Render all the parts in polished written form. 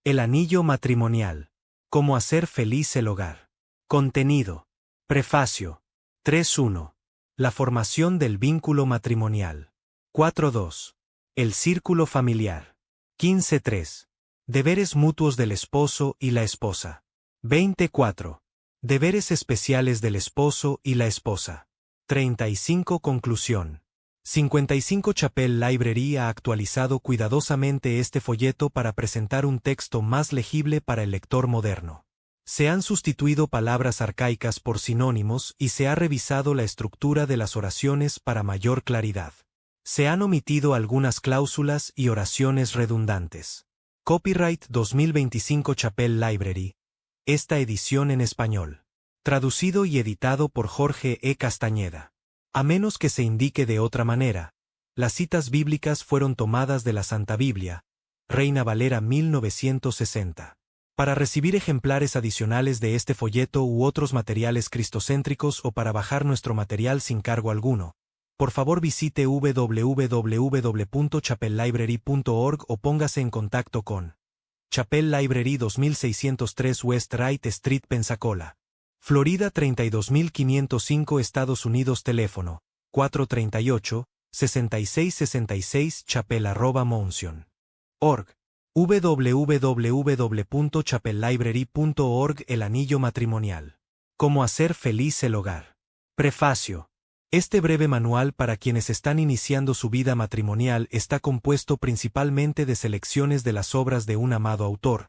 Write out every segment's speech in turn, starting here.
El anillo matrimonial. Cómo hacer feliz el hogar. Contenido. Prefacio. 3.1. La formación del vínculo matrimonial. 4.2. El círculo familiar. 15.3. Deberes mutuos del esposo y la esposa. 20.4. Deberes especiales del esposo y la esposa. 35. Conclusión. 55. Chapel Library ha actualizado cuidadosamente este folleto para presentar un texto más legible para el lector moderno. Se han sustituido palabras arcaicas por sinónimos y se ha revisado la estructura de las oraciones para mayor claridad. Se han omitido algunas cláusulas y oraciones redundantes. Copyright 2025 Chapel Library. Esta edición en español. Traducido y editado por Jorge E. Castañeda. A menos que se indique de otra manera, las citas bíblicas fueron tomadas de la Santa Biblia, Reina Valera 1960. Para recibir ejemplares adicionales de este folleto u otros materiales cristocéntricos o para bajar nuestro material sin cargo alguno, por favor visite www.chapellibrary.org o póngase en contacto con Chapel Library 2603 West Wright Street, Pensacola, Florida 32505, Estados Unidos. Teléfono 438-6666 chapel@monsion.org. www.chapellibrary.org. El anillo matrimonial. Cómo hacer feliz el hogar. Prefacio. Este breve manual para quienes están iniciando su vida matrimonial está compuesto principalmente de selecciones de las obras de un amado autor,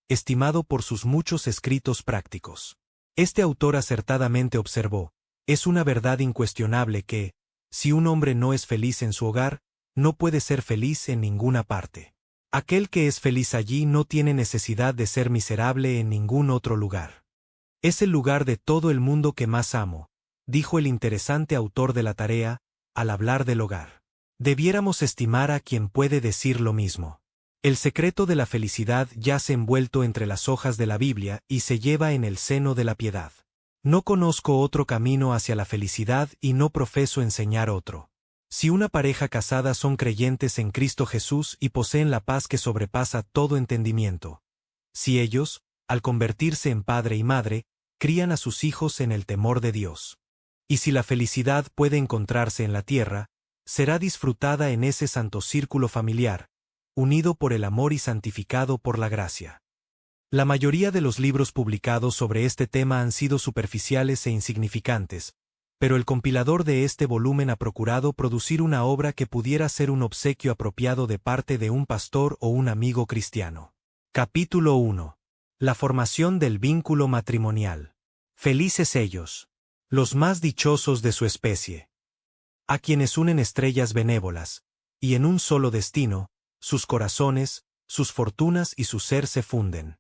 estimado por sus muchos escritos prácticos. Este autor acertadamente observó: es una verdad incuestionable que, si un hombre no es feliz en su hogar, no puede ser feliz en ninguna parte. Aquel que es feliz allí no tiene necesidad de ser miserable en ningún otro lugar. Es el lugar de todo el mundo que más amo, dijo el interesante autor de la tarea, al hablar del hogar. Debiéramos estimar a quien puede decir lo mismo. El secreto de la felicidad yace envuelto entre las hojas de la Biblia y se lleva en el seno de la piedad. No conozco otro camino hacia la felicidad y no profeso enseñar otro. Si una pareja casada son creyentes en Cristo Jesús y poseen la paz que sobrepasa todo entendimiento. Si ellos, al convertirse en padre y madre, crían a sus hijos en el temor de Dios. Y si la felicidad puede encontrarse en la tierra, será disfrutada en ese santo círculo familiar, unido por el amor y santificado por la gracia. La mayoría de los libros publicados sobre este tema han sido superficiales e insignificantes, pero el compilador de este volumen ha procurado producir una obra que pudiera ser un obsequio apropiado de parte de un pastor o un amigo cristiano. Capítulo 1. La formación del vínculo matrimonial. Felices ellos, los más dichosos de su especie, a quienes unen estrellas benévolas, y en un solo destino, sus corazones, sus fortunas y su ser se funden.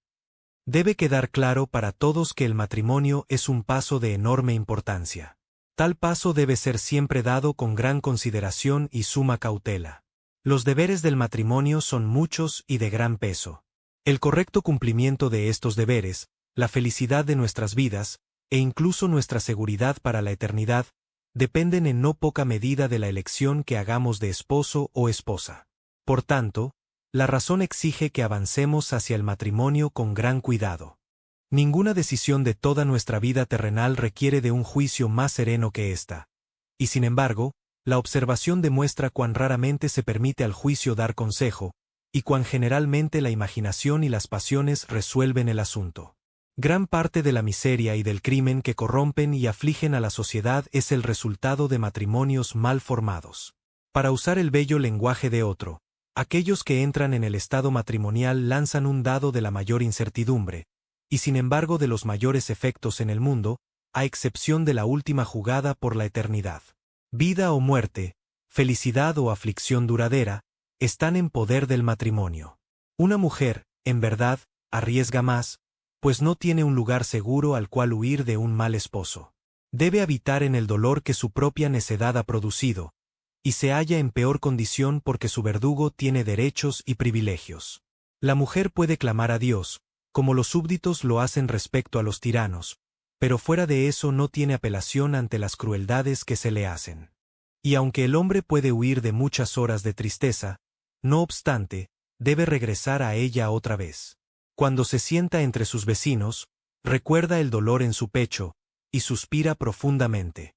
Debe quedar claro para todos que el matrimonio es un paso de enorme importancia. Tal paso debe ser siempre dado con gran consideración y suma cautela. Los deberes del matrimonio son muchos y de gran peso. El correcto cumplimiento de estos deberes, la felicidad de nuestras vidas, e incluso nuestra seguridad para la eternidad, dependen en no poca medida de la elección que hagamos de esposo o esposa. Por tanto, la razón exige que avancemos hacia el matrimonio con gran cuidado. Ninguna decisión de toda nuestra vida terrenal requiere de un juicio más sereno que esta. Y sin embargo, la observación demuestra cuán raramente se permite al juicio dar consejo, y cuán generalmente la imaginación y las pasiones resuelven el asunto. Gran parte de la miseria y del crimen que corrompen y afligen a la sociedad es el resultado de matrimonios mal formados. Para usar el bello lenguaje de otro, aquellos que entran en el estado matrimonial lanzan un dado de la mayor incertidumbre, y sin embargo de los mayores efectos en el mundo, a excepción de la última jugada por la eternidad. Vida o muerte, felicidad o aflicción duradera, están en poder del matrimonio. Una mujer, en verdad, arriesga más, pues no tiene un lugar seguro al cual huir de un mal esposo. Debe habitar en el dolor que su propia necedad ha producido, y se halla en peor condición porque su verdugo tiene derechos y privilegios. La mujer puede clamar a Dios, como los súbditos lo hacen respecto a los tiranos, pero fuera de eso no tiene apelación ante las crueldades que se le hacen. Y aunque el hombre puede huir de muchas horas de tristeza, no obstante, debe regresar a ella otra vez. Cuando se sienta entre sus vecinos, recuerda el dolor en su pecho, y suspira profundamente.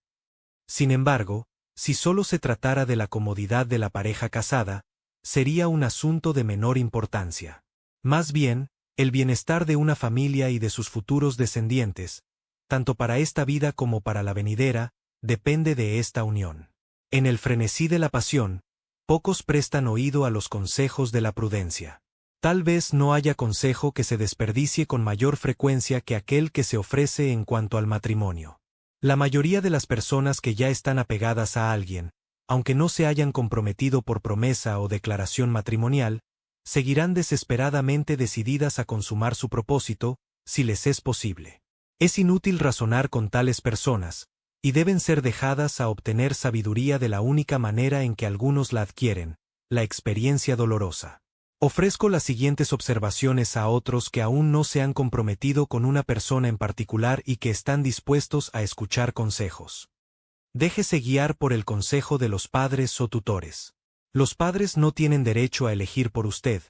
Sin embargo, si solo se tratara de la comodidad de la pareja casada, sería un asunto de menor importancia. Más bien, el bienestar de una familia y de sus futuros descendientes, tanto para esta vida como para la venidera, depende de esta unión. En el frenesí de la pasión, pocos prestan oído a los consejos de la prudencia. Tal vez no haya consejo que se desperdicie con mayor frecuencia que aquel que se ofrece en cuanto al matrimonio. La mayoría de las personas que ya están apegadas a alguien, aunque no se hayan comprometido por promesa o declaración matrimonial, seguirán desesperadamente decididas a consumar su propósito, si les es posible. Es inútil razonar con tales personas, y deben ser dejadas a obtener sabiduría de la única manera en que algunos la adquieren, la experiencia dolorosa. Ofrezco las siguientes observaciones a otros que aún no se han comprometido con una persona en particular y que están dispuestos a escuchar consejos. Déjese guiar por el consejo de los padres o tutores. Los padres no tienen derecho a elegir por usted,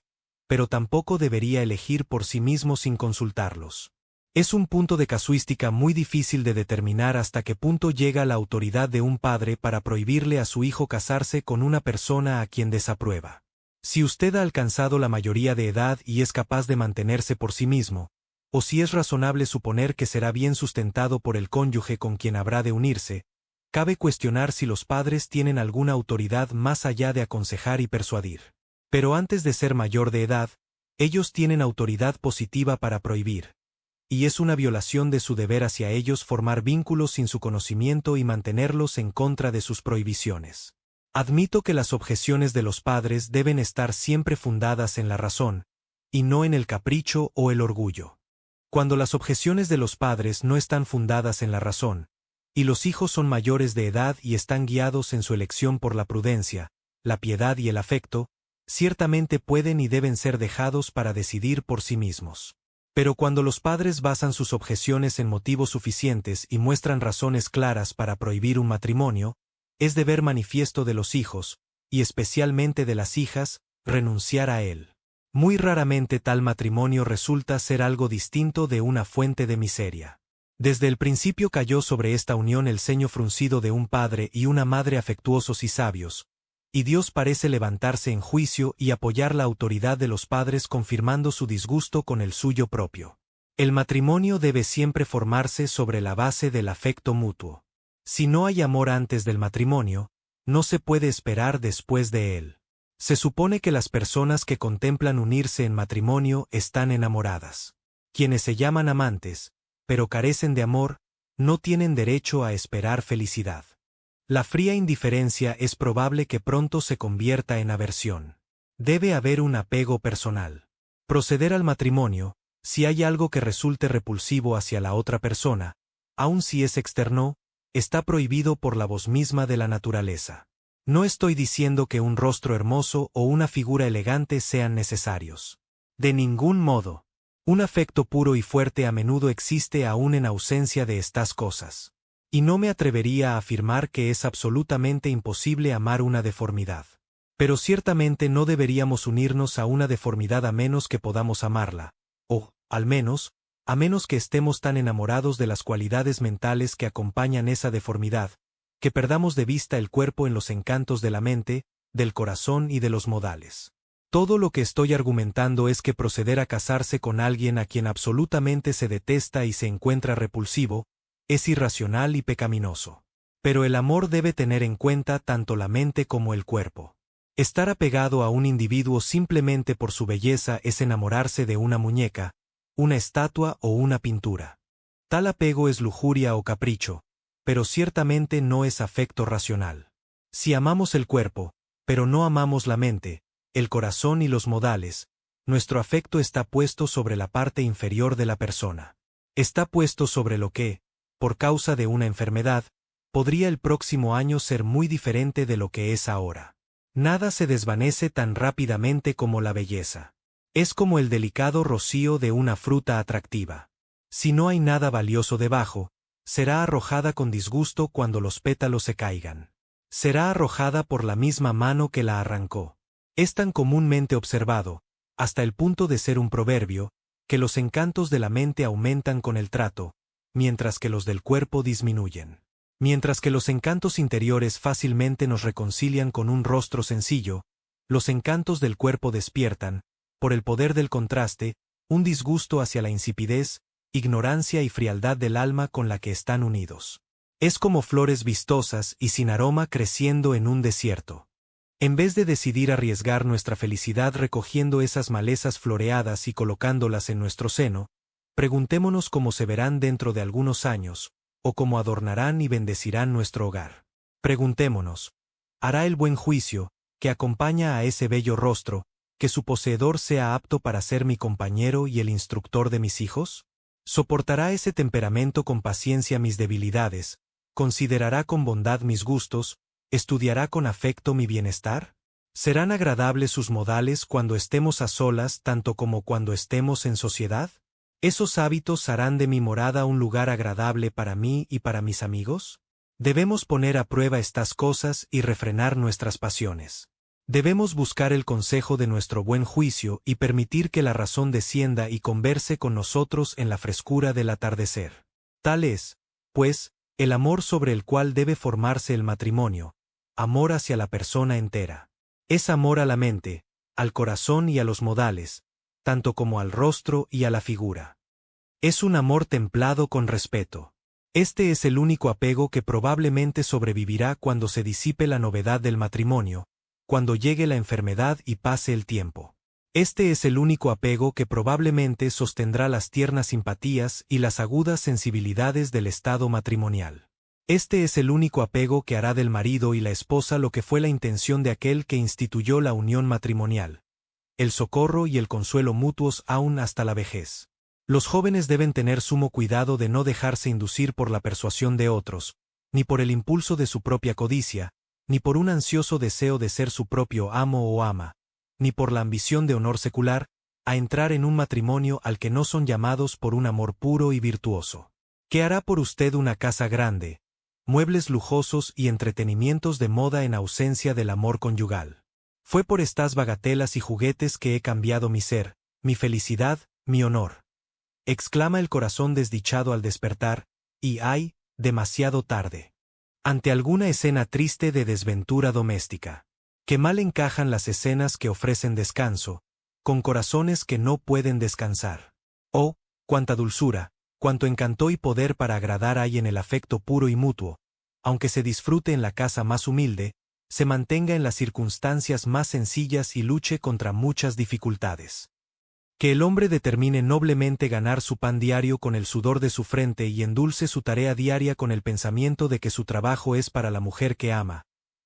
pero tampoco debería elegir por sí mismo sin consultarlos. Es un punto de casuística muy difícil de determinar hasta qué punto llega la autoridad de un padre para prohibirle a su hijo casarse con una persona a quien desaprueba. Si usted ha alcanzado la mayoría de edad y es capaz de mantenerse por sí mismo, o si es razonable suponer que será bien sustentado por el cónyuge con quien habrá de unirse, cabe cuestionar si los padres tienen alguna autoridad más allá de aconsejar y persuadir. Pero antes de ser mayor de edad, ellos tienen autoridad positiva para prohibir, y es una violación de su deber hacia ellos formar vínculos sin su conocimiento y mantenerlos en contra de sus prohibiciones. Admito que las objeciones de los padres deben estar siempre fundadas en la razón, y no en el capricho o el orgullo. Cuando las objeciones de los padres no están fundadas en la razón, y los hijos son mayores de edad y están guiados en su elección por la prudencia, la piedad y el afecto, ciertamente pueden y deben ser dejados para decidir por sí mismos. Pero cuando los padres basan sus objeciones en motivos suficientes y muestran razones claras para prohibir un matrimonio, es deber manifiesto de los hijos, y especialmente de las hijas, renunciar a él. Muy raramente tal matrimonio resulta ser algo distinto de una fuente de miseria. Desde el principio cayó sobre esta unión el ceño fruncido de un padre y una madre afectuosos y sabios, y Dios parece levantarse en juicio y apoyar la autoridad de los padres confirmando su disgusto con el suyo propio. El matrimonio debe siempre formarse sobre la base del afecto mutuo. Si no hay amor antes del matrimonio, no se puede esperar después de él. Se supone que las personas que contemplan unirse en matrimonio están enamoradas. Quienes se llaman amantes, pero carecen de amor, no tienen derecho a esperar felicidad. La fría indiferencia es probable que pronto se convierta en aversión. Debe haber un apego personal. Proceder al matrimonio, si hay algo que resulte repulsivo hacia la otra persona, aun si es externo, está prohibido por la voz misma de la naturaleza. No estoy diciendo que un rostro hermoso o una figura elegante sean necesarios. De ningún modo. Un afecto puro y fuerte a menudo existe aún en ausencia de estas cosas. Y no me atrevería a afirmar que es absolutamente imposible amar una deformidad. Pero ciertamente no deberíamos unirnos a una deformidad a menos que podamos amarla, o, al menos, a menos que estemos tan enamorados de las cualidades mentales que acompañan esa deformidad, que perdamos de vista el cuerpo en los encantos de la mente, del corazón y de los modales. Todo lo que estoy argumentando es que proceder a casarse con alguien a quien absolutamente se detesta y se encuentra repulsivo, es irracional y pecaminoso. Pero el amor debe tener en cuenta tanto la mente como el cuerpo. Estar apegado a un individuo simplemente por su belleza es enamorarse de una muñeca, una estatua o una pintura. Tal apego es lujuria o capricho, pero ciertamente no es afecto racional. Si amamos el cuerpo, pero no amamos la mente, el corazón y los modales, nuestro afecto está puesto sobre la parte inferior de la persona. Está puesto sobre lo que, por causa de una enfermedad, podría el próximo año ser muy diferente de lo que es ahora. Nada se desvanece tan rápidamente como la belleza. Es como el delicado rocío de una fruta atractiva. Si no hay nada valioso debajo, será arrojada con disgusto cuando los pétalos se caigan. Será arrojada por la misma mano que la arrancó. Es tan comúnmente observado, hasta el punto de ser un proverbio, que los encantos de la mente aumentan con el trato, mientras que los del cuerpo disminuyen. Mientras que los encantos interiores fácilmente nos reconcilian con un rostro sencillo, los encantos del cuerpo despiertan, por el poder del contraste, un disgusto hacia la insipidez, ignorancia y frialdad del alma con la que están unidos. Es como flores vistosas y sin aroma creciendo en un desierto. En vez de decidir arriesgar nuestra felicidad recogiendo esas malezas floreadas y colocándolas en nuestro seno, preguntémonos cómo se verán dentro de algunos años, o cómo adornarán y bendecirán nuestro hogar. Preguntémonos, ¿hará el buen juicio, que acompaña a ese bello rostro, que su poseedor sea apto para ser mi compañero y el instructor de mis hijos? ¿Soportará ese temperamento con paciencia mis debilidades? ¿Considerará con bondad mis gustos? ¿Estudiará con afecto mi bienestar? ¿Serán agradables sus modales cuando estemos a solas tanto como cuando estemos en sociedad? ¿Esos hábitos harán de mi morada un lugar agradable para mí y para mis amigos? Debemos poner a prueba estas cosas y refrenar nuestras pasiones. Debemos buscar el consejo de nuestro buen juicio y permitir que la razón descienda y converse con nosotros en la frescura del atardecer. Tal es, pues, el amor sobre el cual debe formarse el matrimonio, amor hacia la persona entera. Es amor a la mente, al corazón y a los modales, tanto como al rostro y a la figura. Es un amor templado con respeto. Este es el único apego que probablemente sobrevivirá cuando se disipe la novedad del matrimonio, cuando llegue la enfermedad y pase el tiempo. Este es el único apego que probablemente sostendrá las tiernas simpatías y las agudas sensibilidades del estado matrimonial. Este es el único apego que hará del marido y la esposa lo que fue la intención de aquel que instituyó la unión matrimonial: el socorro y el consuelo mutuos aún hasta la vejez. Los jóvenes deben tener sumo cuidado de no dejarse inducir por la persuasión de otros, ni por el impulso de su propia codicia, ni por un ansioso deseo de ser su propio amo o ama, ni por la ambición de honor secular, a entrar en un matrimonio al que no son llamados por un amor puro y virtuoso. ¿Qué hará por usted una casa grande, muebles lujosos y entretenimientos de moda en ausencia del amor conyugal? Fue por estas bagatelas y juguetes que he cambiado mi ser, mi felicidad, mi honor. Exclama el corazón desdichado al despertar, y ¡ay!, demasiado tarde. Ante alguna escena triste de desventura doméstica. Qué mal encajan las escenas que ofrecen descanso, con corazones que no pueden descansar. Oh, cuánta dulzura, cuánto encanto y poder para agradar hay en el afecto puro y mutuo, aunque se disfrute en la casa más humilde, se mantenga en las circunstancias más sencillas y luche contra muchas dificultades. Que el hombre determine noblemente ganar su pan diario con el sudor de su frente y endulce su tarea diaria con el pensamiento de que su trabajo es para la mujer que ama,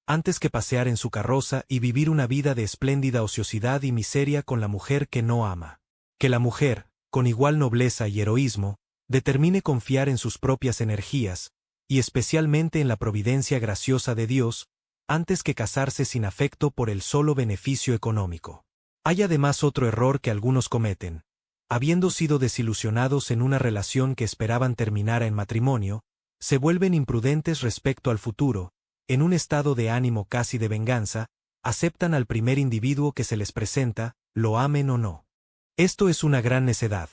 antes que pasear en su carroza y vivir una vida de espléndida ociosidad y miseria con la mujer que no ama. Que la mujer, con igual nobleza y heroísmo, determine confiar en sus propias energías, y especialmente en la providencia graciosa de Dios, antes que casarse sin afecto por el solo beneficio económico. Hay además otro error que algunos cometen. Habiendo sido desilusionados en una relación que esperaban terminara en matrimonio, se vuelven imprudentes respecto al futuro, en un estado de ánimo casi de venganza, aceptan al primer individuo que se les presenta, lo amen o no. Esto es una gran necedad.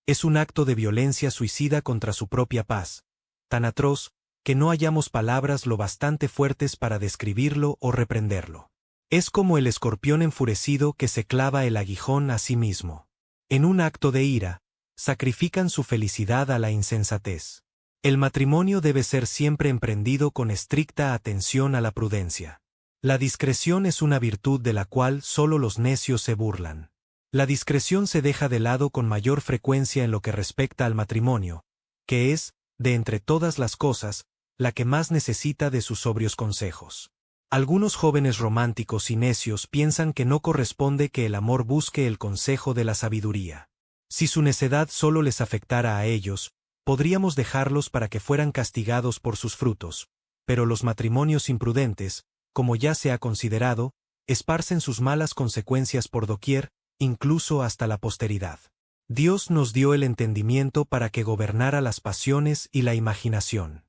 Es un acto de violencia suicida contra su propia paz, tan atroz, que no hallamos palabras lo bastante fuertes para describirlo o reprenderlo. Es como el escorpión enfurecido que se clava el aguijón a sí mismo. En un acto de ira, sacrifican su felicidad a la insensatez. El matrimonio debe ser siempre emprendido con estricta atención a la prudencia. La discreción es una virtud de la cual solo los necios se burlan. La discreción se deja de lado con mayor frecuencia en lo que respecta al matrimonio, que es, de entre todas las cosas, la que más necesita de sus sobrios consejos. Algunos jóvenes románticos y necios piensan que no corresponde que el amor busque el consejo de la sabiduría. Si su necedad solo les afectara a ellos, podríamos dejarlos para que fueran castigados por sus frutos, pero los matrimonios imprudentes, como ya se ha considerado, esparcen sus malas consecuencias por doquier, incluso hasta la posteridad. Dios nos dio el entendimiento para que gobernara las pasiones y la imaginación.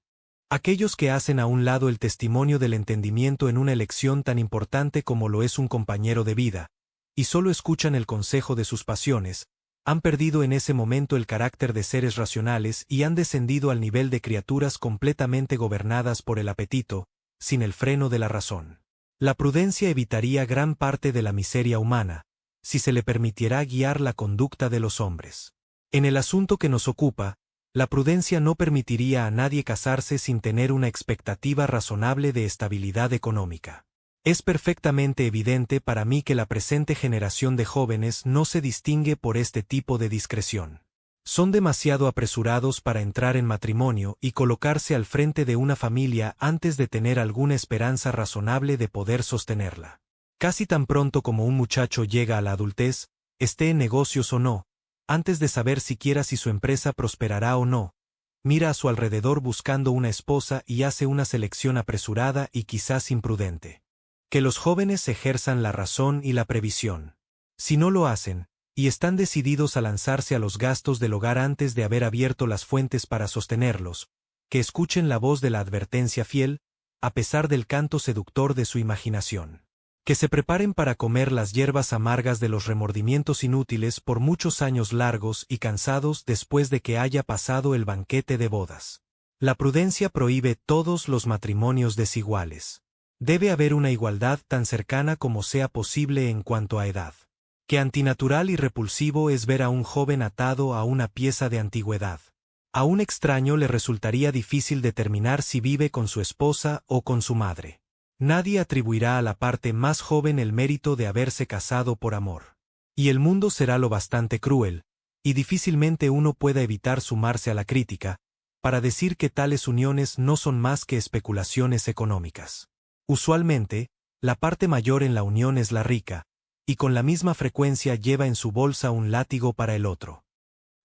Aquellos que hacen a un lado el testimonio del entendimiento en una elección tan importante como lo es un compañero de vida, y solo escuchan el consejo de sus pasiones, Han perdido en ese momento el carácter de seres racionales y han descendido al nivel de criaturas completamente gobernadas por el apetito, sin el freno de la razón. La prudencia evitaría gran parte de la miseria humana, si se le permitiera guiar la conducta de los hombres. En el asunto que nos ocupa, la prudencia no permitiría a nadie casarse sin tener una expectativa razonable de estabilidad económica. Es perfectamente evidente para mí que la presente generación de jóvenes no se distingue por este tipo de discreción. Son demasiado apresurados para entrar en matrimonio y colocarse al frente de una familia antes de tener alguna esperanza razonable de poder sostenerla. Casi tan pronto como un muchacho llega a la adultez, esté en negocios o no, antes de saber siquiera si su empresa prosperará o no, mira a su alrededor buscando una esposa y hace una selección apresurada y quizás imprudente. Que los jóvenes ejerzan la razón y la previsión. Si no lo hacen, y están decididos a lanzarse a los gastos del hogar antes de haber abierto las fuentes para sostenerlos, que escuchen la voz de la advertencia fiel, a pesar del canto seductor de su imaginación. Que se preparen para comer las hierbas amargas de los remordimientos inútiles por muchos años largos y cansados después de que haya pasado el banquete de bodas. La prudencia prohíbe todos los matrimonios desiguales. Debe haber una igualdad tan cercana como sea posible en cuanto a edad. Qué antinatural y repulsivo es ver a un joven atado a una pieza de antigüedad. A un extraño le resultaría difícil determinar si vive con su esposa o con su madre. Nadie atribuirá a la parte más joven el mérito de haberse casado por amor. Y el mundo será lo bastante cruel, y difícilmente uno pueda evitar sumarse a la crítica, para decir que tales uniones no son más que especulaciones económicas. Usualmente, la parte mayor en la unión es la rica, y con la misma frecuencia lleva en su bolsa un látigo para el otro.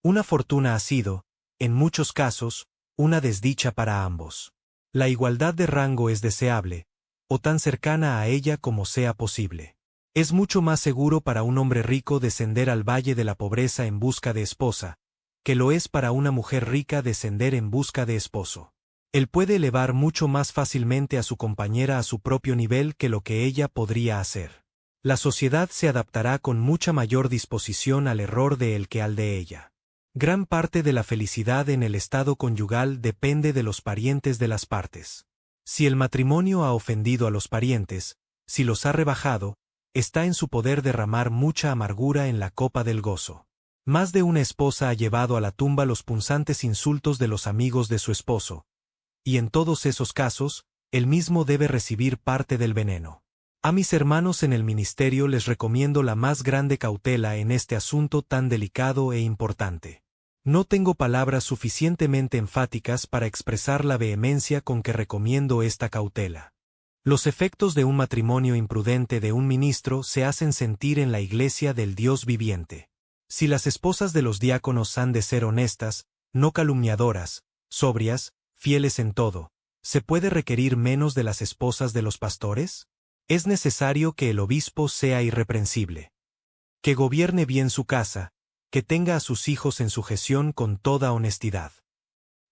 Una fortuna ha sido, en muchos casos, una desdicha para ambos. La igualdad de rango es deseable, o tan cercana a ella como sea posible. Es mucho más seguro para un hombre rico descender al valle de la pobreza en busca de esposa, que lo es para una mujer rica descender en busca de esposo. Él puede elevar mucho más fácilmente a su compañera a su propio nivel que lo que ella podría hacer. La sociedad se adaptará con mucha mayor disposición al error de él que al de ella. Gran parte de la felicidad en el estado conyugal depende de los parientes de las partes. Si el matrimonio ha ofendido a los parientes, si los ha rebajado, está en su poder derramar mucha amargura en la copa del gozo. Más de una esposa ha llevado a la tumba los punzantes insultos de los amigos de su esposo, y en todos esos casos, él mismo debe recibir parte del veneno. A mis hermanos en el ministerio les recomiendo la más grande cautela en este asunto tan delicado e importante. No tengo palabras suficientemente enfáticas para expresar la vehemencia con que recomiendo esta cautela. Los efectos de un matrimonio imprudente de un ministro se hacen sentir en la iglesia del Dios viviente. Si las esposas de los diáconos han de ser honestas, no calumniadoras, sobrias, fieles en todo, ¿se puede requerir menos de las esposas de los pastores? Es necesario que el obispo sea irreprensible, que gobierne bien su casa, que tenga a sus hijos en sujeción con toda honestidad.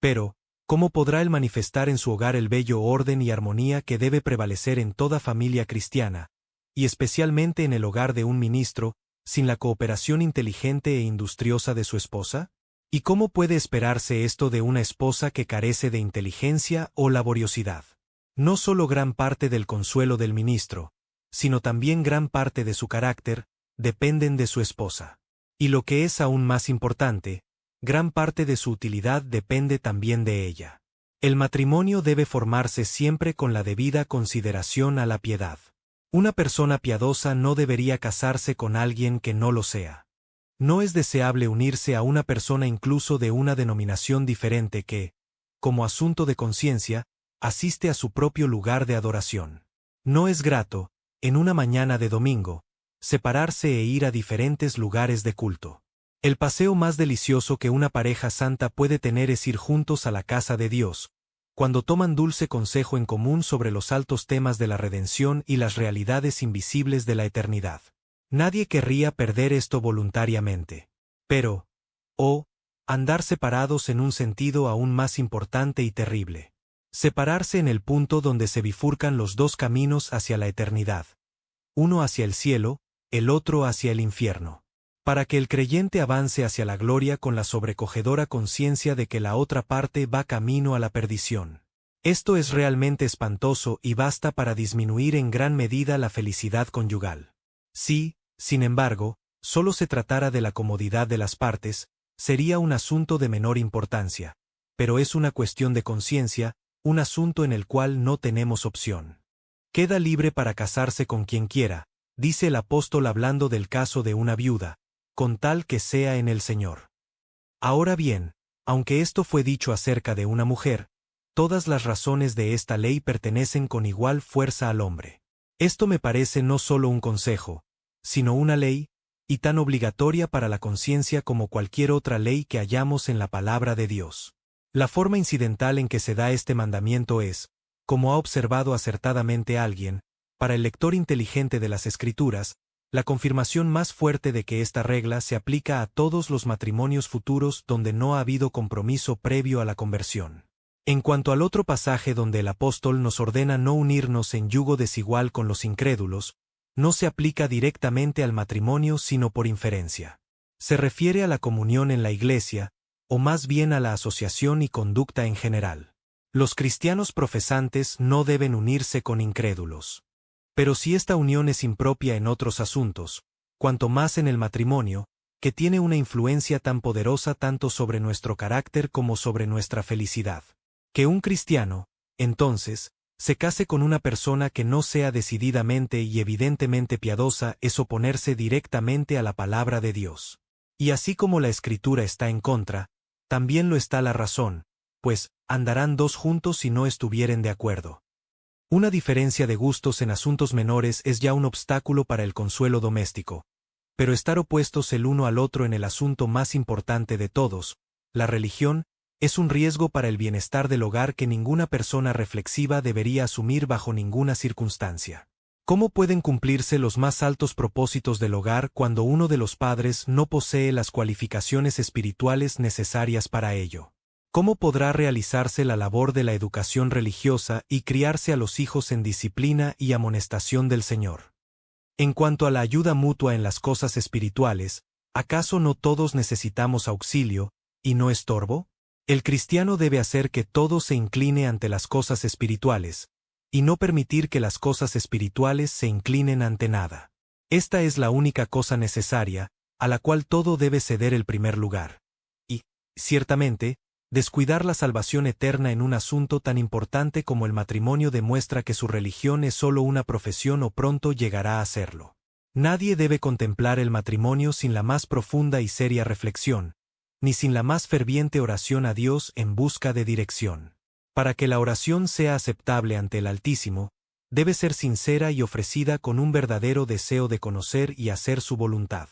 Pero, ¿cómo podrá él manifestar en su hogar el bello orden y armonía que debe prevalecer en toda familia cristiana, y especialmente en el hogar de un ministro, sin la cooperación inteligente e industriosa de su esposa? ¿Y cómo puede esperarse esto de una esposa que carece de inteligencia o laboriosidad? No solo gran parte del consuelo del ministro, sino también gran parte de su carácter, dependen de su esposa. Y lo que es aún más importante, gran parte de su utilidad depende también de ella. El matrimonio debe formarse siempre con la debida consideración a la piedad. Una persona piadosa no debería casarse con alguien que no lo sea. No es deseable unirse a una persona incluso de una denominación diferente que, como asunto de conciencia, asiste a su propio lugar de adoración. No es grato, en una mañana de domingo, separarse e ir a diferentes lugares de culto. El paseo más delicioso que una pareja santa puede tener es ir juntos a la casa de Dios, cuando toman dulce consejo en común sobre los altos temas de la redención y las realidades invisibles de la eternidad. Nadie querría perder esto voluntariamente. Pero, andar separados en un sentido aún más importante y terrible. Separarse en el punto donde se bifurcan los dos caminos hacia la eternidad. Uno hacia el cielo, el otro hacia el infierno. para que el creyente avance hacia la gloria con la sobrecogedora conciencia de que la otra parte va camino a la perdición. Esto es realmente espantoso y basta para disminuir en gran medida la felicidad conyugal. Si, sin embargo, solo se tratara de la comodidad de las partes, sería un asunto de menor importancia, pero es una cuestión de conciencia, un asunto en el cual no tenemos opción. Queda libre para casarse con quien quiera, dice el apóstol hablando del caso de una viuda, con tal que sea en el Señor. Ahora bien, aunque esto fue dicho acerca de una mujer, todas las razones de esta ley pertenecen con igual fuerza al hombre. Esto me parece no solo un consejo, sino una ley, y tan obligatoria para la conciencia como cualquier otra ley que hallamos en la palabra de Dios. La forma incidental en que se da este mandamiento es, como ha observado acertadamente alguien, para el lector inteligente de las Escrituras, la confirmación más fuerte de que esta regla se aplica a todos los matrimonios futuros donde no ha habido compromiso previo a la conversión. En cuanto al otro pasaje donde el apóstol nos ordena no unirnos en yugo desigual con los incrédulos, no se aplica directamente al matrimonio sino por inferencia. Se refiere a la comunión en la iglesia, o más bien a la asociación y conducta en general. Los cristianos profesantes no deben unirse con incrédulos. Pero si esta unión es impropia en otros asuntos, cuanto más en el matrimonio, que tiene una influencia tan poderosa tanto sobre nuestro carácter como sobre nuestra felicidad. Que un cristiano, entonces, se case con una persona que no sea decididamente y evidentemente piadosa es oponerse directamente a la palabra de Dios. Y así como la Escritura está en contra, también lo está la razón, pues, andarán dos juntos si no estuvieren de acuerdo. Una diferencia de gustos en asuntos menores es ya un obstáculo para el consuelo doméstico, pero estar opuestos el uno al otro en el asunto más importante de todos, la religión, es un riesgo para el bienestar del hogar que ninguna persona reflexiva debería asumir bajo ninguna circunstancia. ¿Cómo pueden cumplirse los más altos propósitos del hogar cuando uno de los padres no posee las cualificaciones espirituales necesarias para ello? ¿Cómo podrá realizarse la labor de la educación religiosa y criarse a los hijos en disciplina y amonestación del Señor? En cuanto a la ayuda mutua en las cosas espirituales, ¿acaso no todos necesitamos auxilio, y no estorbo? El cristiano debe hacer que todo se incline ante las cosas espirituales, y no permitir que las cosas espirituales se inclinen ante nada. Esta es la única cosa necesaria, a la cual todo debe ceder el primer lugar. Y, ciertamente, descuidar la salvación eterna en un asunto tan importante como el matrimonio demuestra que su religión es solo una profesión o pronto llegará a serlo. Nadie debe contemplar el matrimonio sin la más profunda y seria reflexión, ni sin la más ferviente oración a Dios en busca de dirección. Para que la oración sea aceptable ante el Altísimo, debe ser sincera y ofrecida con un verdadero deseo de conocer y hacer su voluntad.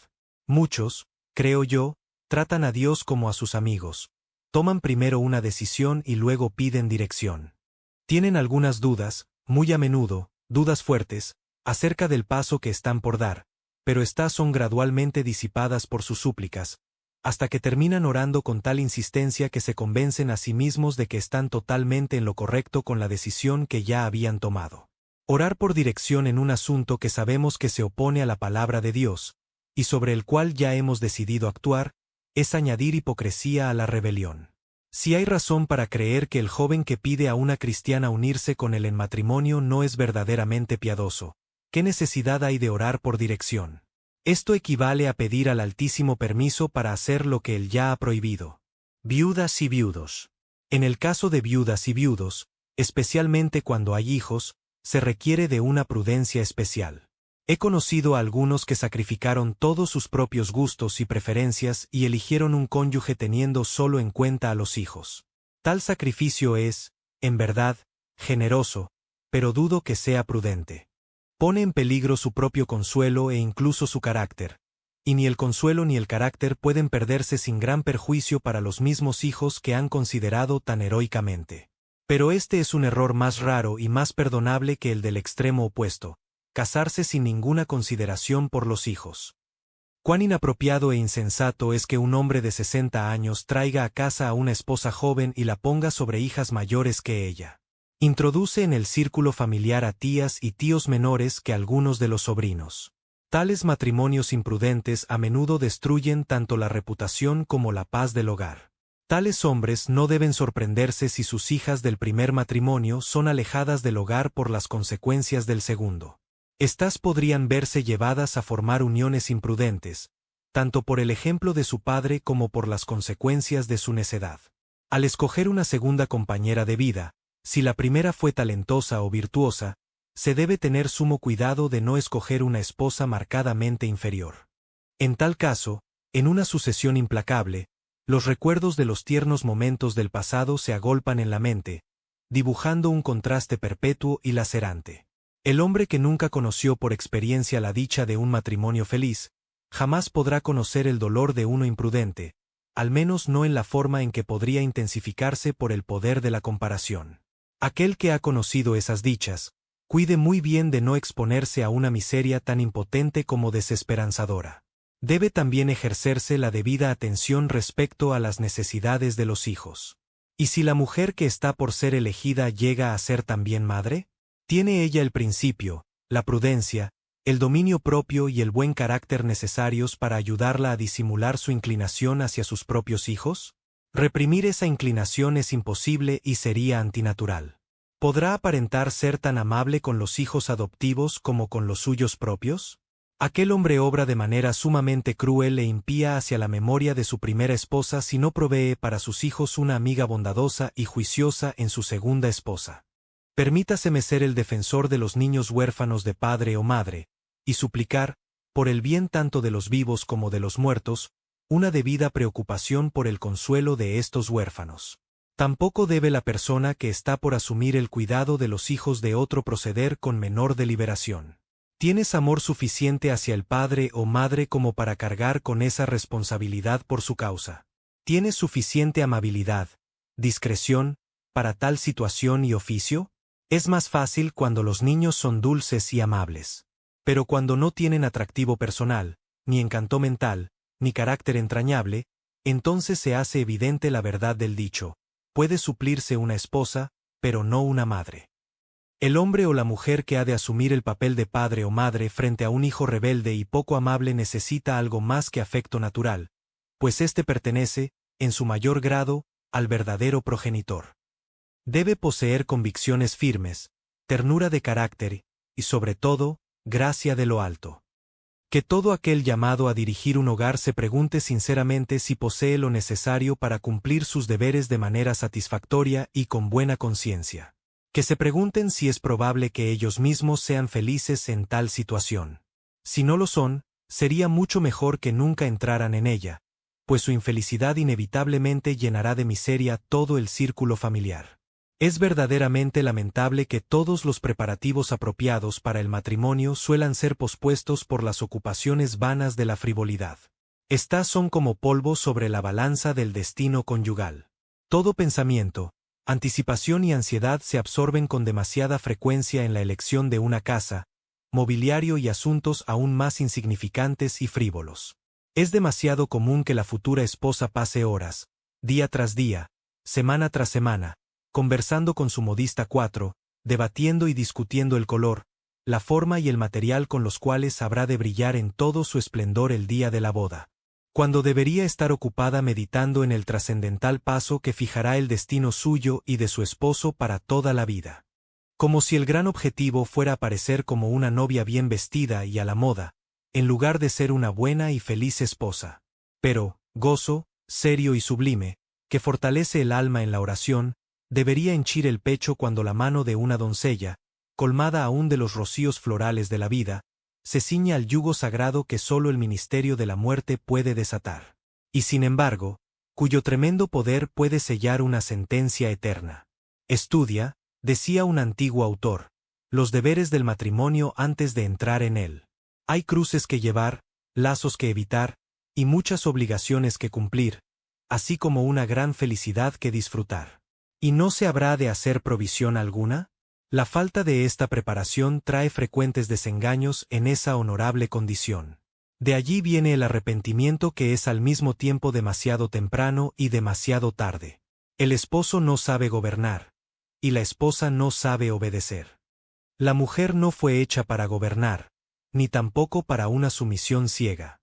Muchos, creo yo, tratan a Dios como a sus amigos. Toman primero una decisión y luego piden dirección. Tienen algunas dudas, muy a menudo, dudas fuertes, acerca del paso que están por dar, pero estas son gradualmente disipadas por sus súplicas, hasta que terminan orando con tal insistencia que se convencen a sí mismos de que están totalmente en lo correcto con la decisión que ya habían tomado. Orar por dirección en un asunto que sabemos que se opone a la palabra de Dios, y sobre el cual ya hemos decidido actuar, es añadir hipocresía a la rebelión. Si hay razón para creer que el joven que pide a una cristiana unirse con él en matrimonio no es verdaderamente piadoso, ¿qué necesidad hay de orar por dirección? Esto equivale a pedir al Altísimo permiso para hacer lo que él ya ha prohibido. Viudas y viudos. En el caso de viudas y viudos, especialmente cuando hay hijos, se requiere de una prudencia especial. He conocido a algunos que sacrificaron todos sus propios gustos y preferencias y eligieron un cónyuge teniendo solo en cuenta a los hijos. Tal sacrificio es, en verdad, generoso, pero dudo que sea prudente. Pone en peligro su propio consuelo e incluso su carácter, y ni el consuelo ni el carácter pueden perderse sin gran perjuicio para los mismos hijos que han considerado tan heroicamente. Pero este es un error más raro y más perdonable que el del extremo opuesto, casarse sin ninguna consideración por los hijos. Cuán inapropiado e insensato es que un hombre de 60 años traiga a casa a una esposa joven y la ponga sobre hijas mayores que ella. Introduce en el círculo familiar a tías y tíos menores que algunos de los sobrinos. Tales matrimonios imprudentes a menudo destruyen tanto la reputación como la paz del hogar. Tales hombres no deben sorprenderse si sus hijas del primer matrimonio son alejadas del hogar por las consecuencias del segundo. Estas podrían verse llevadas a formar uniones imprudentes, tanto por el ejemplo de su padre como por las consecuencias de su necedad. Al escoger una segunda compañera de vida, si la primera fue talentosa o virtuosa, se debe tener sumo cuidado de no escoger una esposa marcadamente inferior. En tal caso, en una sucesión implacable, los recuerdos de los tiernos momentos del pasado se agolpan en la mente, dibujando un contraste perpetuo y lacerante. El hombre que nunca conoció por experiencia la dicha de un matrimonio feliz, jamás podrá conocer el dolor de uno imprudente, al menos no en la forma en que podría intensificarse por el poder de la comparación. Aquel que ha conocido esas dichas, cuide muy bien de no exponerse a una miseria tan impotente como desesperanzadora. Debe también ejercerse la debida atención respecto a las necesidades de los hijos. ¿Y si la mujer que está por ser elegida llega a ser también madre? ¿Tiene ella el principio, la prudencia, el dominio propio y el buen carácter necesarios para ayudarla a disimular su inclinación hacia sus propios hijos? Reprimir esa inclinación es imposible y sería antinatural. ¿Podrá aparentar ser tan amable con los hijos adoptivos como con los suyos propios? Aquel hombre obra de manera sumamente cruel e impía hacia la memoria de su primera esposa si no provee para sus hijos una amiga bondadosa y juiciosa en su segunda esposa. Permítaseme ser el defensor de los niños huérfanos de padre o madre, y suplicar, por el bien tanto de los vivos como de los muertos, una debida preocupación por el consuelo de estos huérfanos. Tampoco debe la persona que está por asumir el cuidado de los hijos de otro proceder con menor deliberación. ¿Tienes amor suficiente hacia el padre o madre como para cargar con esa responsabilidad por su causa? ¿Tienes suficiente amabilidad, discreción, para tal situación y oficio? Es más fácil cuando los niños son dulces y amables. Pero cuando no tienen atractivo personal, ni encanto mental, ni carácter entrañable, entonces se hace evidente la verdad del dicho: puede suplirse una esposa, pero no una madre. El hombre o la mujer que ha de asumir el papel de padre o madre frente a un hijo rebelde y poco amable necesita algo más que afecto natural, pues éste pertenece, en su mayor grado, al verdadero progenitor. Debe poseer convicciones firmes, ternura de carácter y, sobre todo, gracia de lo alto. Que todo aquel llamado a dirigir un hogar se pregunte sinceramente si posee lo necesario para cumplir sus deberes de manera satisfactoria y con buena conciencia. Que se pregunten si es probable que ellos mismos sean felices en tal situación. Si no lo son, sería mucho mejor que nunca entraran en ella, pues su infelicidad inevitablemente llenará de miseria todo el círculo familiar. Es verdaderamente lamentable que todos los preparativos apropiados para el matrimonio suelan ser pospuestos por las ocupaciones vanas de la frivolidad. Estas son como polvo sobre la balanza del destino conyugal. Todo pensamiento, anticipación y ansiedad se absorben con demasiada frecuencia en la elección de una casa, mobiliario y asuntos aún más insignificantes y frívolos. Es demasiado común que la futura esposa pase horas, día tras día, semana tras semana, conversando con su modista cuatro, debatiendo y discutiendo el color, la forma y el material con los cuales habrá de brillar en todo su esplendor el día de la boda, cuando debería estar ocupada meditando en el trascendental paso que fijará el destino suyo y de su esposo para toda la vida. Como si el gran objetivo fuera aparecer como una novia bien vestida y a la moda, en lugar de ser una buena y feliz esposa. Pero, gozo, serio y sublime, que fortalece el alma en la oración, debería henchir el pecho cuando la mano de una doncella, colmada aún de los rocíos florales de la vida, se ciñe al yugo sagrado que sólo el ministerio de la muerte puede desatar. Y sin embargo, cuyo tremendo poder puede sellar una sentencia eterna. Estudia, decía un antiguo autor, los deberes del matrimonio antes de entrar en él. Hay cruces que llevar, lazos que evitar, y muchas obligaciones que cumplir, así como una gran felicidad que disfrutar. ¿Y no se habrá de hacer provisión alguna? La falta de esta preparación trae frecuentes desengaños en esa honorable condición. De allí viene el arrepentimiento que es al mismo tiempo demasiado temprano y demasiado tarde. El esposo no sabe gobernar, y la esposa no sabe obedecer. La mujer no fue hecha para gobernar, ni tampoco para una sumisión ciega.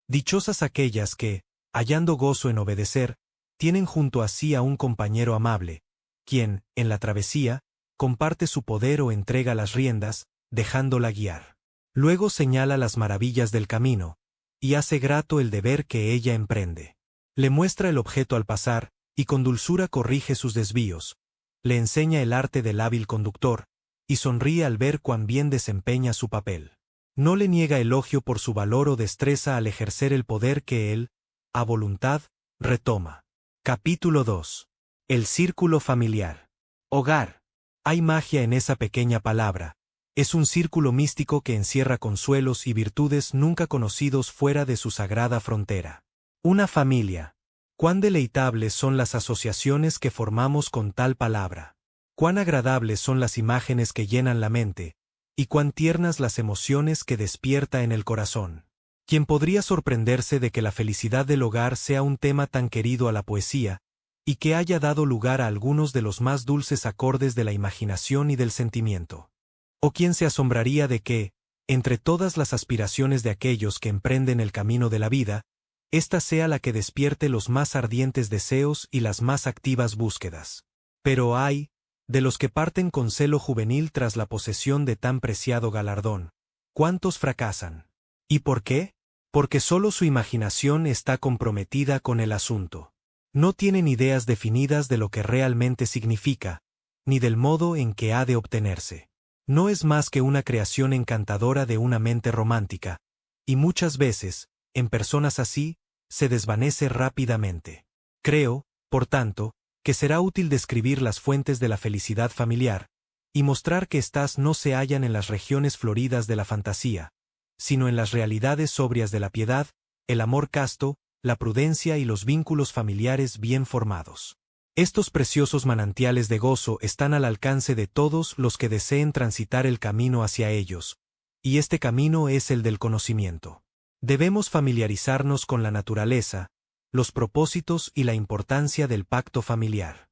Dichosas aquellas que, hallando gozo en obedecer, tienen junto a sí a un compañero amable, quien, en la travesía, comparte su poder o entrega las riendas, dejándola guiar. Luego señala las maravillas del camino, y hace grato el deber que ella emprende. Le muestra el objeto al pasar, y con dulzura corrige sus desvíos. Le enseña el arte del hábil conductor, y sonríe al ver cuán bien desempeña su papel. No le niega elogio por su valor o destreza al ejercer el poder que él, a voluntad, retoma. Capítulo 2. El círculo familiar. Hogar. Hay magia en esa pequeña palabra. Es un círculo místico que encierra consuelos y virtudes nunca conocidos fuera de su sagrada frontera. Una familia. Cuán deleitables son las asociaciones que formamos con tal palabra. Cuán agradables son las imágenes que llenan la mente, y cuán tiernas las emociones que despierta en el corazón. ¿Quién podría sorprenderse de que la felicidad del hogar sea un tema tan querido a la poesía, y que haya dado lugar a algunos de los más dulces acordes de la imaginación y del sentimiento? ¿O quién se asombraría de que, entre todas las aspiraciones de aquellos que emprenden el camino de la vida, esta sea la que despierte los más ardientes deseos y las más activas búsquedas? Pero ay, de los que parten con celo juvenil tras la posesión de tan preciado galardón, ¿cuántos fracasan? ¿Y por qué? Porque solo su imaginación está comprometida con el asunto. No tienen ideas definidas de lo que realmente significa, ni del modo en que ha de obtenerse. No es más que una creación encantadora de una mente romántica, y muchas veces, en personas así, se desvanece rápidamente. Creo, por tanto, que será útil describir las fuentes de la felicidad familiar, y mostrar que éstas no se hallan en las regiones floridas de la fantasía, sino en las realidades sobrias de la piedad, el amor casto, la prudencia y los vínculos familiares bien formados. Estos preciosos manantiales de gozo están al alcance de todos los que deseen transitar el camino hacia ellos, y este camino es el del conocimiento. Debemos familiarizarnos con la naturaleza, los propósitos y la importancia del pacto familiar.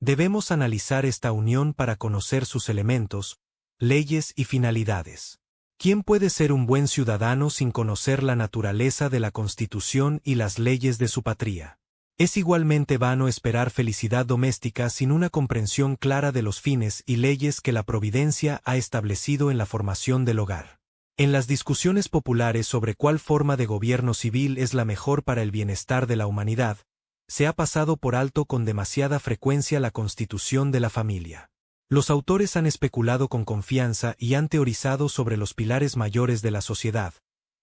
Debemos analizar esta unión para conocer sus elementos, leyes y finalidades. ¿Quién puede ser un buen ciudadano sin conocer la naturaleza de la Constitución y las leyes de su patria? Es igualmente vano esperar felicidad doméstica sin una comprensión clara de los fines y leyes que la Providencia ha establecido en la formación del hogar. En las discusiones populares sobre cuál forma de gobierno civil es la mejor para el bienestar de la humanidad, se ha pasado por alto con demasiada frecuencia la constitución de la familia. Los autores han especulado con confianza y han teorizado sobre los pilares mayores de la sociedad,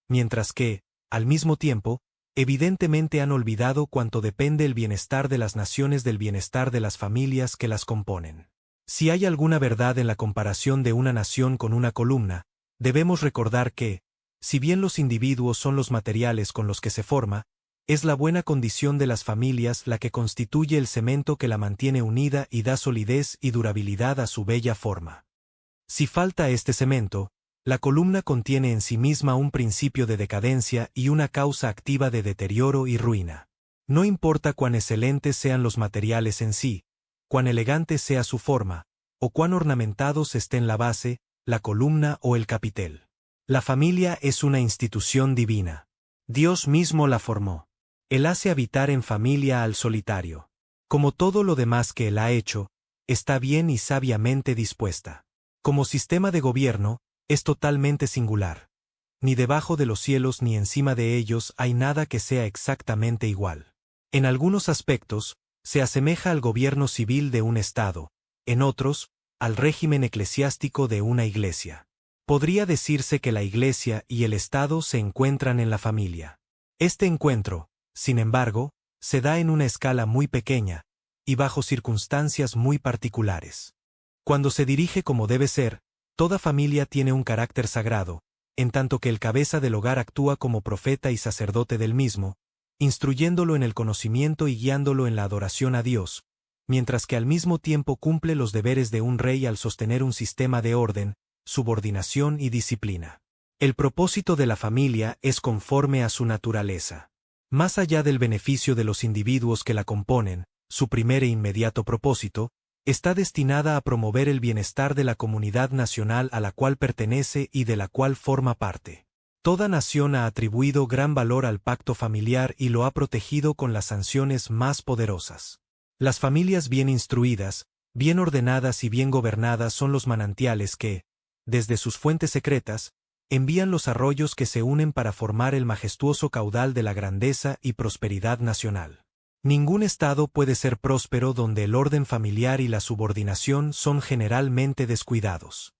mientras que, al mismo tiempo, evidentemente han olvidado cuánto depende el bienestar de las naciones del bienestar de las familias que las componen. Si hay alguna verdad en la comparación de una nación con una columna, debemos recordar que, si bien los individuos son los materiales con los que se forma, es la buena condición de las familias la que constituye el cemento que la mantiene unida y da solidez y durabilidad a su bella forma. Si falta este cemento, la columna contiene en sí misma un principio de decadencia y una causa activa de deterioro y ruina. No importa cuán excelentes sean los materiales en sí, cuán elegante sea su forma, o cuán ornamentados estén la base, la columna o el capitel. La familia es una institución divina. Dios mismo la formó. Él hace habitar en familia al solitario. Como todo lo demás que Él ha hecho, está bien y sabiamente dispuesta. Como sistema de gobierno, es totalmente singular. Ni debajo de los cielos ni encima de ellos hay nada que sea exactamente igual. En algunos aspectos, se asemeja al gobierno civil de un Estado, en otros, al régimen eclesiástico de una iglesia. Podría decirse que la iglesia y el Estado se encuentran en la familia. Este encuentro, sin embargo, se da en una escala muy pequeña, y bajo circunstancias muy particulares. Cuando se dirige como debe ser, toda familia tiene un carácter sagrado, en tanto que el cabeza del hogar actúa como profeta y sacerdote del mismo, instruyéndolo en el conocimiento y guiándolo en la adoración a Dios, mientras que al mismo tiempo cumple los deberes de un rey al sostener un sistema de orden, subordinación y disciplina. El propósito de la familia es conforme a su naturaleza. Más allá del beneficio de los individuos que la componen, su primer e inmediato propósito, está destinada a promover el bienestar de la comunidad nacional a la cual pertenece y de la cual forma parte. Toda nación ha atribuido gran valor al pacto familiar y lo ha protegido con las sanciones más poderosas. Las familias bien instruidas, bien ordenadas y bien gobernadas son los manantiales que, desde sus fuentes secretas, envían los arroyos que se unen para formar el majestuoso caudal de la grandeza y prosperidad nacional. Ningún Estado puede ser próspero donde el orden familiar y la subordinación son generalmente descuidados.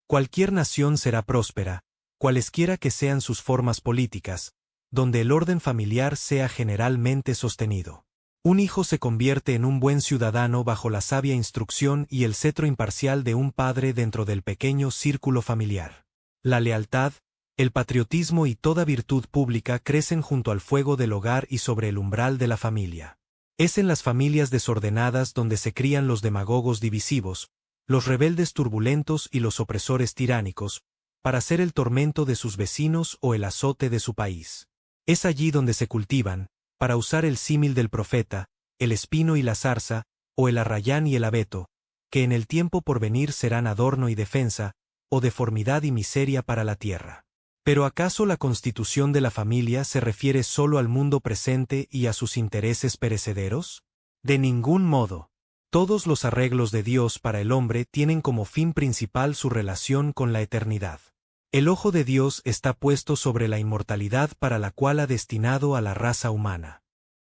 Cualquier nación será próspera, cualesquiera que sean sus formas políticas, donde el orden familiar sea generalmente sostenido. Un hijo se convierte en un buen ciudadano bajo la sabia instrucción y el cetro imparcial de un padre dentro del pequeño círculo familiar. La lealtad, el patriotismo y toda virtud pública crecen junto al fuego del hogar y sobre el umbral de la familia. Es en las familias desordenadas donde se crían los demagogos divisivos, los rebeldes turbulentos y los opresores tiránicos, para ser el tormento de sus vecinos o el azote de su país. Es allí donde se cultivan, para usar el símil del profeta, el espino y la zarza, o el arrayán y el abeto, que en el tiempo por venir serán adorno y defensa, o deformidad y miseria para la tierra. ¿Pero acaso la constitución de la familia se refiere solo al mundo presente y a sus intereses perecederos? De ningún modo. Todos los arreglos de Dios para el hombre tienen como fin principal su relación con la eternidad. El ojo de Dios está puesto sobre la inmortalidad para la cual ha destinado a la raza humana.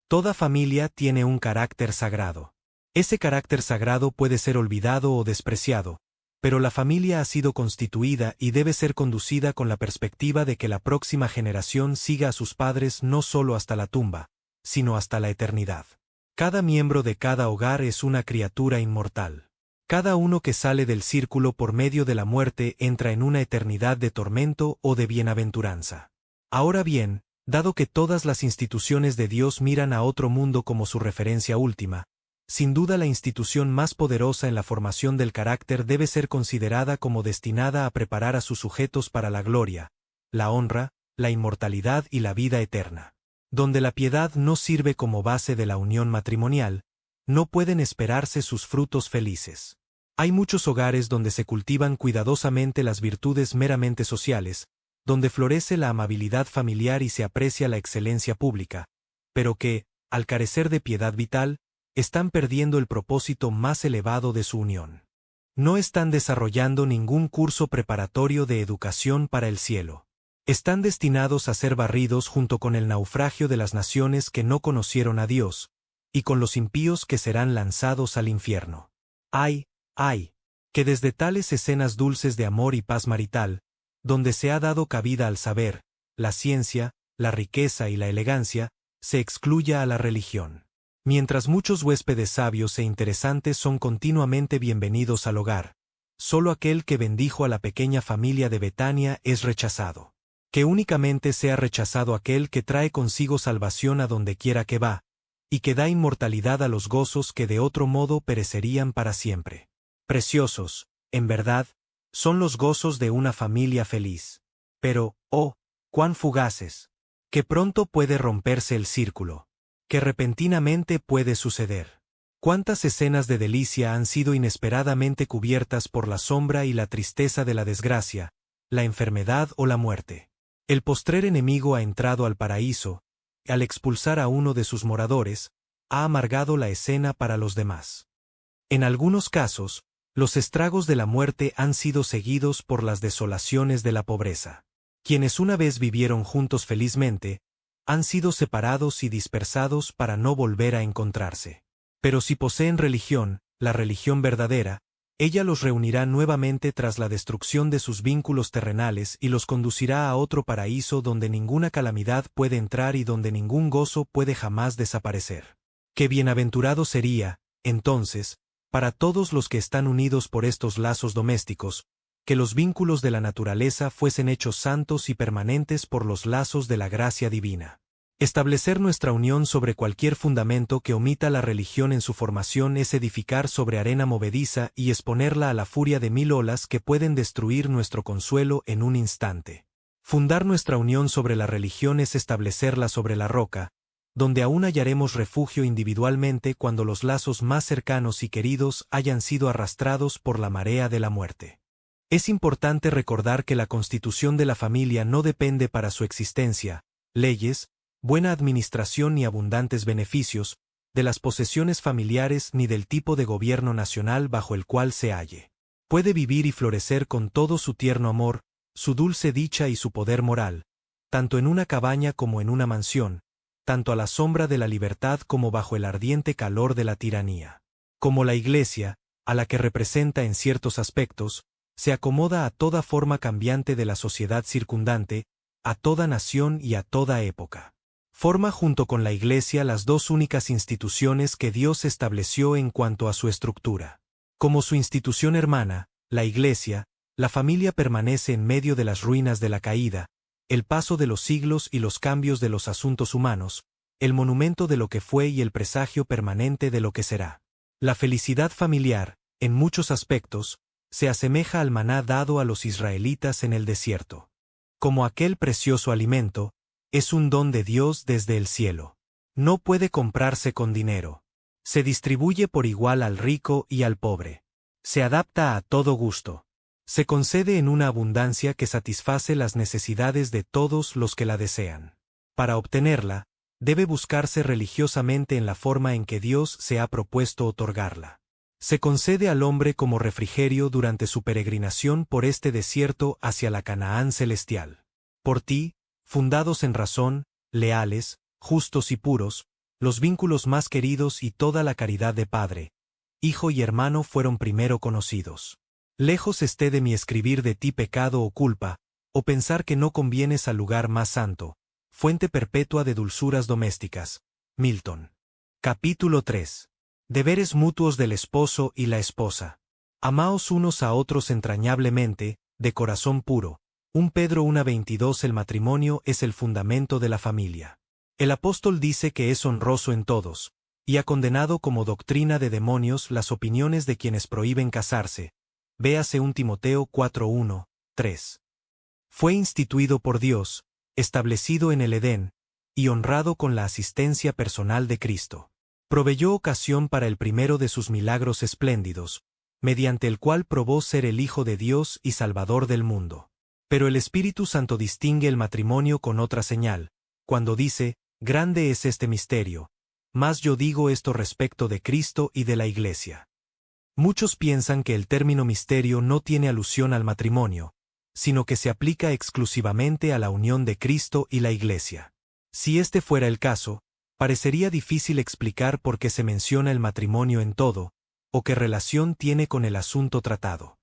Toda familia tiene un carácter sagrado. Ese carácter sagrado puede ser olvidado o despreciado, pero la familia ha sido constituida y debe ser conducida con la perspectiva de que la próxima generación siga a sus padres no solo hasta la tumba, sino hasta la eternidad. Cada miembro de cada hogar es una criatura inmortal. Cada uno que sale del círculo por medio de la muerte entra en una eternidad de tormento o de bienaventuranza. Ahora bien, dado que todas las instituciones de Dios miran a otro mundo como su referencia última, sin duda la institución más poderosa en la formación del carácter debe ser considerada como destinada a preparar a sus sujetos para la gloria, la honra, la inmortalidad y la vida eterna. Donde la piedad no sirve como base de la unión matrimonial, no pueden esperarse sus frutos felices. Hay muchos hogares donde se cultivan cuidadosamente las virtudes meramente sociales, donde florece la amabilidad familiar y se aprecia la excelencia pública, pero que, al carecer de piedad vital, están perdiendo el propósito más elevado de su unión. No están desarrollando ningún curso preparatorio de educación para el cielo. Están destinados a ser barridos junto con el naufragio de las naciones que no conocieron a Dios, y con los impíos que serán lanzados al infierno. ¡Ay, ay! Que desde tales escenas dulces de amor y paz marital, donde se ha dado cabida al saber, la ciencia, la riqueza y la elegancia, se excluya a la religión. Mientras muchos huéspedes sabios e interesantes son continuamente bienvenidos al hogar, solo aquel que bendijo a la pequeña familia de Betania es rechazado. Que únicamente sea rechazado aquel que trae consigo salvación a donde quiera que va, y que da inmortalidad a los gozos que de otro modo perecerían para siempre. Preciosos, en verdad, son los gozos de una familia feliz. Pero, oh, cuán fugaces, que pronto puede romperse el círculo. Que repentinamente puede suceder. Cuántas escenas de delicia han sido inesperadamente cubiertas por la sombra y la tristeza de la desgracia, la enfermedad o la muerte. El postrer enemigo ha entrado al paraíso, y al expulsar a uno de sus moradores, ha amargado la escena para los demás. En algunos casos, los estragos de la muerte han sido seguidos por las desolaciones de la pobreza. Quienes una vez vivieron juntos felizmente, han sido separados y dispersados para no volver a encontrarse. Pero si poseen religión, la religión verdadera, ella los reunirá nuevamente tras la destrucción de sus vínculos terrenales y los conducirá a otro paraíso donde ninguna calamidad puede entrar y donde ningún gozo puede jamás desaparecer. Qué bienaventurado sería, entonces, para todos los que están unidos por estos lazos domésticos, que los vínculos de la naturaleza fuesen hechos santos y permanentes por los lazos de la gracia divina. Establecer nuestra unión sobre cualquier fundamento que omita la religión en su formación es edificar sobre arena movediza y exponerla a la furia de 1000 olas que pueden destruir nuestro consuelo en un instante. Fundar nuestra unión sobre la religión es establecerla sobre la roca, donde aún hallaremos refugio individualmente cuando los lazos más cercanos y queridos hayan sido arrastrados por la marea de la muerte. Es importante recordar que la constitución de la familia no depende para su existencia, leyes, buena administración ni abundantes beneficios, de las posesiones familiares ni del tipo de gobierno nacional bajo el cual se halle. Puede vivir y florecer con todo su tierno amor, su dulce dicha y su poder moral, tanto en una cabaña como en una mansión, tanto a la sombra de la libertad como bajo el ardiente calor de la tiranía. Como la Iglesia, a la que representa en ciertos aspectos, se acomoda a toda forma cambiante de la sociedad circundante, a toda nación y a toda época. Forma junto con la Iglesia las dos únicas instituciones que Dios estableció en cuanto a su estructura. Como su institución hermana, la Iglesia, la familia permanece en medio de las ruinas de la caída, el paso de los siglos y los cambios de los asuntos humanos, el monumento de lo que fue y el presagio permanente de lo que será. La felicidad familiar, en muchos aspectos, se asemeja al maná dado a los israelitas en el desierto. Como aquel precioso alimento, es un don de Dios desde el cielo. No puede comprarse con dinero. Se distribuye por igual al rico y al pobre. Se adapta a todo gusto. Se concede en una abundancia que satisface las necesidades de todos los que la desean. Para obtenerla, debe buscarse religiosamente en la forma en que Dios se ha propuesto otorgarla. Se concede al hombre como refrigerio durante su peregrinación por este desierto hacia la Canaán celestial. Por ti, fundados en razón, leales, justos y puros, los vínculos más queridos y toda la caridad de padre, hijo y hermano fueron primero conocidos. Lejos esté de mí escribir de ti pecado o culpa, o pensar que no convienes al lugar más santo, fuente perpetua de dulzuras domésticas. Milton. Capítulo 3. Deberes mutuos del esposo y la esposa. Amaos unos a otros entrañablemente, de corazón puro. 1 Pedro 1:22. El matrimonio es el fundamento de la familia. El apóstol dice que es honroso en todos, y ha condenado como doctrina de demonios las opiniones de quienes prohíben casarse. Véase 1 Timoteo 4:1, 3. Fue instituido por Dios, establecido en el Edén, y honrado con la asistencia personal de Cristo. Proveyó ocasión para el primero de sus milagros espléndidos, mediante el cual probó ser el Hijo de Dios y Salvador del mundo. Pero el Espíritu Santo distingue el matrimonio con otra señal, cuando dice, grande es este misterio, mas yo digo esto respecto de Cristo y de la Iglesia. Muchos piensan que el término misterio no tiene alusión al matrimonio, sino que se aplica exclusivamente a la unión de Cristo y la Iglesia. Si este fuera el caso, parecería difícil explicar por qué se menciona el matrimonio en todo, o qué relación tiene con el asunto tratado.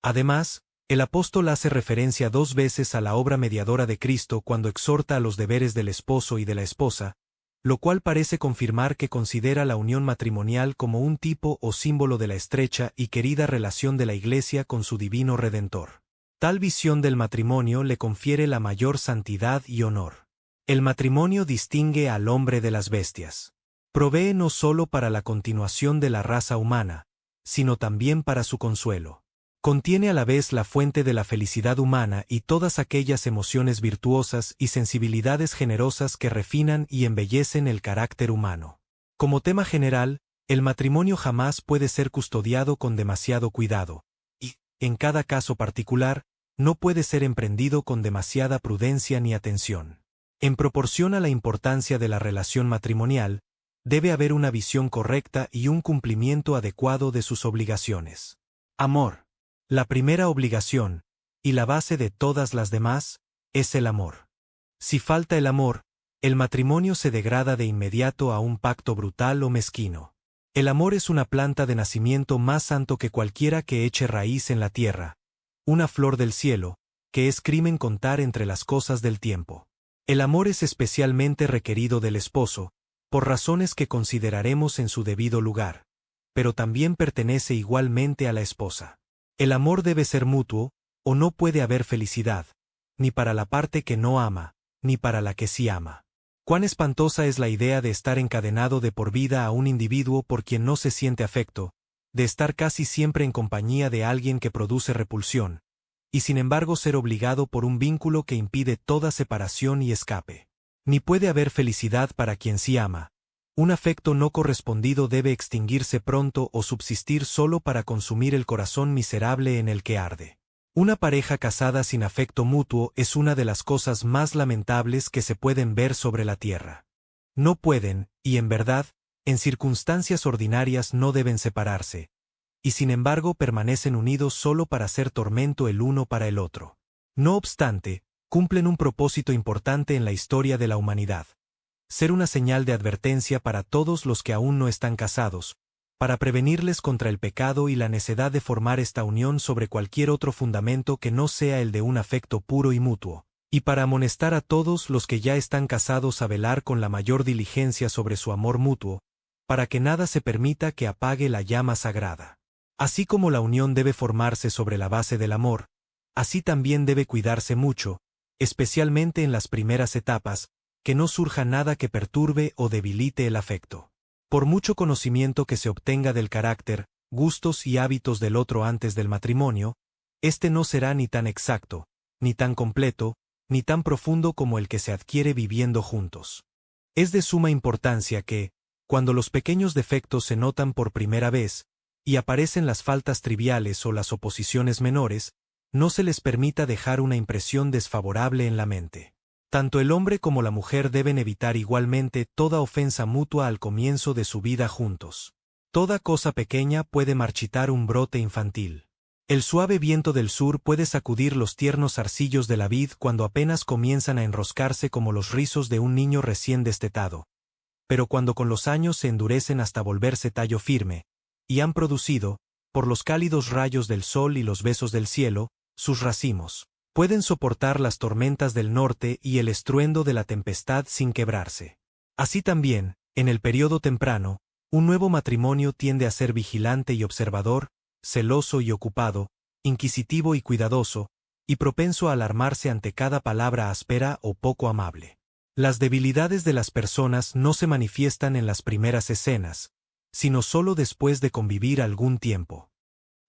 Además, el apóstol hace referencia 2 veces a la obra mediadora de Cristo cuando exhorta a los deberes del esposo y de la esposa, lo cual parece confirmar que considera la unión matrimonial como un tipo o símbolo de la estrecha y querida relación de la Iglesia con su divino Redentor. Tal visión del matrimonio le confiere la mayor santidad y honor. El matrimonio distingue al hombre de las bestias. Provee no solo para la continuación de la raza humana, sino también para su consuelo. Contiene a la vez la fuente de la felicidad humana y todas aquellas emociones virtuosas y sensibilidades generosas que refinan y embellecen el carácter humano. Como tema general, el matrimonio jamás puede ser custodiado con demasiado cuidado, y, en cada caso particular, no puede ser emprendido con demasiada prudencia ni atención. En proporción a la importancia de la relación matrimonial, debe haber una visión correcta y un cumplimiento adecuado de sus obligaciones. Amor. La primera obligación, y la base de todas las demás, es el amor. Si falta el amor, el matrimonio se degrada de inmediato a un pacto brutal o mezquino. El amor es una planta de nacimiento más santo que cualquiera que eche raíz en la tierra, una flor del cielo, que es crimen contar entre las cosas del tiempo. El amor es especialmente requerido del esposo, por razones que consideraremos en su debido lugar, pero también pertenece igualmente a la esposa. El amor debe ser mutuo, o no puede haber felicidad, ni para la parte que no ama, ni para la que sí ama. Cuán espantosa es la idea de estar encadenado de por vida a un individuo por quien no se siente afecto, de estar casi siempre en compañía de alguien que produce repulsión, y sin embargo ser obligado por un vínculo que impide toda separación y escape. Ni puede haber felicidad para quien sí ama. Un afecto no correspondido debe extinguirse pronto o subsistir solo para consumir el corazón miserable en el que arde. Una pareja casada sin afecto mutuo es una de las cosas más lamentables que se pueden ver sobre la tierra. No pueden, y en verdad, en circunstancias ordinarias no deben separarse, y sin embargo permanecen unidos solo para ser tormento el uno para el otro. No obstante, cumplen un propósito importante en la historia de la humanidad. Ser una señal de advertencia para todos los que aún no están casados, para prevenirles contra el pecado y la necedad de formar esta unión sobre cualquier otro fundamento que no sea el de un afecto puro y mutuo, y para amonestar a todos los que ya están casados a velar con la mayor diligencia sobre su amor mutuo, para que nada se permita que apague la llama sagrada. Así como la unión debe formarse sobre la base del amor, así también debe cuidarse mucho, especialmente en las primeras etapas, que no surja nada que perturbe o debilite el afecto. Por mucho conocimiento que se obtenga del carácter, gustos y hábitos del otro antes del matrimonio, este no será ni tan exacto, ni tan completo, ni tan profundo como el que se adquiere viviendo juntos. Es de suma importancia que, cuando los pequeños defectos se notan por primera vez, y aparecen las faltas triviales o las oposiciones menores, no se les permita dejar una impresión desfavorable en la mente. Tanto el hombre como la mujer deben evitar igualmente toda ofensa mutua al comienzo de su vida juntos. Toda cosa pequeña puede marchitar un brote infantil. El suave viento del sur puede sacudir los tiernos zarcillos de la vid cuando apenas comienzan a enroscarse como los rizos de un niño recién destetado. Pero cuando con los años se endurecen hasta volverse tallo firme, y han producido, por los cálidos rayos del sol y los besos del cielo, sus racimos, pueden soportar las tormentas del norte y el estruendo de la tempestad sin quebrarse. Así también, en el período temprano, un nuevo matrimonio tiende a ser vigilante y observador, celoso y ocupado, inquisitivo y cuidadoso, y propenso a alarmarse ante cada palabra áspera o poco amable. Las debilidades de las personas no se manifiestan en las primeras escenas, sino solo después de convivir algún tiempo.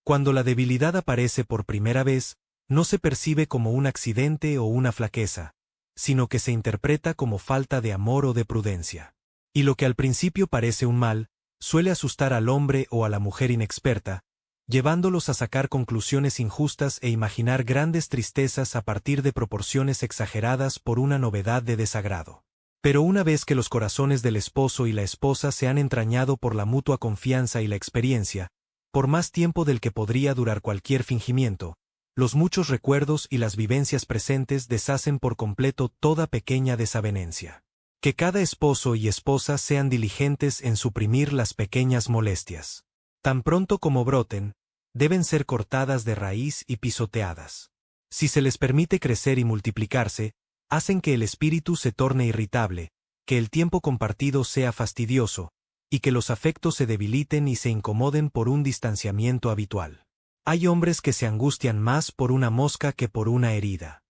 Cuando la debilidad aparece por primera vez, no se percibe como un accidente o una flaqueza, sino que se interpreta como falta de amor o de prudencia. Y lo que al principio parece un mal, suele asustar al hombre o a la mujer inexperta, llevándolos a sacar conclusiones injustas e imaginar grandes tristezas a partir de proporciones exageradas por una novedad de desagrado. Pero una vez que los corazones del esposo y la esposa se han entrañado por la mutua confianza y la experiencia, por más tiempo del que podría durar cualquier fingimiento, los muchos recuerdos y las vivencias presentes deshacen por completo toda pequeña desavenencia. Que cada esposo y esposa sean diligentes en suprimir las pequeñas molestias. Tan pronto como broten, deben ser cortadas de raíz y pisoteadas. Si se les permite crecer y multiplicarse, hacen que el espíritu se torne irritable, que el tiempo compartido sea fastidioso, y que los afectos se debiliten y se incomoden por un distanciamiento habitual. Hay hombres que se angustian más por una mosca que por una herida.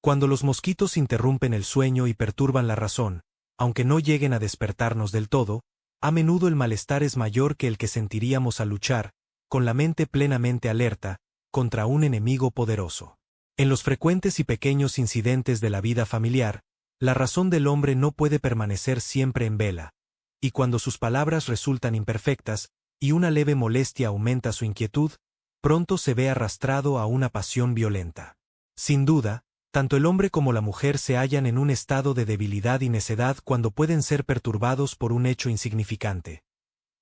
Cuando los mosquitos interrumpen el sueño y perturban la razón, aunque no lleguen a despertarnos del todo, a menudo el malestar es mayor que el que sentiríamos al luchar, con la mente plenamente alerta, contra un enemigo poderoso. En los frecuentes y pequeños incidentes de la vida familiar, la razón del hombre no puede permanecer siempre en vela, y cuando sus palabras resultan imperfectas, y una leve molestia aumenta su inquietud, pronto se ve arrastrado a una pasión violenta. Sin duda, tanto el hombre como la mujer se hallan en un estado de debilidad y necedad cuando pueden ser perturbados por un hecho insignificante.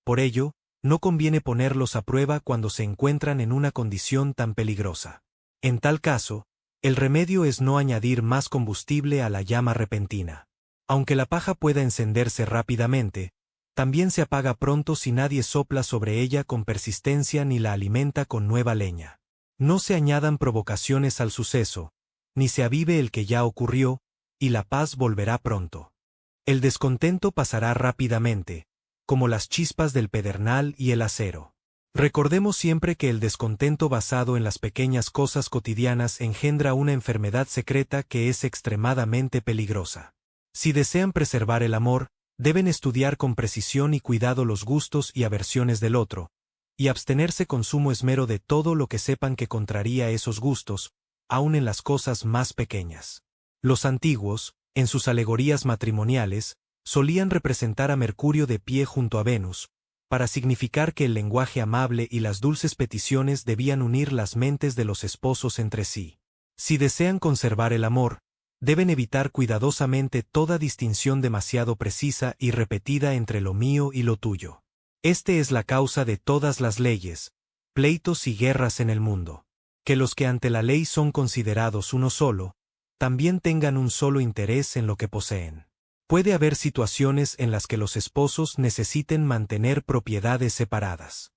Por ello, no conviene ponerlos a prueba cuando se encuentran en una condición tan peligrosa. En tal caso, el remedio es no añadir más combustible a la llama repentina. Aunque la paja pueda encenderse rápidamente, también se apaga pronto si nadie sopla sobre ella con persistencia ni la alimenta con nueva leña. No se añadan provocaciones al suceso, ni se avive el que ya ocurrió, y la paz volverá pronto. El descontento pasará rápidamente, como las chispas del pedernal y el acero. Recordemos siempre que el descontento basado en las pequeñas cosas cotidianas engendra una enfermedad secreta que es extremadamente peligrosa. Si desean preservar el amor, deben estudiar con precisión y cuidado los gustos y aversiones del otro, y abstenerse con sumo esmero de todo lo que sepan que contraría esos gustos, aun en las cosas más pequeñas. Los antiguos, En sus alegorías matrimoniales, solían representar a Mercurio de pie junto a Venus, para significar que el lenguaje amable y las dulces peticiones debían unir las mentes de los esposos entre sí. Si desean conservar el amor, deben evitar cuidadosamente toda distinción demasiado precisa y repetida entre lo mío y lo tuyo. Este es la causa de todas las leyes, pleitos y guerras en el mundo. Que los que ante la ley son considerados uno solo, también tengan un solo interés en lo que poseen. Puede haber situaciones en las que los esposos necesiten mantener propiedades separadas.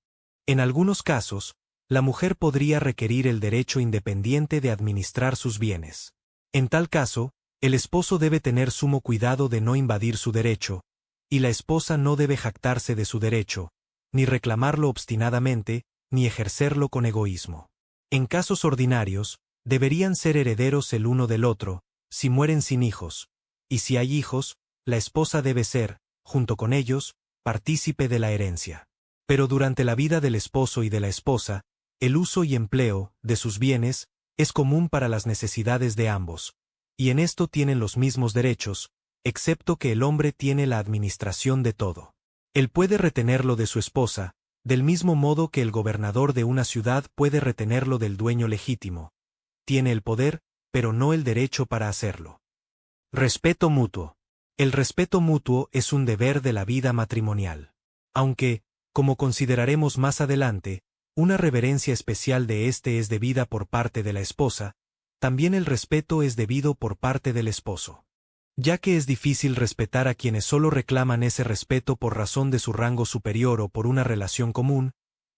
En algunos casos, la mujer podría requerir el derecho independiente de administrar sus bienes. En tal caso, el esposo debe tener sumo cuidado de no invadir su derecho, y la esposa no debe jactarse de su derecho, ni reclamarlo obstinadamente, ni ejercerlo con egoísmo. En casos ordinarios, deberían ser herederos el uno del otro, si mueren sin hijos, y si hay hijos, la esposa debe ser, junto con ellos, partícipe de la herencia. Pero durante la vida del esposo y de la esposa, el uso y empleo de sus bienes es común para las necesidades de ambos, y en esto tienen los mismos derechos, excepto que el hombre tiene la administración de todo. Él puede retenerlo de su esposa, del mismo modo que el gobernador de una ciudad puede retenerlo del dueño legítimo. Tiene el poder, pero no el derecho para hacerlo. Respeto mutuo. El respeto mutuo es un deber de la vida matrimonial. Aunque, como consideraremos más adelante, una reverencia especial de éste es debida por parte de la esposa, también el respeto es debido por parte del esposo. Ya que es difícil respetar a quienes solo reclaman ese respeto por razón de su rango superior o por una relación común,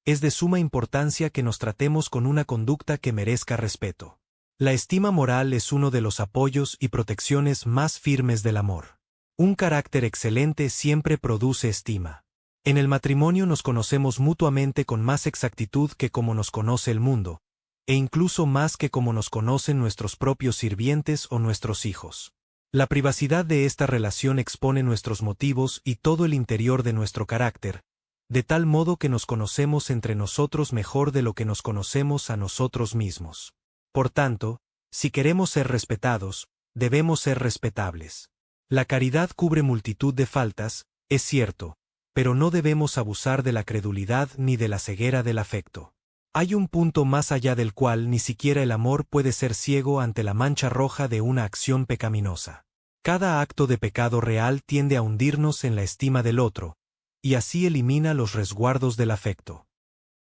es de suma importancia que nos tratemos con una conducta que merezca respeto. La estima moral es uno de los apoyos y protecciones más firmes del amor. Un carácter excelente siempre produce estima. En el matrimonio nos conocemos mutuamente con más exactitud que como nos conoce el mundo, e incluso más que como nos conocen nuestros propios sirvientes o nuestros hijos. La privacidad de esta relación expone nuestros motivos y todo el interior de nuestro carácter, de tal modo que nos conocemos entre nosotros mejor de lo que nos conocemos a nosotros mismos. Por tanto, si queremos ser respetados, debemos ser respetables. La caridad cubre multitud de faltas, es cierto, pero no debemos abusar de la credulidad ni de la ceguera del afecto. Hay un punto más allá del cual ni siquiera el amor puede ser ciego ante la mancha roja de una acción pecaminosa. Cada acto de pecado real tiende a hundirnos en la estima del otro, y así elimina los resguardos del afecto.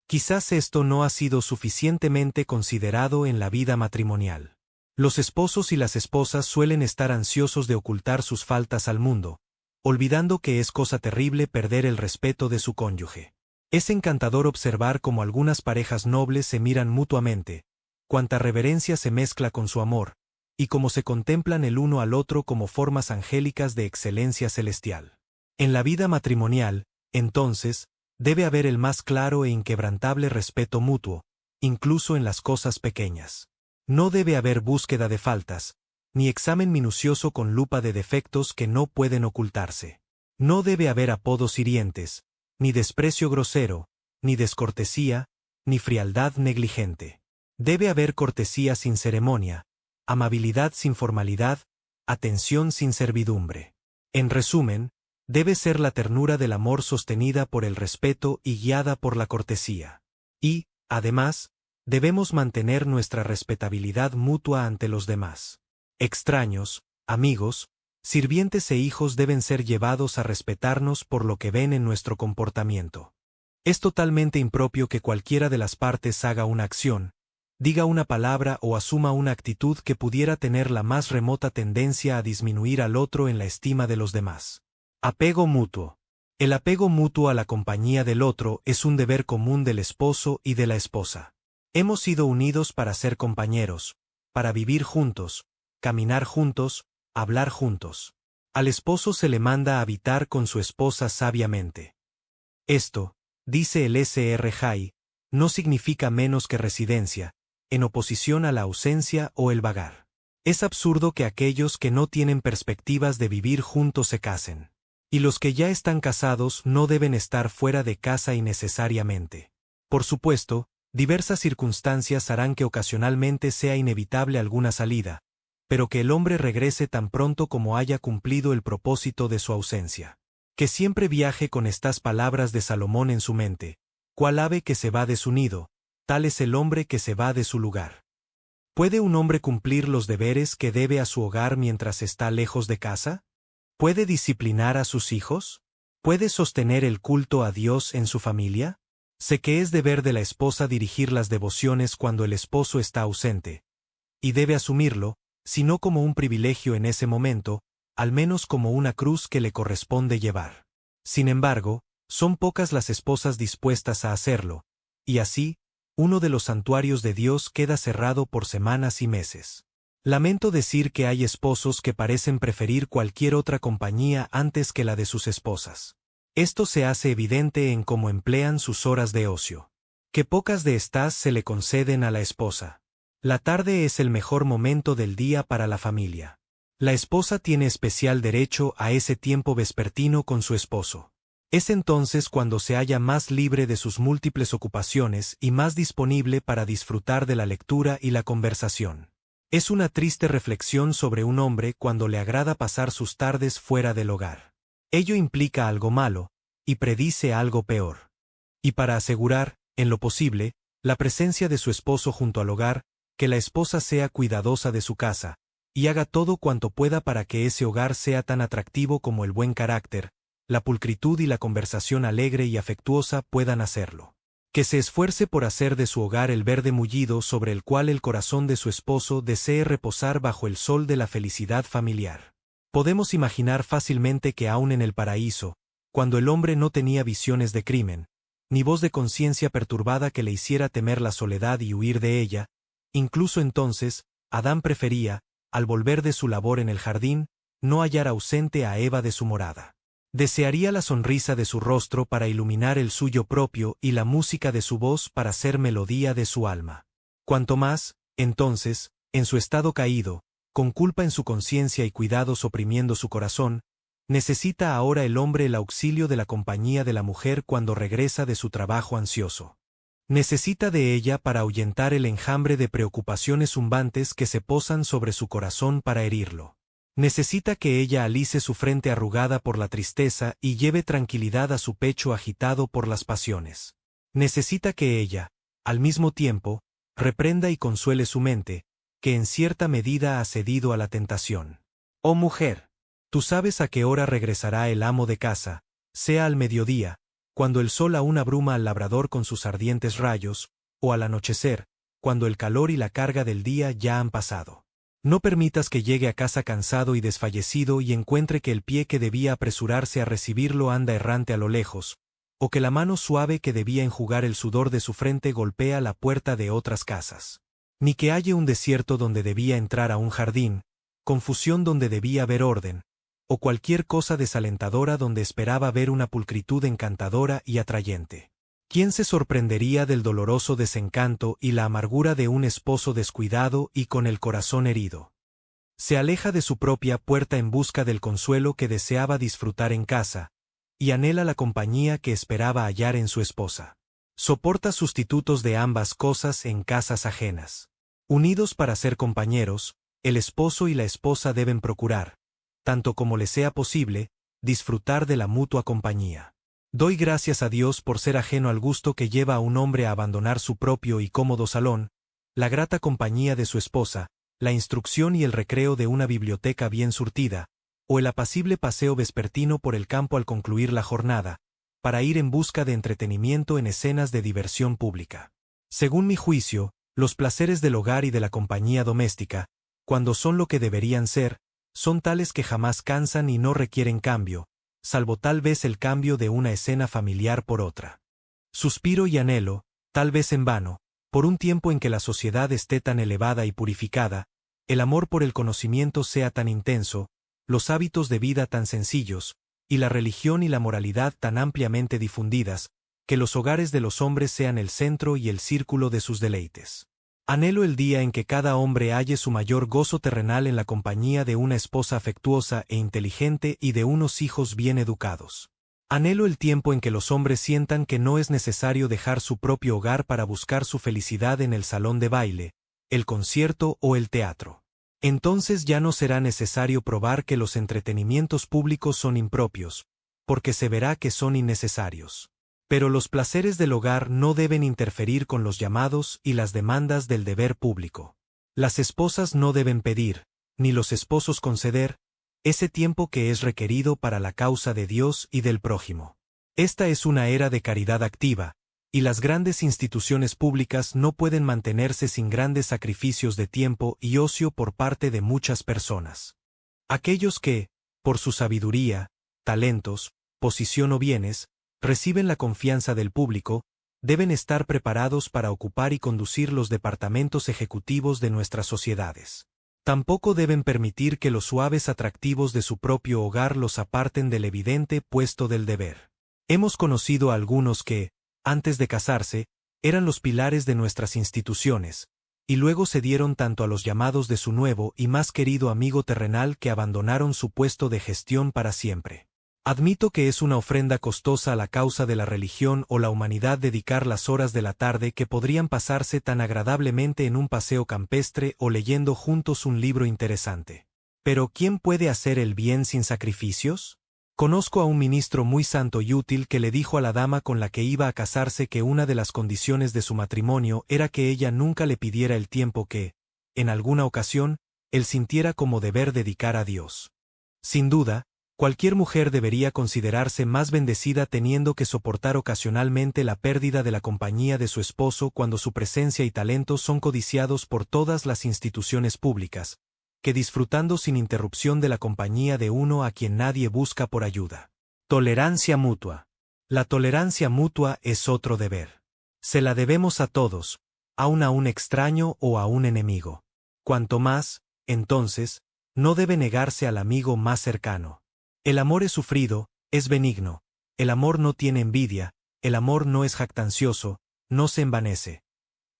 Quizás esto no ha sido suficientemente considerado en la vida matrimonial. Los esposos y las esposas suelen estar ansiosos de ocultar sus faltas al mundo, olvidando que es cosa terrible perder el respeto de su cónyuge. Es encantador observar cómo algunas parejas nobles se miran mutuamente, cuánta reverencia se mezcla con su amor, y cómo se contemplan el uno al otro como formas angélicas de excelencia celestial. En la vida matrimonial, entonces, debe haber el más claro e inquebrantable respeto mutuo, incluso en las cosas pequeñas. No debe haber búsqueda de faltas, ni examen minucioso con lupa de defectos que no pueden ocultarse. No debe haber apodos hirientes, ni desprecio grosero, ni descortesía, ni frialdad negligente. Debe haber cortesía sin ceremonia, amabilidad sin formalidad, atención sin servidumbre. En resumen, debe ser la ternura del amor sostenida por el respeto y guiada por la cortesía. Y, además, debemos mantener nuestra respetabilidad mutua ante los demás. Extraños, amigos, sirvientes e hijos deben ser llevados a respetarnos por lo que ven en nuestro comportamiento. Es totalmente impropio que cualquiera de las partes haga una acción, diga una palabra o asuma una actitud que pudiera tener la más remota tendencia a disminuir al otro en la estima de los demás. Apego mutuo. El apego mutuo a la compañía del otro es un deber común del esposo y de la esposa. Hemos sido unidos para ser compañeros, para vivir juntos, caminar juntos, hablar juntos. Al esposo se le manda habitar con su esposa sabiamente. Esto, dice el Sr. Hay, no significa menos que residencia, en oposición a la ausencia o el vagar. Es absurdo que aquellos que no tienen perspectivas de vivir juntos se casen. Y los que ya están casados no deben estar fuera de casa innecesariamente. Por supuesto, diversas circunstancias harán que ocasionalmente sea inevitable alguna salida, pero que el hombre regrese tan pronto como haya cumplido el propósito de su ausencia. Que siempre viaje con estas palabras de Salomón en su mente: cual ave que se va de su nido, tal es el hombre que se va de su lugar. ¿Puede un hombre cumplir los deberes que debe a su hogar mientras está lejos de casa? ¿Puede disciplinar a sus hijos? ¿Puede sostener el culto a Dios en su familia? Sé que es deber de la esposa dirigir las devociones cuando el esposo está ausente, y debe asumirlo, si no como un privilegio en ese momento, al menos como una cruz que le corresponde llevar. Sin embargo, son pocas las esposas dispuestas a hacerlo, y así, uno de los santuarios de Dios queda cerrado por semanas y meses. Lamento decir que hay esposos que parecen preferir cualquier otra compañía antes que la de sus esposas. Esto se hace evidente en cómo emplean sus horas de ocio. Que pocas de estas se le conceden a la esposa. La tarde es el mejor momento del día para la familia. La esposa tiene especial derecho a ese tiempo vespertino con su esposo. Es entonces cuando se halla más libre de sus múltiples ocupaciones y más disponible para disfrutar de la lectura y la conversación. Es una triste reflexión sobre un hombre cuando le agrada pasar sus tardes fuera del hogar. Ello implica algo malo, y predice algo peor. Y para asegurar, en lo posible, la presencia de su esposo junto al hogar, que la esposa sea cuidadosa de su casa, y haga todo cuanto pueda para que ese hogar sea tan atractivo como el buen carácter, la pulcritud y la conversación alegre y afectuosa puedan hacerlo. Que se esfuerce por hacer de su hogar el verde mullido sobre el cual el corazón de su esposo desee reposar bajo el sol de la felicidad familiar. Podemos imaginar fácilmente que aún en el paraíso, cuando el hombre no tenía visiones de crimen, ni voz de conciencia perturbada que le hiciera temer la soledad y huir de ella, incluso entonces, Adán prefería, al volver de su labor en el jardín, no hallar ausente a Eva de su morada. Desearía la sonrisa de su rostro para iluminar el suyo propio y la música de su voz para ser melodía de su alma. Cuanto más, entonces, en su estado caído, con culpa en su conciencia y cuidados oprimiendo su corazón, necesita ahora el hombre el auxilio de la compañía de la mujer cuando regresa de su trabajo ansioso. Necesita de ella para ahuyentar el enjambre de preocupaciones zumbantes que se posan sobre su corazón para herirlo. Necesita que ella alice su frente arrugada por la tristeza y lleve tranquilidad a su pecho agitado por las pasiones. Necesita que ella, al mismo tiempo, reprenda y consuele su mente, que en cierta medida ha cedido a la tentación. Oh mujer, tú sabes a qué hora regresará el amo de casa, sea al mediodía, cuando el sol aún abruma al labrador con sus ardientes rayos, o al anochecer, cuando el calor y la carga del día ya han pasado. No permitas que llegue a casa cansado y desfallecido y encuentre que el pie que debía apresurarse a recibirlo anda errante a lo lejos, o que la mano suave que debía enjugar el sudor de su frente golpea la puerta de otras casas. Ni que halle un desierto donde debía entrar a un jardín, confusión donde debía haber orden, o cualquier cosa desalentadora donde esperaba ver una pulcritud encantadora y atrayente. ¿Quién se sorprendería del doloroso desencanto y la amargura de un esposo descuidado y con el corazón herido? Se aleja de su propia puerta en busca del consuelo que deseaba disfrutar en casa, y anhela la compañía que esperaba hallar en su esposa. Soporta sustitutos de ambas cosas en casas ajenas. Unidos para ser compañeros, el esposo y la esposa deben procurar, tanto como les sea posible, disfrutar de la mutua compañía. Doy gracias a Dios por ser ajeno al gusto que lleva a un hombre a abandonar su propio y cómodo salón, la grata compañía de su esposa, la instrucción y el recreo de una biblioteca bien surtida, o el apacible paseo vespertino por el campo al concluir la jornada, para ir en busca de entretenimiento en escenas de diversión pública. Según mi juicio, los placeres del hogar y de la compañía doméstica, cuando son lo que deberían ser, son tales que jamás cansan y no requieren cambio, salvo tal vez el cambio de una escena familiar por otra. Suspiro y anhelo, tal vez en vano, por un tiempo en que la sociedad esté tan elevada y purificada, el amor por el conocimiento sea tan intenso, los hábitos de vida tan sencillos, y la religión y la moralidad tan ampliamente difundidas, que los hogares de los hombres sean el centro y el círculo de sus deleites. Anhelo el día en que cada hombre halle su mayor gozo terrenal en la compañía de una esposa afectuosa e inteligente y de unos hijos bien educados. Anhelo el tiempo en que los hombres sientan que no es necesario dejar su propio hogar para buscar su felicidad en el salón de baile, el concierto o el teatro. Entonces ya no será necesario probar que los entretenimientos públicos son impropios, porque se verá que son innecesarios. Pero los placeres del hogar no deben interferir con los llamados y las demandas del deber público. Las esposas no deben pedir, ni los esposos conceder, ese tiempo que es requerido para la causa de Dios y del prójimo. Esta es una era de caridad activa, y las grandes instituciones públicas no pueden mantenerse sin grandes sacrificios de tiempo y ocio por parte de muchas personas. Aquellos que, por su sabiduría, talentos, posición o bienes, reciben la confianza del público, deben estar preparados para ocupar y conducir los departamentos ejecutivos de nuestras sociedades. Tampoco deben permitir que los suaves atractivos de su propio hogar los aparten del evidente puesto del deber. Hemos conocido a algunos que, antes de casarse, eran los pilares de nuestras instituciones, y luego cedieron tanto a los llamados de su nuevo y más querido amigo terrenal que abandonaron su puesto de gestión para siempre. Admito que es una ofrenda costosa a la causa de la religión o la humanidad dedicar las horas de la tarde que podrían pasarse tan agradablemente en un paseo campestre o leyendo juntos un libro interesante. Pero ¿quién puede hacer el bien sin sacrificios? Conozco a un ministro muy santo y útil que le dijo a la dama con la que iba a casarse que una de las condiciones de su matrimonio era que ella nunca le pidiera el tiempo que, en alguna ocasión, él sintiera como deber dedicar a Dios. Sin duda, cualquier mujer debería considerarse más bendecida teniendo que soportar ocasionalmente la pérdida de la compañía de su esposo cuando su presencia y talentos son codiciados por todas las instituciones públicas, que disfrutando sin interrupción de la compañía de uno a quien nadie busca por ayuda. Tolerancia mutua. La tolerancia mutua es otro deber. Se la debemos a todos, aun a un extraño o a un enemigo. Cuanto más, entonces, no debe negarse al amigo más cercano. El amor es sufrido, es benigno, el amor no tiene envidia, el amor no es jactancioso, no se envanece.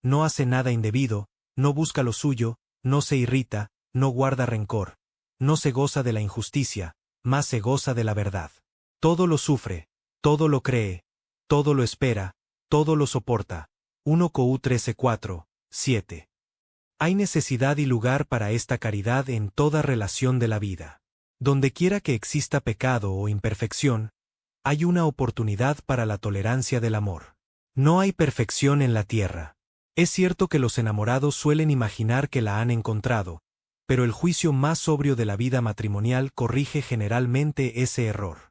No hace nada indebido, no busca lo suyo, no se irrita, no guarda rencor, no se goza de la injusticia, más se goza de la verdad. Todo lo sufre, todo lo cree, todo lo espera, todo lo soporta. 1 Cor 13:4, 7. Hay necesidad y lugar para esta caridad en toda relación de la vida. Donde quiera que exista pecado o imperfección, hay una oportunidad para la tolerancia del amor. No hay perfección en la tierra. Es cierto que los enamorados suelen imaginar que la han encontrado, pero el juicio más sobrio de la vida matrimonial corrige generalmente ese error.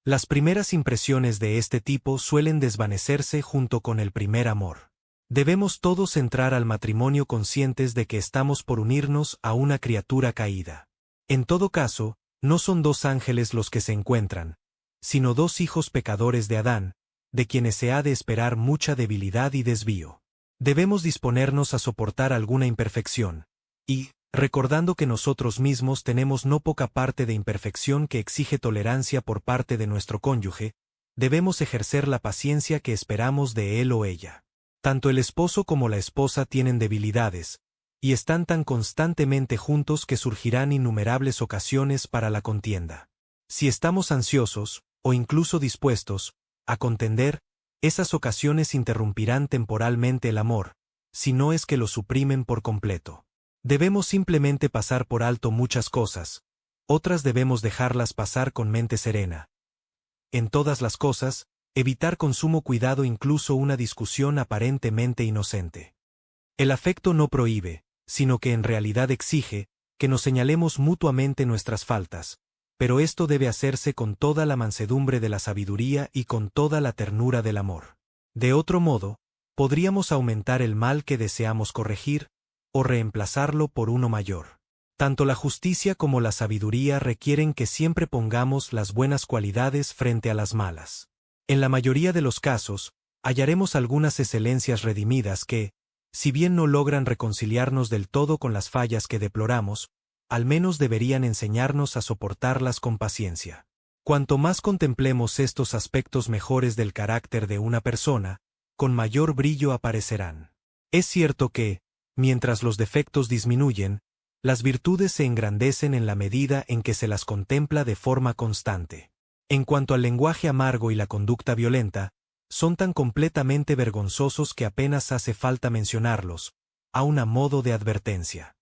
Las primeras impresiones de este tipo suelen desvanecerse junto con el primer amor. Debemos todos entrar al matrimonio conscientes de que estamos por unirnos a una criatura caída. En todo caso, no son dos ángeles los que se encuentran, sino dos hijos pecadores de Adán, de quienes se ha de esperar mucha debilidad y desvío. Debemos disponernos a soportar alguna imperfección, y, recordando que nosotros mismos tenemos no poca parte de imperfección que exige tolerancia por parte de nuestro cónyuge, debemos ejercer la paciencia que esperamos de él o ella. Tanto el esposo como la esposa tienen debilidades, y están tan constantemente juntos que surgirán innumerables ocasiones para la contienda. Si estamos ansiosos, o incluso dispuestos, a contender, esas ocasiones interrumpirán temporalmente el amor, si no es que lo suprimen por completo. Debemos simplemente pasar por alto muchas cosas, otras debemos dejarlas pasar con mente serena. En todas las cosas, evitar con sumo cuidado incluso una discusión aparentemente inocente. El afecto no prohíbe, sino que en realidad exige, que nos señalemos mutuamente nuestras faltas, pero esto debe hacerse con toda la mansedumbre de la sabiduría y con toda la ternura del amor. De otro modo, podríamos aumentar el mal que deseamos corregir, o reemplazarlo por uno mayor. Tanto la justicia como la sabiduría requieren que siempre pongamos las buenas cualidades frente a las malas. En la mayoría de los casos, hallaremos algunas excelencias redimidas que, si bien no logran reconciliarnos del todo con las fallas que deploramos, al menos deberían enseñarnos a soportarlas con paciencia. Cuanto más contemplemos estos aspectos mejores del carácter de una persona, con mayor brillo aparecerán. Es cierto que, mientras los defectos disminuyen, las virtudes se engrandecen en la medida en que se las contempla de forma constante. En cuanto al lenguaje amargo y la conducta violenta, son tan completamente vergonzosos que apenas hace falta mencionarlos, aun a modo de advertencia.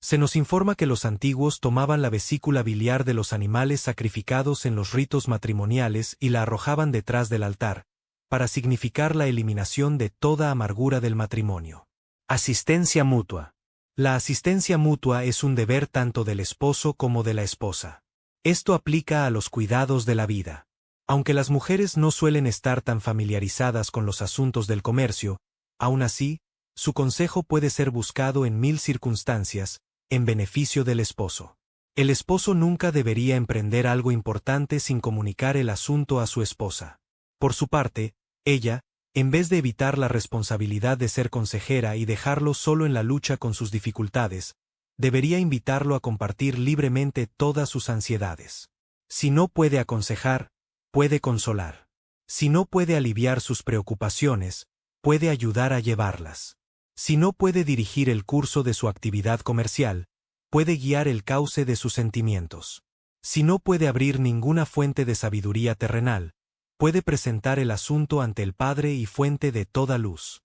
Se nos informa que los antiguos tomaban la vesícula biliar de los animales sacrificados en los ritos matrimoniales y la arrojaban detrás del altar, para significar la eliminación de toda amargura del matrimonio. Asistencia mutua. La asistencia mutua es un deber tanto del esposo como de la esposa. Esto aplica a los cuidados de la vida. Aunque las mujeres no suelen estar tan familiarizadas con los asuntos del comercio, aún así, su consejo puede ser buscado en 1000 circunstancias, en beneficio del esposo. El esposo nunca debería emprender algo importante sin comunicar el asunto a su esposa. Por su parte, ella, en vez de evitar la responsabilidad de ser consejera y dejarlo solo en la lucha con sus dificultades, debería invitarlo a compartir libremente todas sus ansiedades. Si no puede aconsejar, puede consolar. Si no puede aliviar sus preocupaciones, puede ayudar a llevarlas. Si no puede dirigir el curso de su actividad comercial, puede guiar el cauce de sus sentimientos. Si no puede abrir ninguna fuente de sabiduría terrenal, puede presentar el asunto ante el Padre y fuente de toda luz.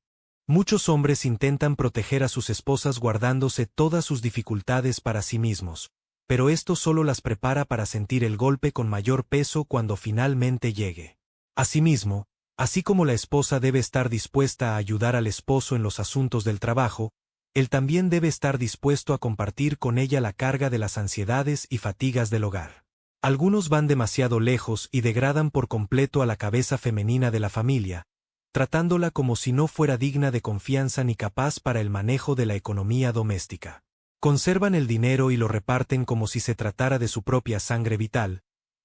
Muchos hombres intentan proteger a sus esposas guardándose todas sus dificultades para sí mismos, pero esto solo las prepara para sentir el golpe con mayor peso cuando finalmente llegue. Asimismo, así como la esposa debe estar dispuesta a ayudar al esposo en los asuntos del trabajo, él también debe estar dispuesto a compartir con ella la carga de las ansiedades y fatigas del hogar. Algunos van demasiado lejos y degradan por completo a la cabeza femenina de la familia, tratándola como si no fuera digna de confianza ni capaz para el manejo de la economía doméstica. Conservan el dinero y lo reparten como si se tratara de su propia sangre vital,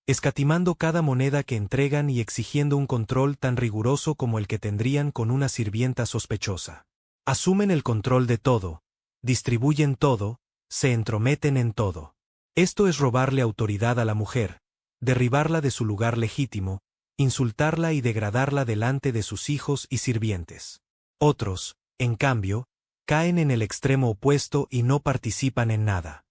escatimando cada moneda que entregan y exigiendo un control tan riguroso como el que tendrían con una sirvienta sospechosa. Asumen el control de todo, distribuyen todo, se entrometen en todo. Esto es robarle autoridad a la mujer, derribarla de su lugar legítimo, insultarla y degradarla delante de sus hijos y sirvientes. Otros, en cambio, caen en el extremo opuesto y no participan en nada.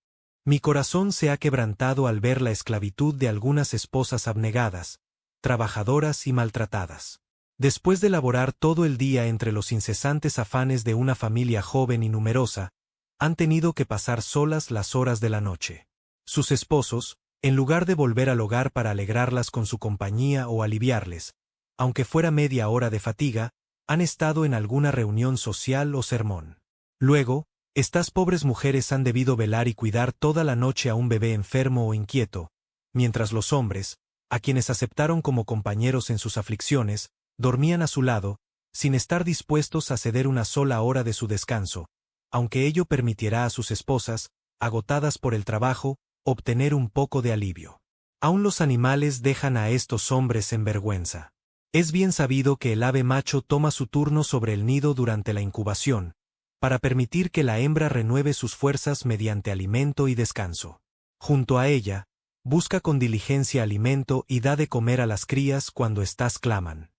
Mi corazón se ha quebrantado al ver la esclavitud de algunas esposas abnegadas, trabajadoras y maltratadas. Después de laborar todo el día entre los incesantes afanes de una familia joven y numerosa, han tenido que pasar solas las horas de la noche. Sus esposos, en lugar de volver al hogar para alegrarlas con su compañía o aliviarles, aunque fuera media hora de fatiga, han estado en alguna reunión social o sermón. Luego, estas pobres mujeres han debido velar y cuidar toda la noche a un bebé enfermo o inquieto, mientras los hombres, a quienes aceptaron como compañeros en sus aflicciones, dormían a su lado, sin estar dispuestos a ceder una sola hora de su descanso, aunque ello permitiera a sus esposas, agotadas por el trabajo, obtener un poco de alivio. Aún los animales dejan a estos hombres en vergüenza. Es bien sabido que el ave macho toma su turno sobre el nido durante la incubación, para permitir que la hembra renueve sus fuerzas mediante alimento y descanso. Junto a ella, busca con diligencia alimento y da de comer a las crías cuando éstas claman.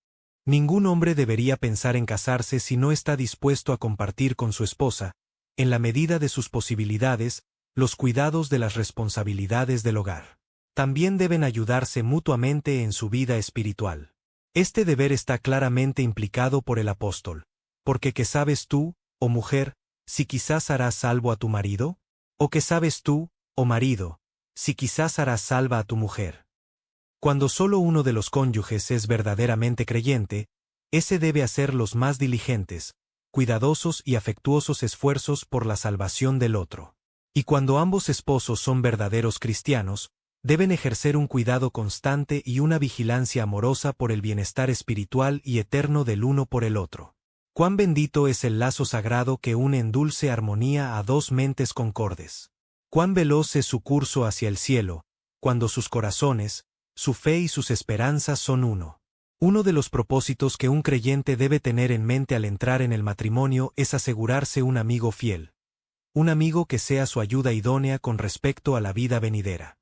Ningún hombre debería pensar en casarse si no está dispuesto a compartir con su esposa, en la medida de sus posibilidades, los cuidados de las responsabilidades del hogar. También deben ayudarse mutuamente en su vida espiritual. Este deber está claramente implicado por el apóstol, porque ¿qué sabes tú, oh mujer, si quizás harás salvo a tu marido? ¿O qué sabes tú, oh marido, si quizás harás salva a tu mujer? Cuando solo uno de los cónyuges es verdaderamente creyente, ese debe hacer los más diligentes, cuidadosos y afectuosos esfuerzos por la salvación del otro. Y cuando ambos esposos son verdaderos cristianos, deben ejercer un cuidado constante y una vigilancia amorosa por el bienestar espiritual y eterno del uno por el otro. Cuán bendito es el lazo sagrado que une en dulce armonía a dos mentes concordes. Cuán veloz es su curso hacia el cielo, cuando sus corazones, su fe y sus esperanzas son uno. Uno de los propósitos que un creyente debe tener en mente al entrar en el matrimonio es asegurarse un amigo fiel. Un amigo que sea su ayuda idónea con respecto a la vida venidera.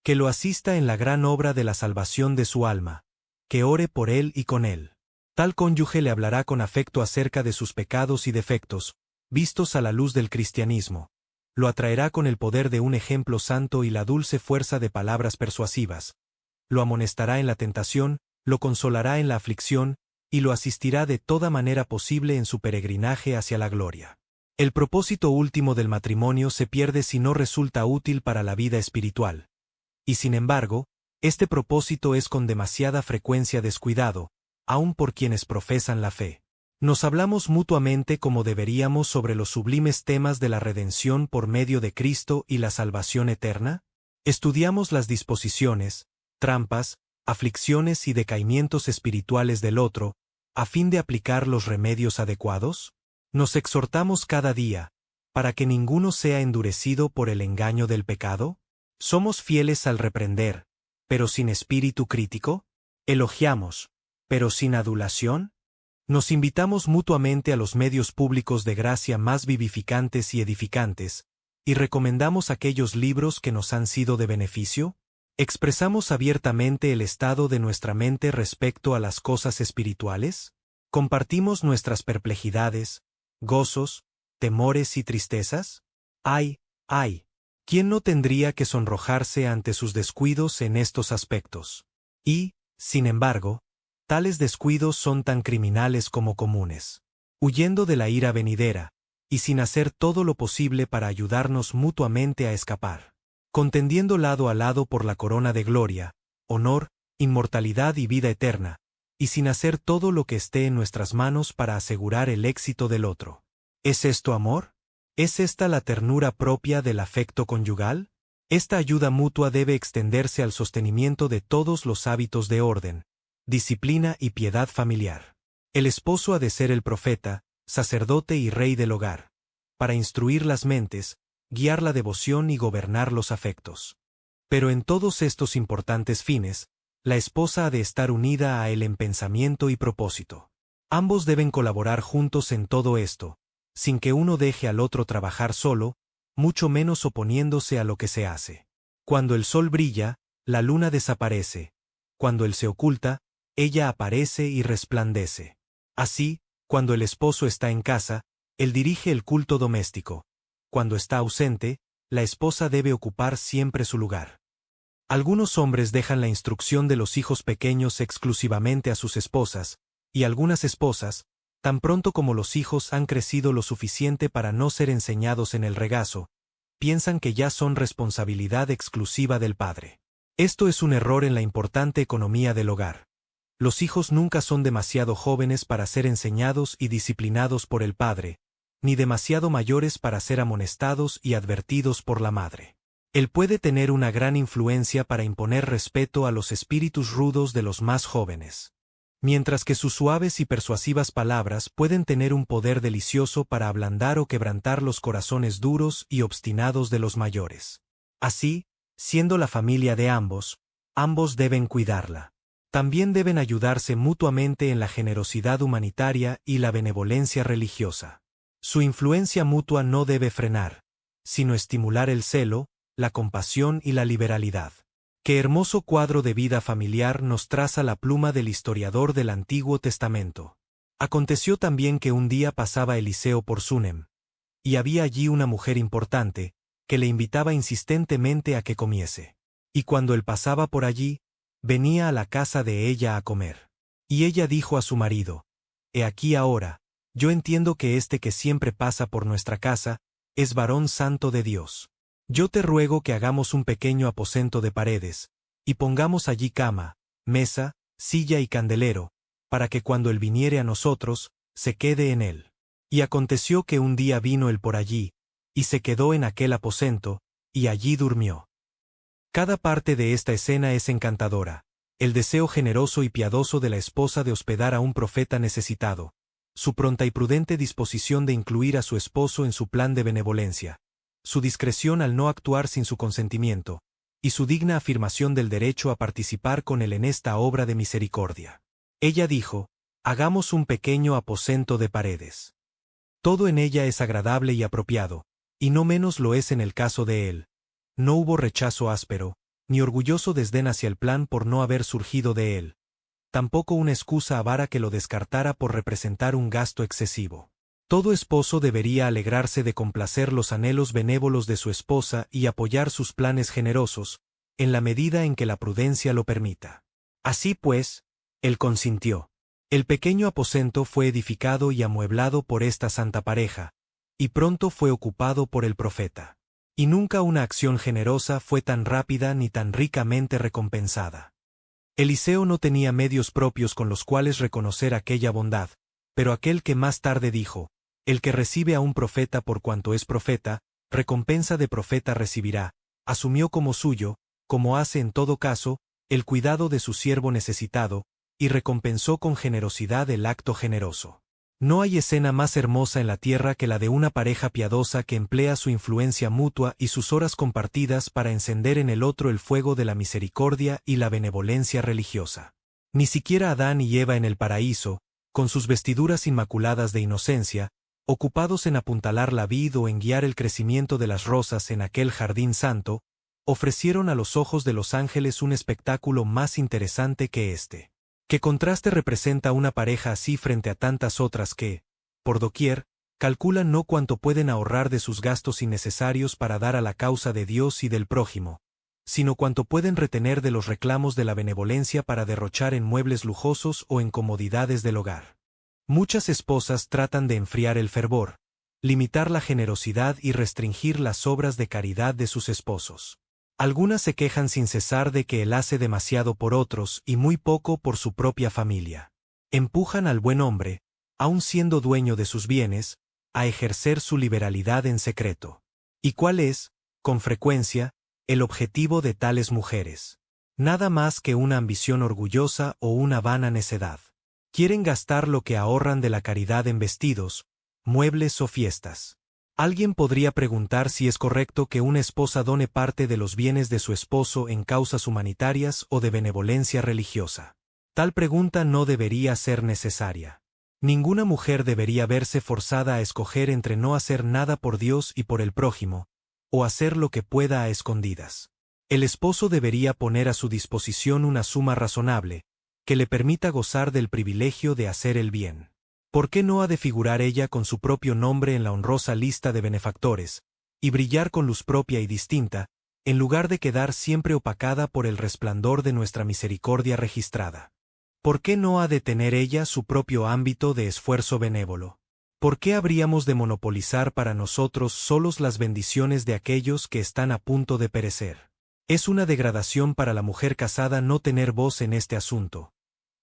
Que lo asista en la gran obra de la salvación de su alma. Que ore por él y con él. Tal cónyuge le hablará con afecto acerca de sus pecados y defectos, vistos a la luz del cristianismo. Lo atraerá con el poder de un ejemplo santo y la dulce fuerza de palabras persuasivas. Lo amonestará en la tentación, lo consolará en la aflicción, y lo asistirá de toda manera posible en su peregrinaje hacia la gloria. El propósito último del matrimonio se pierde si no resulta útil para la vida espiritual. Y sin embargo, este propósito es con demasiada frecuencia descuidado, aun por quienes profesan la fe. Nos hablamos mutuamente como deberíamos sobre los sublimes temas de la redención por medio de Cristo y la salvación eterna. Estudiamos las disposiciones, trampas, aflicciones y decaimientos espirituales del otro, a fin de aplicar los remedios adecuados. Nos exhortamos cada día, para que ninguno sea endurecido por el engaño del pecado. Somos fieles al reprender, pero sin espíritu crítico. Elogiamos, pero sin adulación. Nos invitamos mutuamente a los medios públicos de gracia más vivificantes y edificantes, y recomendamos aquellos libros que nos han sido de beneficio. ¿Expresamos abiertamente el estado de nuestra mente respecto a las cosas espirituales? ¿Compartimos nuestras perplejidades, gozos, temores y tristezas? ¡Ay! ¿Quién no tendría que sonrojarse ante sus descuidos en estos aspectos? Y, sin embargo, tales descuidos son tan criminales como comunes. Huyendo de la ira venidera, y sin hacer todo lo posible para ayudarnos mutuamente a escapar. Contendiendo lado a lado por la corona de gloria, honor, inmortalidad y vida eterna, y sin hacer todo lo que esté en nuestras manos para asegurar el éxito del otro. ¿Es esto amor? ¿Es esta la ternura propia del afecto conyugal? Esta ayuda mutua debe extenderse al sostenimiento de todos los hábitos de orden, disciplina y piedad familiar. El esposo ha de ser el profeta, sacerdote y rey del hogar, para instruir las mentes, guiar la devoción y gobernar los afectos. Pero en todos estos importantes fines, la esposa ha de estar unida a él en pensamiento y propósito. Ambos deben colaborar juntos en todo esto, sin que uno deje al otro trabajar solo, mucho menos oponiéndose a lo que se hace. Cuando el sol brilla, la luna desaparece. Cuando él se oculta, ella aparece y resplandece. Así, cuando el esposo está en casa, él dirige el culto doméstico. Cuando está ausente, la esposa debe ocupar siempre su lugar. Algunos hombres dejan la instrucción de los hijos pequeños exclusivamente a sus esposas, y algunas esposas, tan pronto como los hijos han crecido lo suficiente para no ser enseñados en el regazo, piensan que ya son responsabilidad exclusiva del padre. Esto es un error en la importante economía del hogar. Los hijos nunca son demasiado jóvenes para ser enseñados y disciplinados por el padre, ni demasiado mayores para ser amonestados y advertidos por la madre. Él puede tener una gran influencia para imponer respeto a los espíritus rudos de los más jóvenes, mientras que sus suaves y persuasivas palabras pueden tener un poder delicioso para ablandar o quebrantar los corazones duros y obstinados de los mayores. Así, siendo la familia de ambos deben cuidarla. También deben ayudarse mutuamente en la generosidad humanitaria y la benevolencia religiosa. Su influencia mutua no debe frenar, sino estimular el celo, la compasión y la liberalidad. Qué hermoso cuadro de vida familiar nos traza la pluma del historiador del Antiguo Testamento. Aconteció también que un día pasaba Eliseo por Sunem, y había allí una mujer importante, que le invitaba insistentemente a que comiese. Y cuando él pasaba por allí, venía a la casa de ella a comer. Y ella dijo a su marido: He aquí ahora, yo entiendo que este que siempre pasa por nuestra casa, es varón santo de Dios. Yo te ruego que hagamos un pequeño aposento de paredes, y pongamos allí cama, mesa, silla y candelero, para que cuando él viniere a nosotros, se quede en él. Y aconteció que un día vino él por allí, y se quedó en aquel aposento, y allí durmió. Cada parte de esta escena es encantadora: el deseo generoso y piadoso de la esposa de hospedar a un profeta necesitado, su pronta y prudente disposición de incluir a su esposo en su plan de benevolencia, su discreción al no actuar sin su consentimiento, y su digna afirmación del derecho a participar con él en esta obra de misericordia. Ella dijo: Hagamos un pequeño aposento de paredes. Todo en ella es agradable y apropiado, y no menos lo es en el caso de él. No hubo rechazo áspero, ni orgulloso desdén hacia el plan por no haber surgido de él. Tampoco una excusa avara que lo descartara por representar un gasto excesivo. Todo esposo debería alegrarse de complacer los anhelos benévolos de su esposa y apoyar sus planes generosos, en la medida en que la prudencia lo permita. Así pues, él consintió. El pequeño aposento fue edificado y amueblado por esta santa pareja, y pronto fue ocupado por el profeta. Y nunca una acción generosa fue tan rápida ni tan ricamente recompensada. Eliseo no tenía medios propios con los cuales reconocer aquella bondad, pero aquel que más tarde dijo, el que recibe a un profeta por cuanto es profeta, recompensa de profeta recibirá, asumió como suyo, como hace en todo caso, el cuidado de su siervo necesitado, y recompensó con generosidad el acto generoso. No hay escena más hermosa en la tierra que la de una pareja piadosa que emplea su influencia mutua y sus horas compartidas para encender en el otro el fuego de la misericordia y la benevolencia religiosa. Ni siquiera Adán y Eva en el paraíso, con sus vestiduras inmaculadas de inocencia, ocupados en apuntalar la vid o en guiar el crecimiento de las rosas en aquel jardín santo, ofrecieron a los ojos de los ángeles un espectáculo más interesante que este. ¿Qué contraste representa una pareja así frente a tantas otras que, por doquier, calculan no cuánto pueden ahorrar de sus gastos innecesarios para dar a la causa de Dios y del prójimo, sino cuánto pueden retener de los reclamos de la benevolencia para derrochar en muebles lujosos o en comodidades del hogar? Muchas esposas tratan de enfriar el fervor, limitar la generosidad y restringir las obras de caridad de sus esposos. Algunas se quejan sin cesar de que él hace demasiado por otros y muy poco por su propia familia. Empujan al buen hombre, aun siendo dueño de sus bienes, a ejercer su liberalidad en secreto. ¿Y cuál es, con frecuencia, el objetivo de tales mujeres? Nada más que una ambición orgullosa o una vana necedad. Quieren gastar lo que ahorran de la caridad en vestidos, muebles o fiestas. Alguien podría preguntar si es correcto que una esposa done parte de los bienes de su esposo en causas humanitarias o de benevolencia religiosa. Tal pregunta no debería ser necesaria. Ninguna mujer debería verse forzada a escoger entre no hacer nada por Dios y por el prójimo, o hacer lo que pueda a escondidas. El esposo debería poner a su disposición una suma razonable, que le permita gozar del privilegio de hacer el bien. ¿Por qué no ha de figurar ella con su propio nombre en la honrosa lista de benefactores, y brillar con luz propia y distinta, en lugar de quedar siempre opacada por el resplandor de nuestra misericordia registrada? ¿Por qué no ha de tener ella su propio ámbito de esfuerzo benévolo? ¿Por qué habríamos de monopolizar para nosotros solos las bendiciones de aquellos que están a punto de perecer? Es una degradación para la mujer casada no tener voz en este asunto,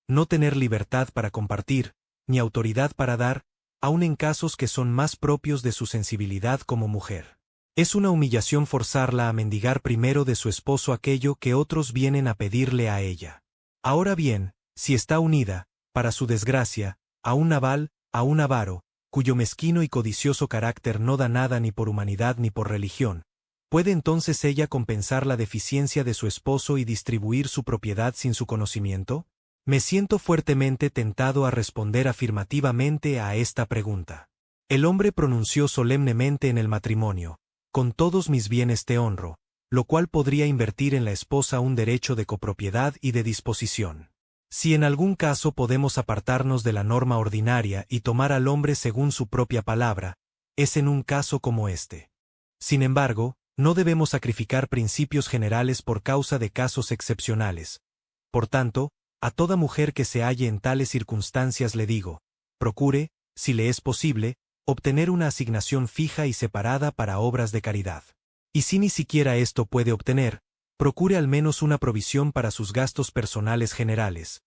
no tener libertad para compartir, ni autoridad para dar, aun en casos que son más propios de su sensibilidad como mujer. Es una humillación forzarla a mendigar primero de su esposo aquello que otros vienen a pedirle a ella. Ahora bien, si está unida, para su desgracia, a un Nabal, a un avaro, cuyo mezquino y codicioso carácter no da nada ni por humanidad ni por religión, ¿puede entonces ella compensar la deficiencia de su esposo y distribuir su propiedad sin su conocimiento? Me siento fuertemente tentado a responder afirmativamente a esta pregunta. El hombre pronunció solemnemente en el matrimonio, con todos mis bienes te honro, lo cual podría invertir en la esposa un derecho de copropiedad y de disposición. Si en algún caso podemos apartarnos de la norma ordinaria y tomar al hombre según su propia palabra, es en un caso como este. Sin embargo, no debemos sacrificar principios generales por causa de casos excepcionales. Por tanto, a toda mujer que se halle en tales circunstancias le digo, procure, si le es posible, obtener una asignación fija y separada para obras de caridad. Y si ni siquiera esto puede obtener, procure al menos una provisión para sus gastos personales generales.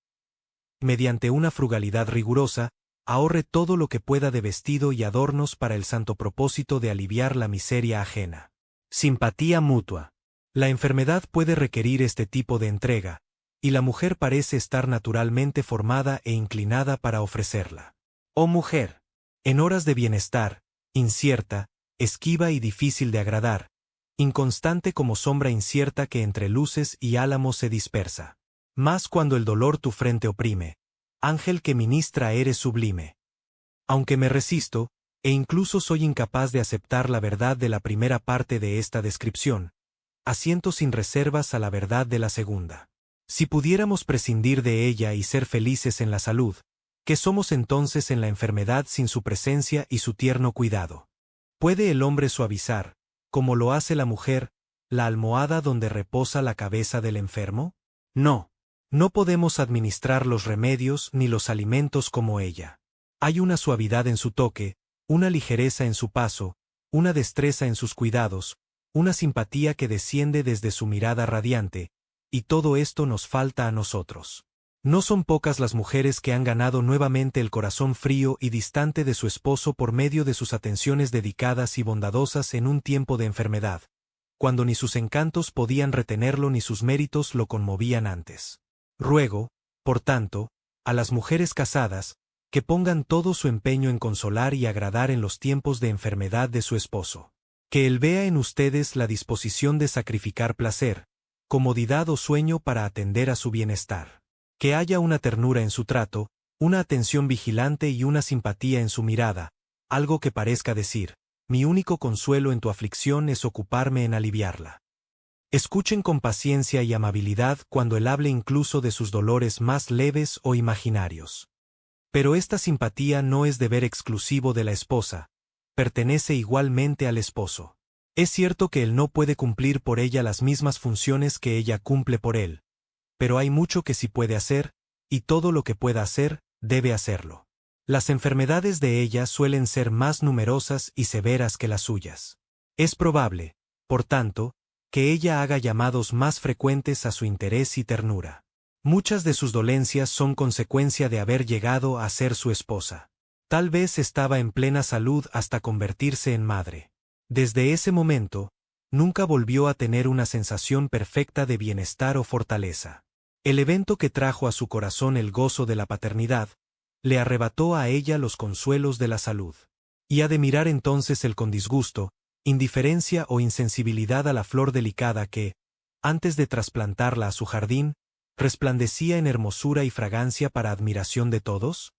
Mediante una frugalidad rigurosa, ahorre todo lo que pueda de vestido y adornos para el santo propósito de aliviar la miseria ajena. Simpatía mutua. La enfermedad puede requerir este tipo de entrega, y la mujer parece estar naturalmente formada e inclinada para ofrecerla. Oh mujer, en horas de bienestar, incierta, esquiva y difícil de agradar, inconstante como sombra incierta que entre luces y álamos se dispersa. Más cuando el dolor tu frente oprime, ángel que ministra eres sublime. Aunque me resisto, e incluso soy incapaz de aceptar la verdad de la primera parte de esta descripción, asiento sin reservas a la verdad de la segunda. Si pudiéramos prescindir de ella y ser felices en la salud, ¿qué somos entonces en la enfermedad sin su presencia y su tierno cuidado? ¿Puede el hombre suavizar, como lo hace la mujer, la almohada donde reposa la cabeza del enfermo? No. No podemos administrar los remedios ni los alimentos como ella. Hay una suavidad en su toque, una ligereza en su paso, una destreza en sus cuidados, una simpatía que desciende desde su mirada radiante, y todo esto nos falta a nosotros. No son pocas las mujeres que han ganado nuevamente el corazón frío y distante de su esposo por medio de sus atenciones dedicadas y bondadosas en un tiempo de enfermedad, cuando ni sus encantos podían retenerlo ni sus méritos lo conmovían antes. Ruego, por tanto, a las mujeres casadas, que pongan todo su empeño en consolar y agradar en los tiempos de enfermedad de su esposo. Que él vea en ustedes la disposición de sacrificar placer, comodidad o sueño para atender a su bienestar. Que haya una ternura en su trato, una atención vigilante y una simpatía en su mirada, algo que parezca decir, mi único consuelo en tu aflicción es ocuparme en aliviarla. Escuchen con paciencia y amabilidad cuando él hable incluso de sus dolores más leves o imaginarios. Pero esta simpatía no es deber exclusivo de la esposa, pertenece igualmente al esposo. Es cierto que él no puede cumplir por ella las mismas funciones que ella cumple por él, pero hay mucho que sí puede hacer, y todo lo que pueda hacer, debe hacerlo. Las enfermedades de ella suelen ser más numerosas y severas que las suyas. Es probable, por tanto, que ella haga llamados más frecuentes a su interés y ternura. Muchas de sus dolencias son consecuencia de haber llegado a ser su esposa. Tal vez estaba en plena salud hasta convertirse en madre. Desde ese momento, nunca volvió a tener una sensación perfecta de bienestar o fortaleza. El evento que trajo a su corazón el gozo de la paternidad, le arrebató a ella los consuelos de la salud. Y ha de mirar entonces él con disgusto, indiferencia o insensibilidad a la flor delicada que, antes de trasplantarla a su jardín, resplandecía en hermosura y fragancia para admiración de todos.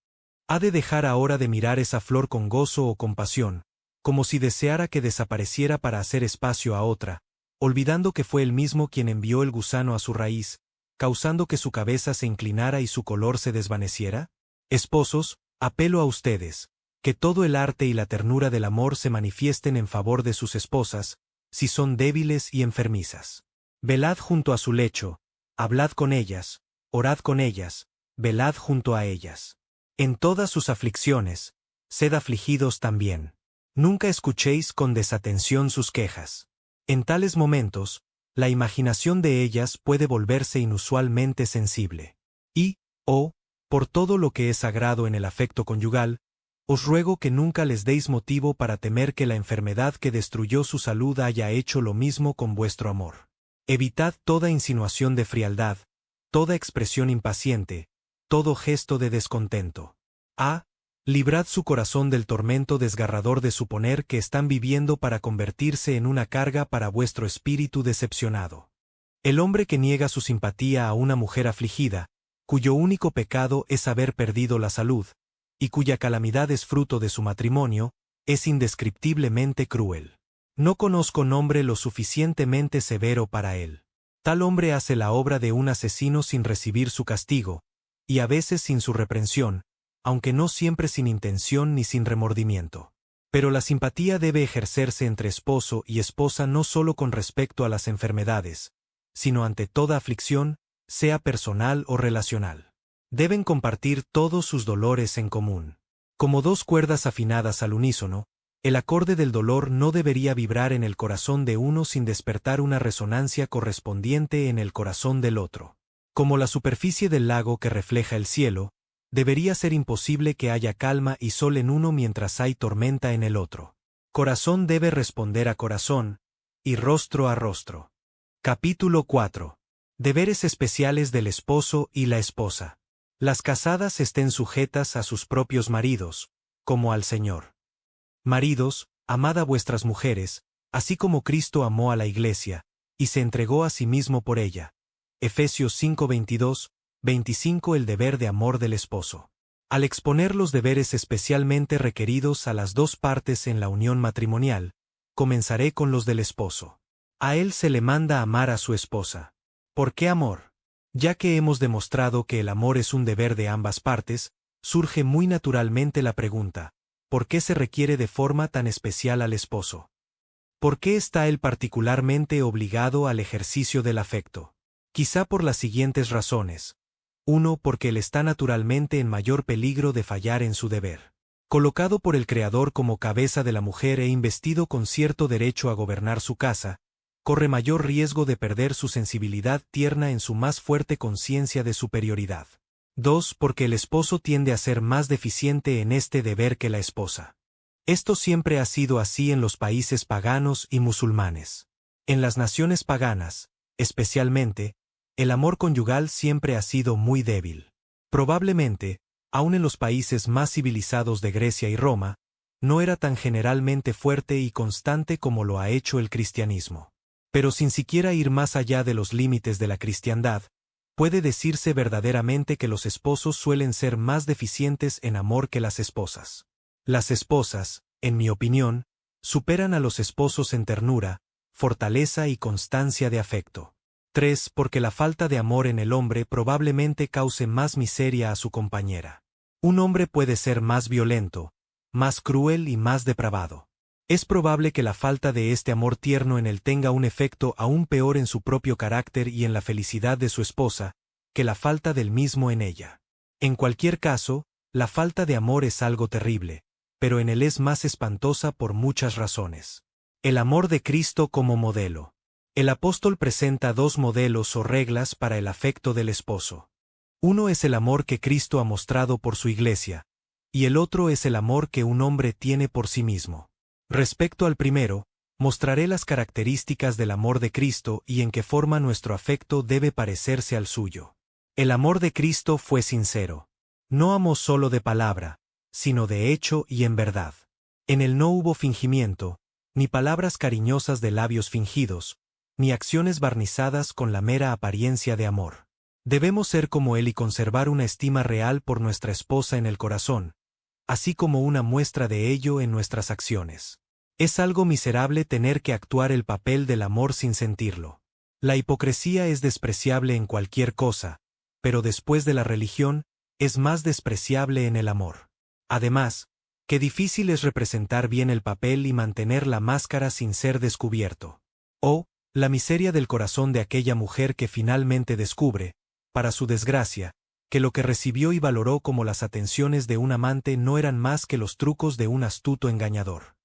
¿Ha de dejar ahora de mirar esa flor con gozo o compasión, como si deseara que desapareciera para hacer espacio a otra, olvidando que fue él mismo quien envió el gusano a su raíz, causando que su cabeza se inclinara y su color se desvaneciera? Esposos, apelo a ustedes, que todo el arte y la ternura del amor se manifiesten en favor de sus esposas, si son débiles y enfermizas. Velad junto a su lecho, hablad con ellas, orad con ellas, velad junto a ellas. En todas sus aflicciones, sed afligidos también. Nunca escuchéis con desatención sus quejas. En tales momentos, la imaginación de ellas puede volverse inusualmente sensible. Y, por todo lo que es sagrado en el afecto conyugal, os ruego que nunca les deis motivo para temer que la enfermedad que destruyó su salud haya hecho lo mismo con vuestro amor. Evitad toda insinuación de frialdad, toda expresión impaciente, todo gesto de descontento. Librad su corazón del tormento desgarrador de suponer que están viviendo para convertirse en una carga para vuestro espíritu decepcionado. El hombre que niega su simpatía a una mujer afligida, cuyo único pecado es haber perdido la salud, y cuya calamidad es fruto de su matrimonio, es indescriptiblemente cruel. No conozco nombre lo suficientemente severo para él. Tal hombre hace la obra de un asesino sin recibir su castigo, y a veces sin su reprensión, aunque no siempre sin intención ni sin remordimiento. Pero la simpatía debe ejercerse entre esposo y esposa no solo con respecto a las enfermedades, sino ante toda aflicción, sea personal o relacional. Deben compartir todos sus dolores en común. Como dos cuerdas afinadas al unísono, el acorde del dolor no debería vibrar en el corazón de uno sin despertar una resonancia correspondiente en el corazón del otro. Como la superficie del lago que refleja el cielo, debería ser imposible que haya calma y sol en uno mientras hay tormenta en el otro. Corazón debe responder a corazón, y rostro a rostro. Capítulo 4. Deberes especiales del esposo y la esposa. Las casadas estén sujetas a sus propios maridos, como al Señor. Maridos, amad a vuestras mujeres, así como Cristo amó a la Iglesia, y se entregó a sí mismo por ella. Efesios 5:22, 25. El deber de amor del esposo. Al exponer los deberes especialmente requeridos a las dos partes en la unión matrimonial, comenzaré con los del esposo. A él se le manda amar a su esposa. ¿Por qué amor? Ya que hemos demostrado que el amor es un deber de ambas partes, surge muy naturalmente la pregunta, ¿por qué se requiere de forma tan especial al esposo? ¿Por qué está él particularmente obligado al ejercicio del afecto? Quizá por las siguientes razones. 1. Porque él está naturalmente en mayor peligro de fallar en su deber. Colocado por el Creador como cabeza de la mujer e investido con cierto derecho a gobernar su casa, corre mayor riesgo de perder su sensibilidad tierna en su más fuerte conciencia de superioridad. 2. Porque el esposo tiende a ser más deficiente en este deber que la esposa. Esto siempre ha sido así en los países paganos y musulmanes. En las naciones paganas, especialmente, el amor conyugal siempre ha sido muy débil. Probablemente, aun en los países más civilizados de Grecia y Roma, no era tan generalmente fuerte y constante como lo ha hecho el cristianismo. Pero sin siquiera ir más allá de los límites de la cristiandad, puede decirse verdaderamente que los esposos suelen ser más deficientes en amor que las esposas. Las esposas, en mi opinión, superan a los esposos en ternura, fortaleza y constancia de afecto. 3. Porque la falta de amor en el hombre probablemente cause más miseria a su compañera. Un hombre puede ser más violento, más cruel y más depravado. Es probable que la falta de este amor tierno en él tenga un efecto aún peor en su propio carácter y en la felicidad de su esposa, que la falta del mismo en ella. En cualquier caso, la falta de amor es algo terrible, pero en él es más espantosa por muchas razones. El amor de Cristo como modelo. El apóstol presenta dos modelos o reglas para el afecto del esposo. Uno es el amor que Cristo ha mostrado por su iglesia, y el otro es el amor que un hombre tiene por sí mismo. Respecto al primero, mostraré las características del amor de Cristo y en qué forma nuestro afecto debe parecerse al suyo. El amor de Cristo fue sincero. No amó solo de palabra, sino de hecho y en verdad. En él no hubo fingimiento, ni palabras cariñosas de labios fingidos, ni acciones barnizadas con la mera apariencia de amor. Debemos ser como él y conservar una estima real por nuestra esposa en el corazón, así como una muestra de ello en nuestras acciones. Es algo miserable tener que actuar el papel del amor sin sentirlo. La hipocresía es despreciable en cualquier cosa, pero después de la religión, es más despreciable en el amor. Además, qué difícil es representar bien el papel y mantener la máscara sin ser descubierto. Oh, la miseria del corazón de aquella mujer que finalmente descubre, para su desgracia, que lo que recibió y valoró como las atenciones de un amante no eran más que los trucos de un astuto engañador.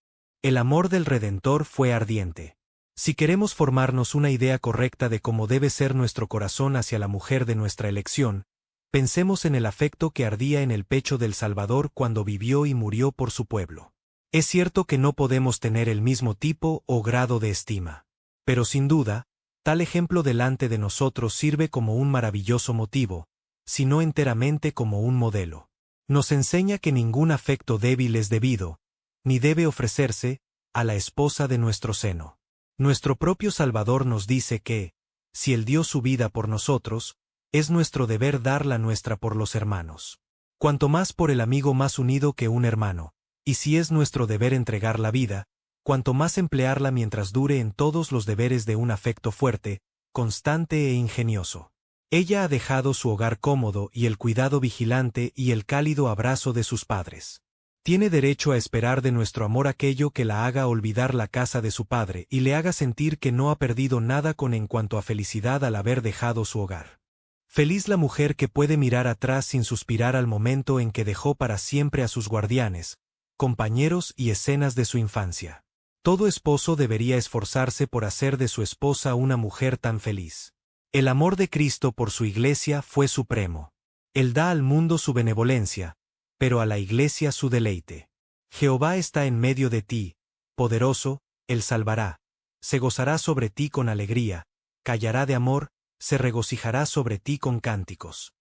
El amor del Redentor fue ardiente. Si queremos formarnos una idea correcta de cómo debe ser nuestro corazón hacia la mujer de nuestra elección, pensemos en el afecto que ardía en el pecho del Salvador cuando vivió y murió por su pueblo. Es cierto que no podemos tener el mismo tipo o grado de estima. Pero sin duda, tal ejemplo delante de nosotros sirve como un maravilloso motivo, sino enteramente como un modelo. Nos enseña que ningún afecto débil es debido, ni debe ofrecerse, a la esposa de nuestro seno. Nuestro propio Salvador nos dice que, si Él dio su vida por nosotros, es nuestro deber dar la nuestra por los hermanos. Cuanto más por el amigo más unido que un hermano, y si es nuestro deber entregar la vida, cuanto más emplearla mientras dure en todos los deberes de un afecto fuerte, constante e ingenioso. Ella ha dejado su hogar cómodo y el cuidado vigilante y el cálido abrazo de sus padres. Tiene derecho a esperar de nuestro amor aquello que la haga olvidar la casa de su padre y le haga sentir que no ha perdido nada con en cuanto a felicidad al haber dejado su hogar. Feliz la mujer que puede mirar atrás sin suspirar al momento en que dejó para siempre a sus guardianes, compañeros y escenas de su infancia. Todo esposo debería esforzarse por hacer de su esposa una mujer tan feliz. El amor de Cristo por su iglesia fue supremo. Él da al mundo su benevolencia, pero a la iglesia su deleite. Jehová está en medio de ti, poderoso, Él salvará. Se gozará sobre ti con alegría, callará de amor, se regocijará sobre ti con cánticos.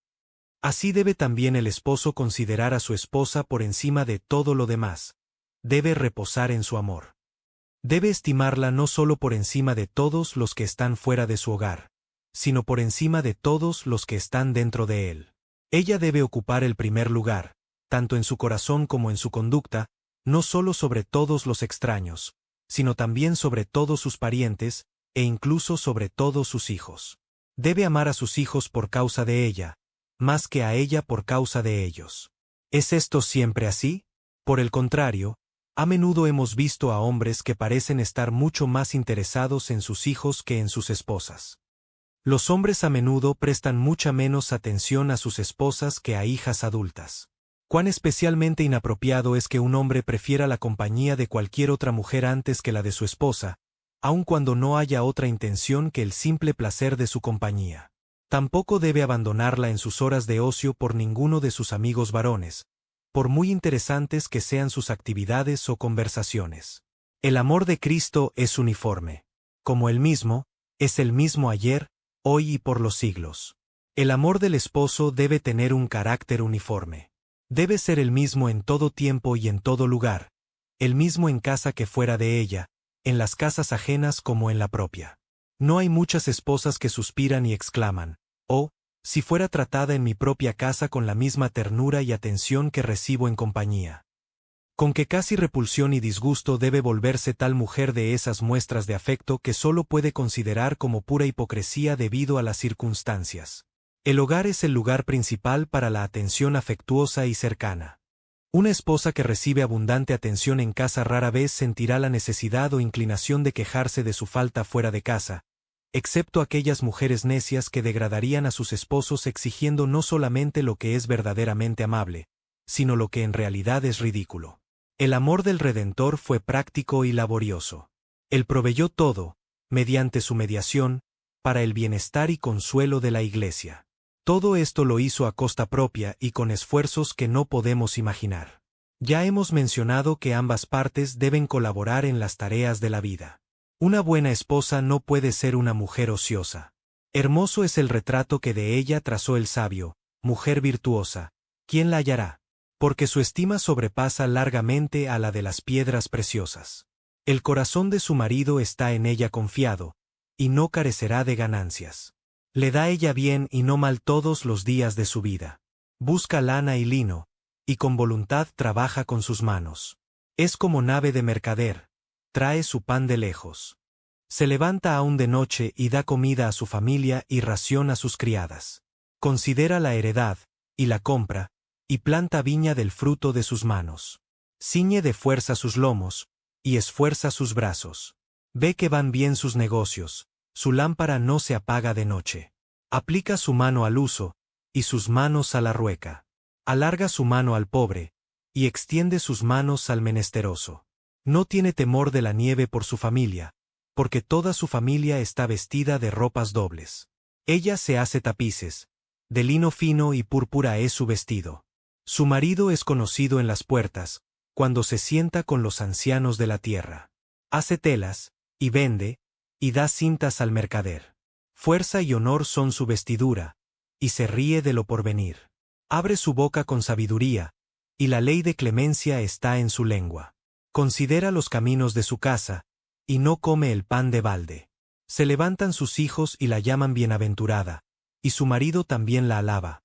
Así debe también el esposo considerar a su esposa por encima de todo lo demás. Debe reposar en su amor. Debe estimarla no solo por encima de todos los que están fuera de su hogar, sino por encima de todos los que están dentro de él. Ella debe ocupar el primer lugar, tanto en su corazón como en su conducta, no solo sobre todos los extraños, sino también sobre todos sus parientes, e incluso sobre todos sus hijos. Debe amar a sus hijos por causa de ella, más que a ella por causa de ellos. ¿Es esto siempre así? Por el contrario, a menudo hemos visto a hombres que parecen estar mucho más interesados en sus hijos que en sus esposas. Los hombres a menudo prestan mucha menos atención a sus esposas que a hijas adultas. Cuán especialmente inapropiado es que un hombre prefiera la compañía de cualquier otra mujer antes que la de su esposa, aun cuando no haya otra intención que el simple placer de su compañía. Tampoco debe abandonarla en sus horas de ocio por ninguno de sus amigos varones, por muy interesantes que sean sus actividades o conversaciones. El amor de Cristo es uniforme. Como Él mismo, es el mismo ayer, hoy y por los siglos. El amor del esposo debe tener un carácter uniforme. Debe ser el mismo en todo tiempo y en todo lugar, el mismo en casa que fuera de ella, en las casas ajenas como en la propia. No hay muchas esposas que suspiran y exclaman, «Oh, si fuera tratada en mi propia casa con la misma ternura y atención que recibo en compañía». Con qué casi repulsión y disgusto debe volverse tal mujer de esas muestras de afecto que solo puede considerar como pura hipocresía debido a las circunstancias. El hogar es el lugar principal para la atención afectuosa y cercana. Una esposa que recibe abundante atención en casa rara vez sentirá la necesidad o inclinación de quejarse de su falta fuera de casa, excepto aquellas mujeres necias que degradarían a sus esposos exigiendo no solamente lo que es verdaderamente amable, sino lo que en realidad es ridículo. El amor del Redentor fue práctico y laborioso. Él proveyó todo, mediante su mediación, para el bienestar y consuelo de la Iglesia. Todo esto lo hizo a costa propia y con esfuerzos que no podemos imaginar. Ya hemos mencionado que ambas partes deben colaborar en las tareas de la vida. Una buena esposa no puede ser una mujer ociosa. Hermoso es el retrato que de ella trazó el sabio, mujer virtuosa. ¿Quién la hallará? Porque su estima sobrepasa largamente a la de las piedras preciosas. El corazón de su marido está en ella confiado, y no carecerá de ganancias. Le da ella bien y no mal todos los días de su vida. Busca lana y lino, y con voluntad trabaja con sus manos. Es como nave de mercader, trae su pan de lejos. Se levanta aún de noche y da comida a su familia y ración a sus criadas. Considera la heredad, y la compra, y planta viña del fruto de sus manos. Ciñe de fuerza sus lomos, y esfuerza sus brazos. Ve que van bien sus negocios. Su lámpara no se apaga de noche. Aplica su mano al uso, y sus manos a la rueca. Alarga su mano al pobre, y extiende sus manos al menesteroso. No tiene temor de la nieve por su familia, porque toda su familia está vestida de ropas dobles. Ella se hace tapices, de lino fino y púrpura es su vestido. Su marido es conocido en las puertas, cuando se sienta con los ancianos de la tierra. Hace telas, y vende, y da cintas al mercader. Fuerza y honor son su vestidura, y se ríe de lo porvenir. Abre su boca con sabiduría, y la ley de clemencia está en su lengua. Considera los caminos de su casa, y no come el pan de balde. Se levantan sus hijos y la llaman bienaventurada, y su marido también la alaba.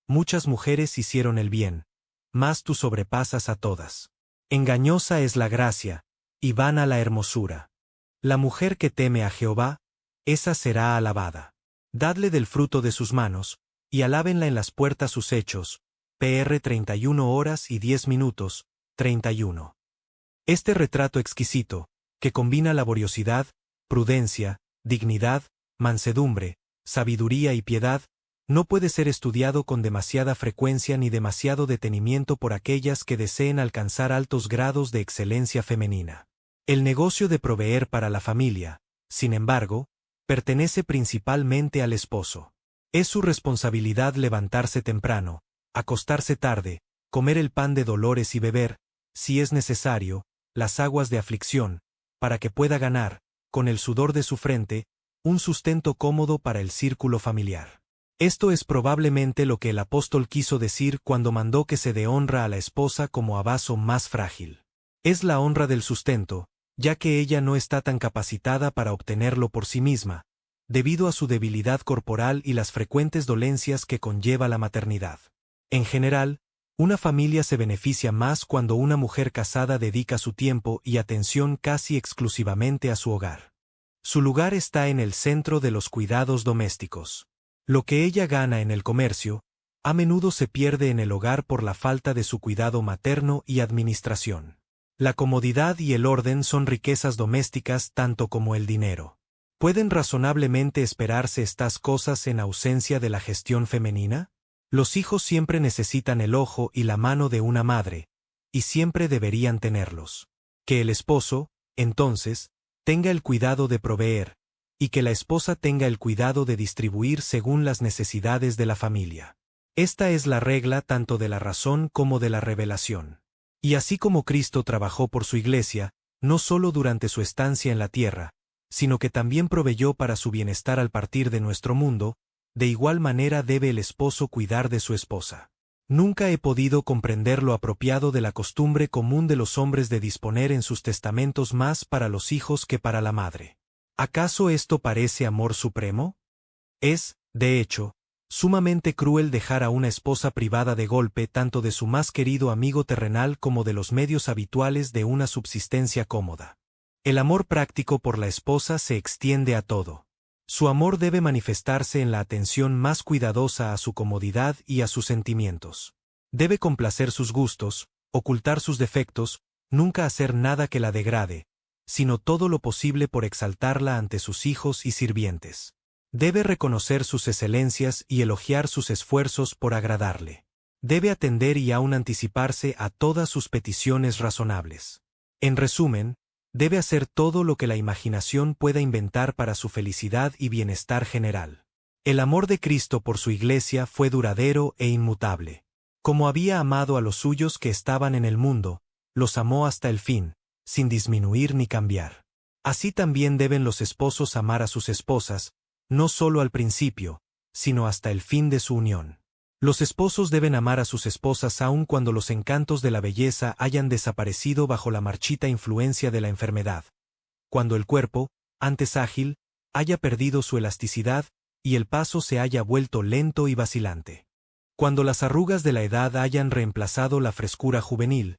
Muchas mujeres hicieron el bien, mas tú sobrepasas a todas. Engañosa es la gracia, y vana la hermosura. La mujer que teme a Jehová, esa será alabada. Dadle del fruto de sus manos, y alábenla en las puertas sus hechos. PR 31 horas y 10 minutos, 31. Este retrato exquisito, que combina laboriosidad, prudencia, dignidad, mansedumbre, sabiduría y piedad, no puede ser estudiado con demasiada frecuencia ni demasiado detenimiento por aquellas que deseen alcanzar altos grados de excelencia femenina. El negocio de proveer para la familia, sin embargo, pertenece principalmente al esposo. Es su responsabilidad levantarse temprano, acostarse tarde, comer el pan de dolores y beber, si es necesario, las aguas de aflicción, para que pueda ganar, con el sudor de su frente, un sustento cómodo para el círculo familiar. Esto es probablemente lo que el apóstol quiso decir cuando mandó que se dé honra a la esposa como a vaso más frágil. Es la honra del sustento, ya que ella no está tan capacitada para obtenerlo por sí misma, debido a su debilidad corporal y las frecuentes dolencias que conlleva la maternidad. En general, una familia se beneficia más cuando una mujer casada dedica su tiempo y atención casi exclusivamente a su hogar. Su lugar está en el centro de los cuidados domésticos. Lo que ella gana en el comercio, a menudo se pierde en el hogar por la falta de su cuidado materno y administración. La comodidad y el orden son riquezas domésticas tanto como el dinero. ¿Pueden razonablemente esperarse estas cosas en ausencia de la gestión femenina? Los hijos siempre necesitan el ojo y la mano de una madre, y siempre deberían tenerlos. Que el esposo, entonces, tenga el cuidado de proveer, y que la esposa tenga el cuidado de distribuir según las necesidades de la familia. Esta es la regla tanto de la razón como de la revelación. Y así como Cristo trabajó por su iglesia, no solo durante su estancia en la tierra, sino que también proveyó para su bienestar al partir de nuestro mundo, de igual manera debe el esposo cuidar de su esposa. Nunca he podido comprender lo apropiado de la costumbre común de los hombres de disponer en sus testamentos más para los hijos que para la madre. ¿Acaso esto parece amor supremo? Es, de hecho, sumamente cruel dejar a una esposa privada de golpe tanto de su más querido amigo terrenal como de los medios habituales de una subsistencia cómoda. El amor práctico por la esposa se extiende a todo. Su amor debe manifestarse en la atención más cuidadosa a su comodidad y a sus sentimientos. Debe complacer sus gustos, ocultar sus defectos, nunca hacer nada que la degrade, sino todo lo posible por exaltarla ante sus hijos y sirvientes. Debe reconocer sus excelencias y elogiar sus esfuerzos por agradarle. Debe atender y aún anticiparse a todas sus peticiones razonables. En resumen, debe hacer todo lo que la imaginación pueda inventar para su felicidad y bienestar general. El amor de Cristo por su iglesia fue duradero e inmutable. Como había amado a los suyos que estaban en el mundo, los amó hasta el fin, sin disminuir ni cambiar. Así también deben los esposos amar a sus esposas, no solo al principio, sino hasta el fin de su unión. Los esposos deben amar a sus esposas aun cuando los encantos de la belleza hayan desaparecido bajo la marchita influencia de la enfermedad. Cuando el cuerpo, antes ágil, haya perdido su elasticidad, y el paso se haya vuelto lento y vacilante. Cuando las arrugas de la edad hayan reemplazado la frescura juvenil,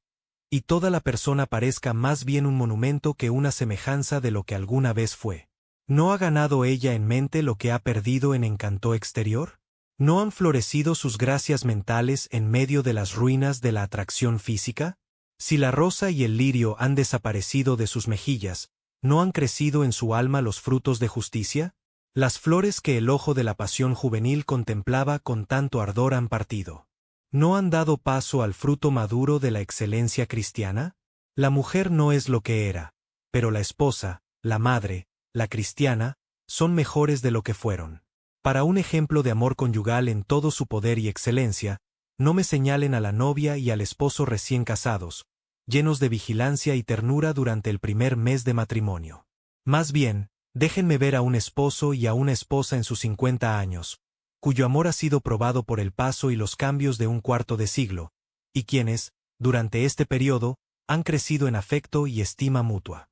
y toda la persona parezca más bien un monumento que una semejanza de lo que alguna vez fue. ¿No ha ganado ella en mente lo que ha perdido en encanto exterior? ¿No han florecido sus gracias mentales en medio de las ruinas de la atracción física? Si la rosa y el lirio han desaparecido de sus mejillas, ¿no han crecido en su alma los frutos de justicia? Las flores que el ojo de la pasión juvenil contemplaba con tanto ardor han partido. ¿No han dado paso al fruto maduro de la excelencia cristiana? La mujer no es lo que era, pero la esposa, la madre, la cristiana, son mejores de lo que fueron. Para un ejemplo de amor conyugal en todo su poder y excelencia, no me señalen a la novia y al esposo recién casados, llenos de vigilancia y ternura durante el primer mes de matrimonio. Más bien, déjenme ver a un esposo y a una esposa en sus 50 años, cuyo amor ha sido probado por el paso y los cambios de un cuarto de siglo, y quienes, durante este periodo, han crecido en afecto y estima mutua.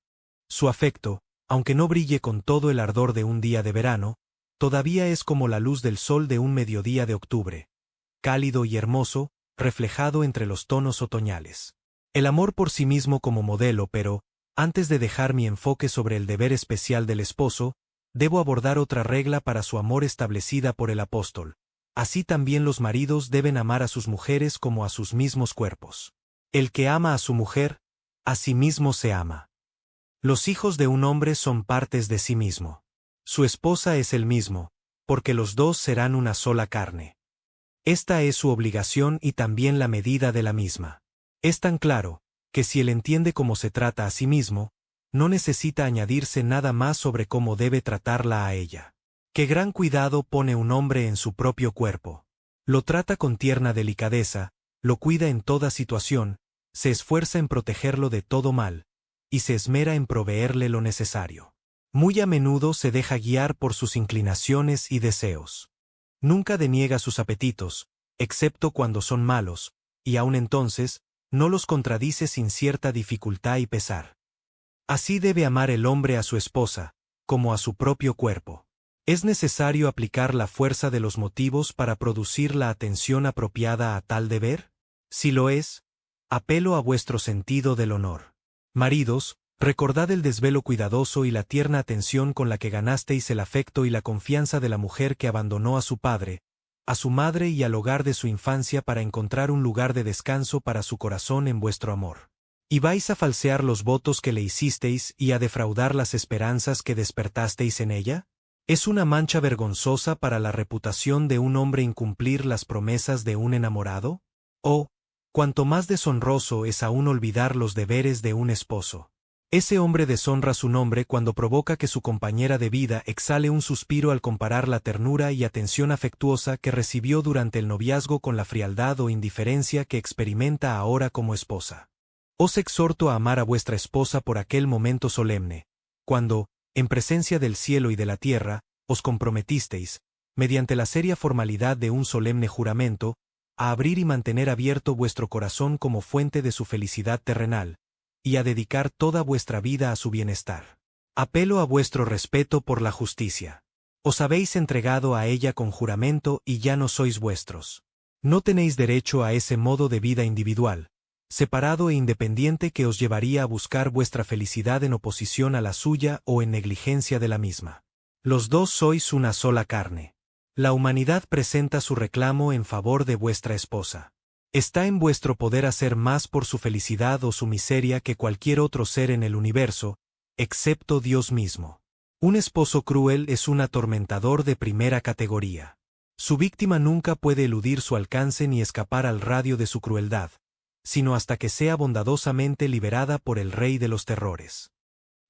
Su afecto, aunque no brille con todo el ardor de un día de verano, todavía es como la luz del sol de un mediodía de octubre, cálido y hermoso, reflejado entre los tonos otoñales. El amor por sí mismo como modelo, pero, antes de dejar mi enfoque sobre el deber especial del esposo, debo abordar otra regla para su amor establecida por el apóstol. Así también los maridos deben amar a sus mujeres como a sus mismos cuerpos. El que ama a su mujer, a sí mismo se ama. Los hijos de un hombre son partes de sí mismo. Su esposa es el mismo, porque los dos serán una sola carne. Esta es su obligación y también la medida de la misma. Es tan claro, que si él entiende cómo se trata a sí mismo, no necesita añadirse nada más sobre cómo debe tratarla a ella. Qué gran cuidado pone un hombre en su propio cuerpo. Lo trata con tierna delicadeza, lo cuida en toda situación, se esfuerza en protegerlo de todo mal, y se esmera en proveerle lo necesario. Muy a menudo se deja guiar por sus inclinaciones y deseos. Nunca deniega sus apetitos, excepto cuando son malos, y aun entonces, no los contradice sin cierta dificultad y pesar. Así debe amar el hombre a su esposa, como a su propio cuerpo. ¿Es necesario aplicar la fuerza de los motivos para producir la atención apropiada a tal deber? Si lo es, apelo a vuestro sentido del honor. Maridos, recordad el desvelo cuidadoso y la tierna atención con la que ganasteis el afecto y la confianza de la mujer que abandonó a su padre, a su madre y al hogar de su infancia para encontrar un lugar de descanso para su corazón en vuestro amor. ¿Y vais a falsear los votos que le hicisteis y a defraudar las esperanzas que despertasteis en ella? Es una mancha vergonzosa para la reputación de un hombre incumplir las promesas de un enamorado. O, cuanto más deshonroso es aún olvidar los deberes de un esposo. Ese hombre deshonra su nombre cuando provoca que su compañera de vida exhale un suspiro al comparar la ternura y atención afectuosa que recibió durante el noviazgo con la frialdad o indiferencia que experimenta ahora como esposa. Os exhorto a amar a vuestra esposa por aquel momento solemne, cuando, en presencia del cielo y de la tierra, os comprometisteis, mediante la seria formalidad de un solemne juramento, a abrir y mantener abierto vuestro corazón como fuente de su felicidad terrenal, y a dedicar toda vuestra vida a su bienestar. Apelo a vuestro respeto por la justicia. Os habéis entregado a ella con juramento y ya no sois vuestros. No tenéis derecho a ese modo de vida individual, separado e independiente que os llevaría a buscar vuestra felicidad en oposición a la suya o en negligencia de la misma. Los dos sois una sola carne. La humanidad presenta su reclamo en favor de vuestra esposa. Está en vuestro poder hacer más por su felicidad o su miseria que cualquier otro ser en el universo, excepto Dios mismo. Un esposo cruel es un atormentador de primera categoría. Su víctima nunca puede eludir su alcance ni escapar al radio de su crueldad, sino hasta que sea bondadosamente liberada por el Rey de los Terrores.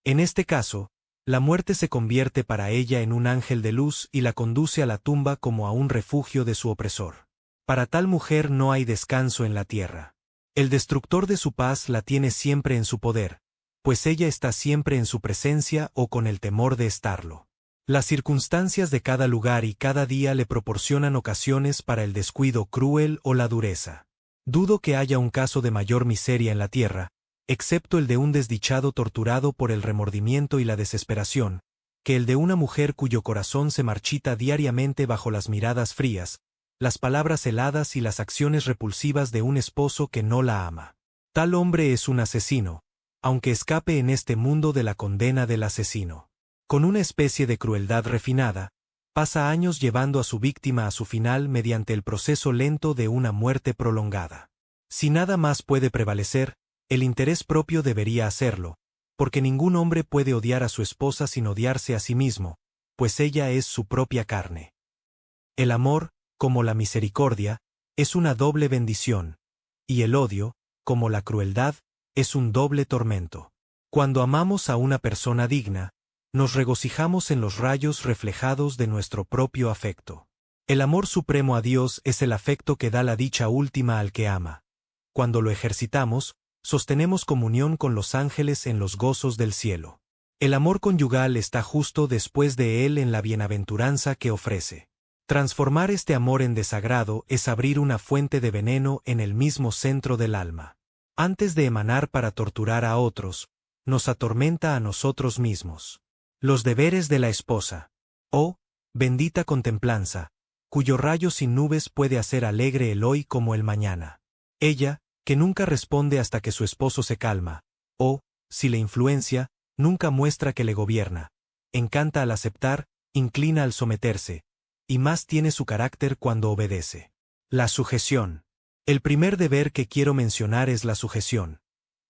En este caso, la muerte se convierte para ella en un ángel de luz y la conduce a la tumba como a un refugio de su opresor. Para tal mujer no hay descanso en la tierra. El destructor de su paz la tiene siempre en su poder, pues ella está siempre en su presencia o con el temor de estarlo. Las circunstancias de cada lugar y cada día le proporcionan ocasiones para el descuido cruel o la dureza. Dudo que haya un caso de mayor miseria en la tierra, excepto el de un desdichado torturado por el remordimiento y la desesperación, que el de una mujer cuyo corazón se marchita diariamente bajo las miradas frías, las palabras heladas y las acciones repulsivas de un esposo que no la ama. Tal hombre es un asesino, aunque escape en este mundo de la condena del asesino. Con una especie de crueldad refinada, pasa años llevando a su víctima a su final mediante el proceso lento de una muerte prolongada. Si nada más puede prevalecer, el interés propio debería hacerlo, porque ningún hombre puede odiar a su esposa sin odiarse a sí mismo, pues ella es su propia carne. El amor, como la misericordia, es una doble bendición, y el odio, como la crueldad, es un doble tormento. Cuando amamos a una persona digna, nos regocijamos en los rayos reflejados de nuestro propio afecto. El amor supremo a Dios es el afecto que da la dicha última al que ama. Cuando lo ejercitamos, sostenemos comunión con los ángeles en los gozos del cielo. El amor conyugal está justo después de él en la bienaventuranza que ofrece. Transformar este amor en desagrado es abrir una fuente de veneno en el mismo centro del alma. Antes de emanar para torturar a otros, nos atormenta a nosotros mismos. Los deberes de la esposa. Oh, bendita contemplanza, cuyo rayo sin nubes puede hacer alegre el hoy como el mañana. Ella, que nunca responde hasta que su esposo se calma, o, si le influencia, nunca muestra que le gobierna. Encanta al aceptar, inclina al someterse, y más tiene su carácter cuando obedece. La sujeción. El primer deber que quiero mencionar es la sujeción.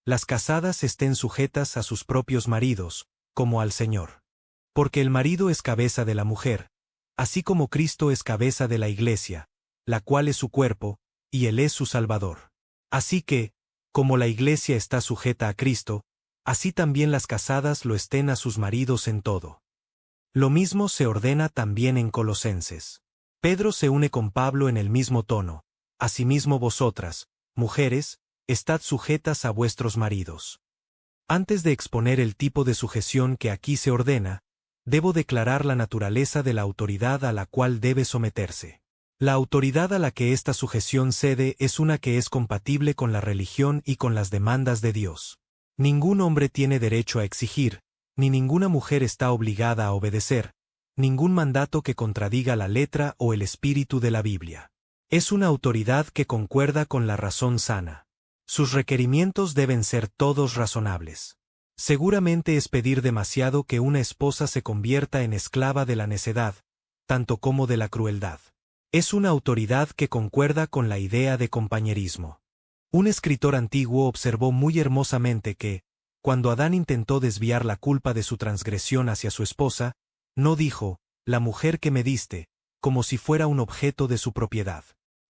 Las casadas estén sujetas a sus propios maridos, como al Señor. Porque el marido es cabeza de la mujer, así como Cristo es cabeza de la Iglesia, la cual es su cuerpo, y Él es su Salvador. Así que, como la Iglesia está sujeta a Cristo, así también las casadas lo estén a sus maridos en todo. Lo mismo se ordena también en Colosenses. Pedro se une con Pablo en el mismo tono. Asimismo vosotras, mujeres, estad sujetas a vuestros maridos. Antes de exponer el tipo de sujeción que aquí se ordena, debo declarar la naturaleza de la autoridad a la cual debe someterse. La autoridad a la que esta sujeción cede es una que es compatible con la religión y con las demandas de Dios. Ningún hombre tiene derecho a exigir, ni ninguna mujer está obligada a obedecer, ningún mandato que contradiga la letra o el espíritu de la Biblia. Es una autoridad que concuerda con la razón sana. Sus requerimientos deben ser todos razonables. Seguramente es pedir demasiado que una esposa se convierta en esclava de la necedad, tanto como de la crueldad. Es una autoridad que concuerda con la idea de compañerismo. Un escritor antiguo observó muy hermosamente que, cuando Adán intentó desviar la culpa de su transgresión hacia su esposa, no dijo, la mujer que me diste, como si fuera un objeto de su propiedad.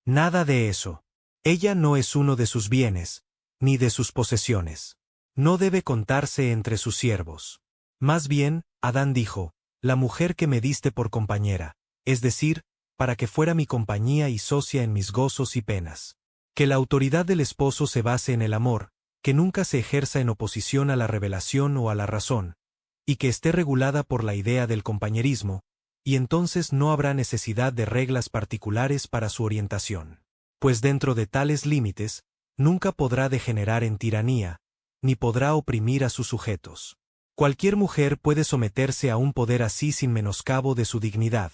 Nada de eso. Ella no es uno de sus bienes, ni de sus posesiones. No debe contarse entre sus siervos. Más bien, Adán dijo, la mujer que me diste por compañera, es decir, para que fuera mi compañía y socia en mis gozos y penas. Que la autoridad del esposo se base en el amor, que nunca se ejerza en oposición a la revelación o a la razón, y que esté regulada por la idea del compañerismo, y entonces no habrá necesidad de reglas particulares para su orientación. Pues dentro de tales límites, nunca podrá degenerar en tiranía, ni podrá oprimir a sus sujetos. Cualquier mujer puede someterse a un poder así sin menoscabo de su dignidad,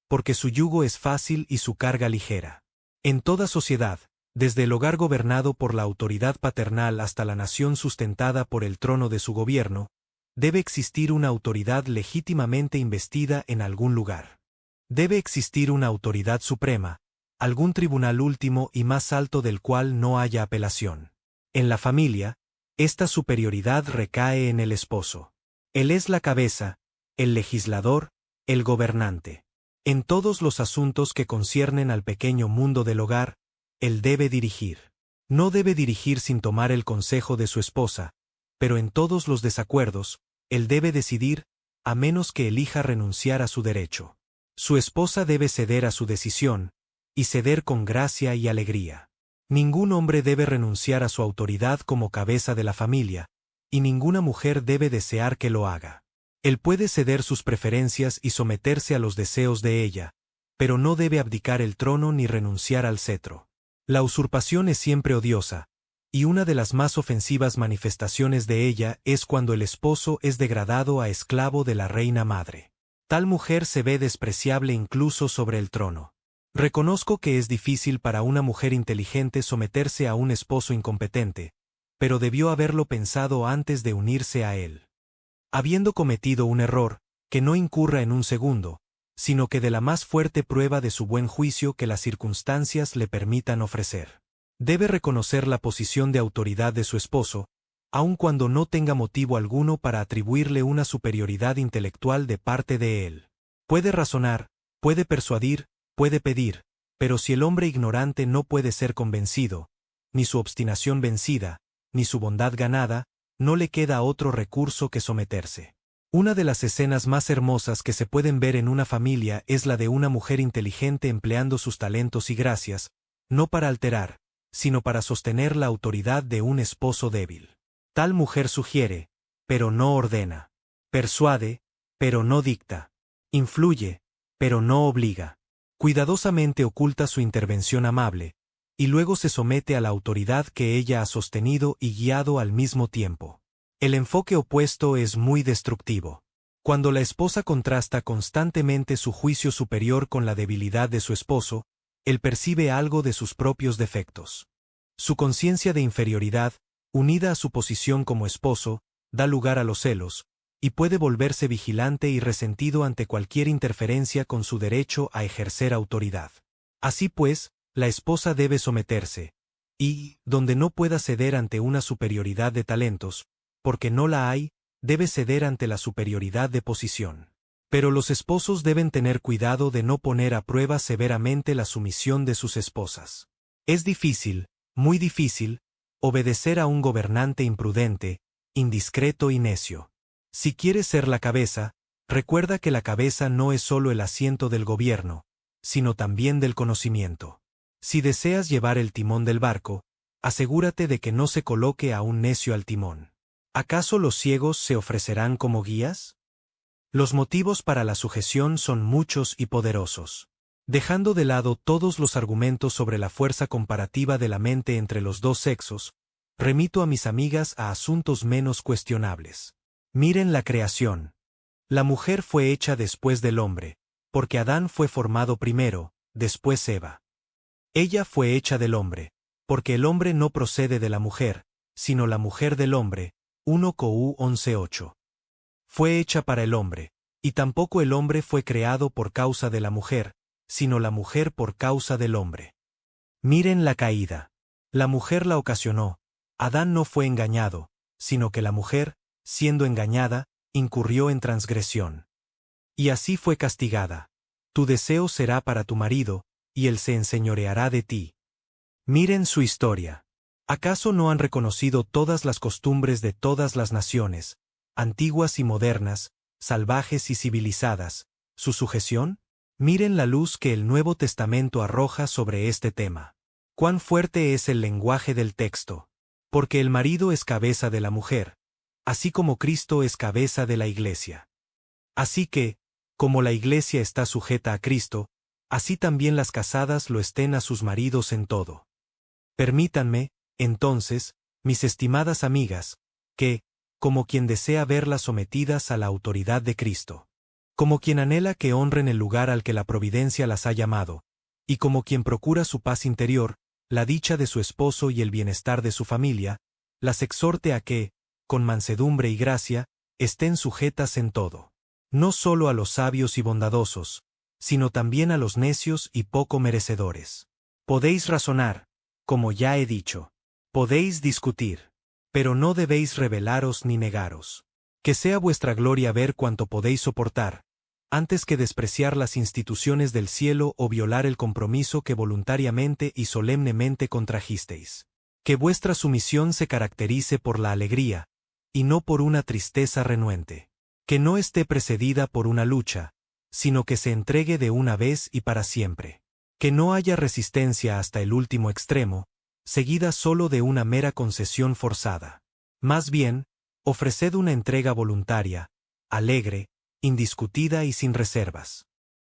porque su yugo es fácil y su carga ligera. En toda sociedad, desde el hogar gobernado por la autoridad paternal hasta la nación sustentada por el trono de su gobierno, debe existir una autoridad legítimamente investida en algún lugar. Debe existir una autoridad suprema, algún tribunal último y más alto del cual no haya apelación. En la familia, esta superioridad recae en el esposo. Él es la cabeza, el legislador, el gobernante. En todos los asuntos que conciernen al pequeño mundo del hogar, él debe dirigir. No debe dirigir sin tomar el consejo de su esposa, pero en todos los desacuerdos, él debe decidir, a menos que elija renunciar a su derecho. Su esposa debe ceder a su decisión, y ceder con gracia y alegría. Ningún hombre debe renunciar a su autoridad como cabeza de la familia, y ninguna mujer debe desear que lo haga. Él puede ceder sus preferencias y someterse a los deseos de ella, pero no debe abdicar el trono ni renunciar al cetro. La usurpación es siempre odiosa, y una de las más ofensivas manifestaciones de ella es cuando el esposo es degradado a esclavo de la reina madre. Tal mujer se ve despreciable incluso sobre el trono. Reconozco que es difícil para una mujer inteligente someterse a un esposo incompetente, pero debió haberlo pensado antes de unirse a él. Habiendo cometido un error, que no incurra en un segundo, sino que de la más fuerte prueba de su buen juicio que las circunstancias le permitan ofrecer. Debe reconocer la posición de autoridad de su esposo, aun cuando no tenga motivo alguno para atribuirle una superioridad intelectual de parte de él. Puede razonar, puede persuadir, puede pedir, pero si el hombre ignorante no puede ser convencido, ni su obstinación vencida, ni su bondad ganada, no le queda otro recurso que someterse. Una de las escenas más hermosas que se pueden ver en una familia es la de una mujer inteligente empleando sus talentos y gracias, no para alterar, sino para sostener la autoridad de un esposo débil. Tal mujer sugiere, pero no ordena. Persuade, pero no dicta. Influye, pero no obliga. Cuidadosamente oculta su intervención amable, y luego se somete a la autoridad que ella ha sostenido y guiado al mismo tiempo. El enfoque opuesto es muy destructivo. Cuando la esposa contrasta constantemente su juicio superior con la debilidad de su esposo, él percibe algo de sus propios defectos. Su conciencia de inferioridad, unida a su posición como esposo, da lugar a los celos, y puede volverse vigilante y resentido ante cualquier interferencia con su derecho a ejercer autoridad. Así pues, la esposa debe someterse, y, donde no pueda ceder ante una superioridad de talentos, porque no la hay, debe ceder ante la superioridad de posición. Pero los esposos deben tener cuidado de no poner a prueba severamente la sumisión de sus esposas. Es difícil, muy difícil, obedecer a un gobernante imprudente, indiscreto y necio. Si quieres ser la cabeza, recuerda que la cabeza no es solo el asiento del gobierno, sino también del conocimiento. Si deseas llevar el timón del barco, asegúrate de que no se coloque a un necio al timón. ¿Acaso los ciegos se ofrecerán como guías? Los motivos para la sujeción son muchos y poderosos. Dejando de lado todos los argumentos sobre la fuerza comparativa de la mente entre los dos sexos, remito a mis amigas a asuntos menos cuestionables. Miren la creación. La mujer fue hecha después del hombre, porque Adán fue formado primero, después Eva. Ella fue hecha del hombre, porque el hombre no procede de la mujer, sino la mujer del hombre. 1 Cor 11:8. Fue hecha para el hombre, y tampoco el hombre fue creado por causa de la mujer, sino la mujer por causa del hombre. Miren la caída. La mujer la ocasionó. Adán no fue engañado, sino que la mujer, siendo engañada, incurrió en transgresión. Y así fue castigada. Tu deseo será para tu marido, y él se enseñoreará de ti. Miren su historia. ¿Acaso no han reconocido todas las costumbres de todas las naciones, antiguas y modernas, salvajes y civilizadas, su sujeción? Miren la luz que el Nuevo Testamento arroja sobre este tema. Cuán fuerte es el lenguaje del texto. Porque el marido es cabeza de la mujer, así como Cristo es cabeza de la Iglesia. Así que, como la Iglesia está sujeta a Cristo, así también las casadas lo estén a sus maridos en todo. Permítanme, entonces, mis estimadas amigas, que, como quien desea verlas sometidas a la autoridad de Cristo, como quien anhela que honren el lugar al que la providencia las ha llamado, y como quien procura su paz interior, la dicha de su esposo y el bienestar de su familia, las exhorte a que, con mansedumbre y gracia, estén sujetas en todo, no solo a los sabios y bondadosos, sino también a los necios y poco merecedores. Podéis razonar, como ya he dicho. Podéis discutir, pero no debéis rebelaros ni negaros. Que sea vuestra gloria ver cuánto podéis soportar, antes que despreciar las instituciones del cielo o violar el compromiso que voluntariamente y solemnemente contrajisteis. Que vuestra sumisión se caracterice por la alegría, y no por una tristeza renuente. Que no esté precedida por una lucha, sino que se entregue de una vez y para siempre. Que no haya resistencia hasta el último extremo, seguida solo de una mera concesión forzada. Más bien, ofreced una entrega voluntaria, alegre, indiscutida y sin reservas.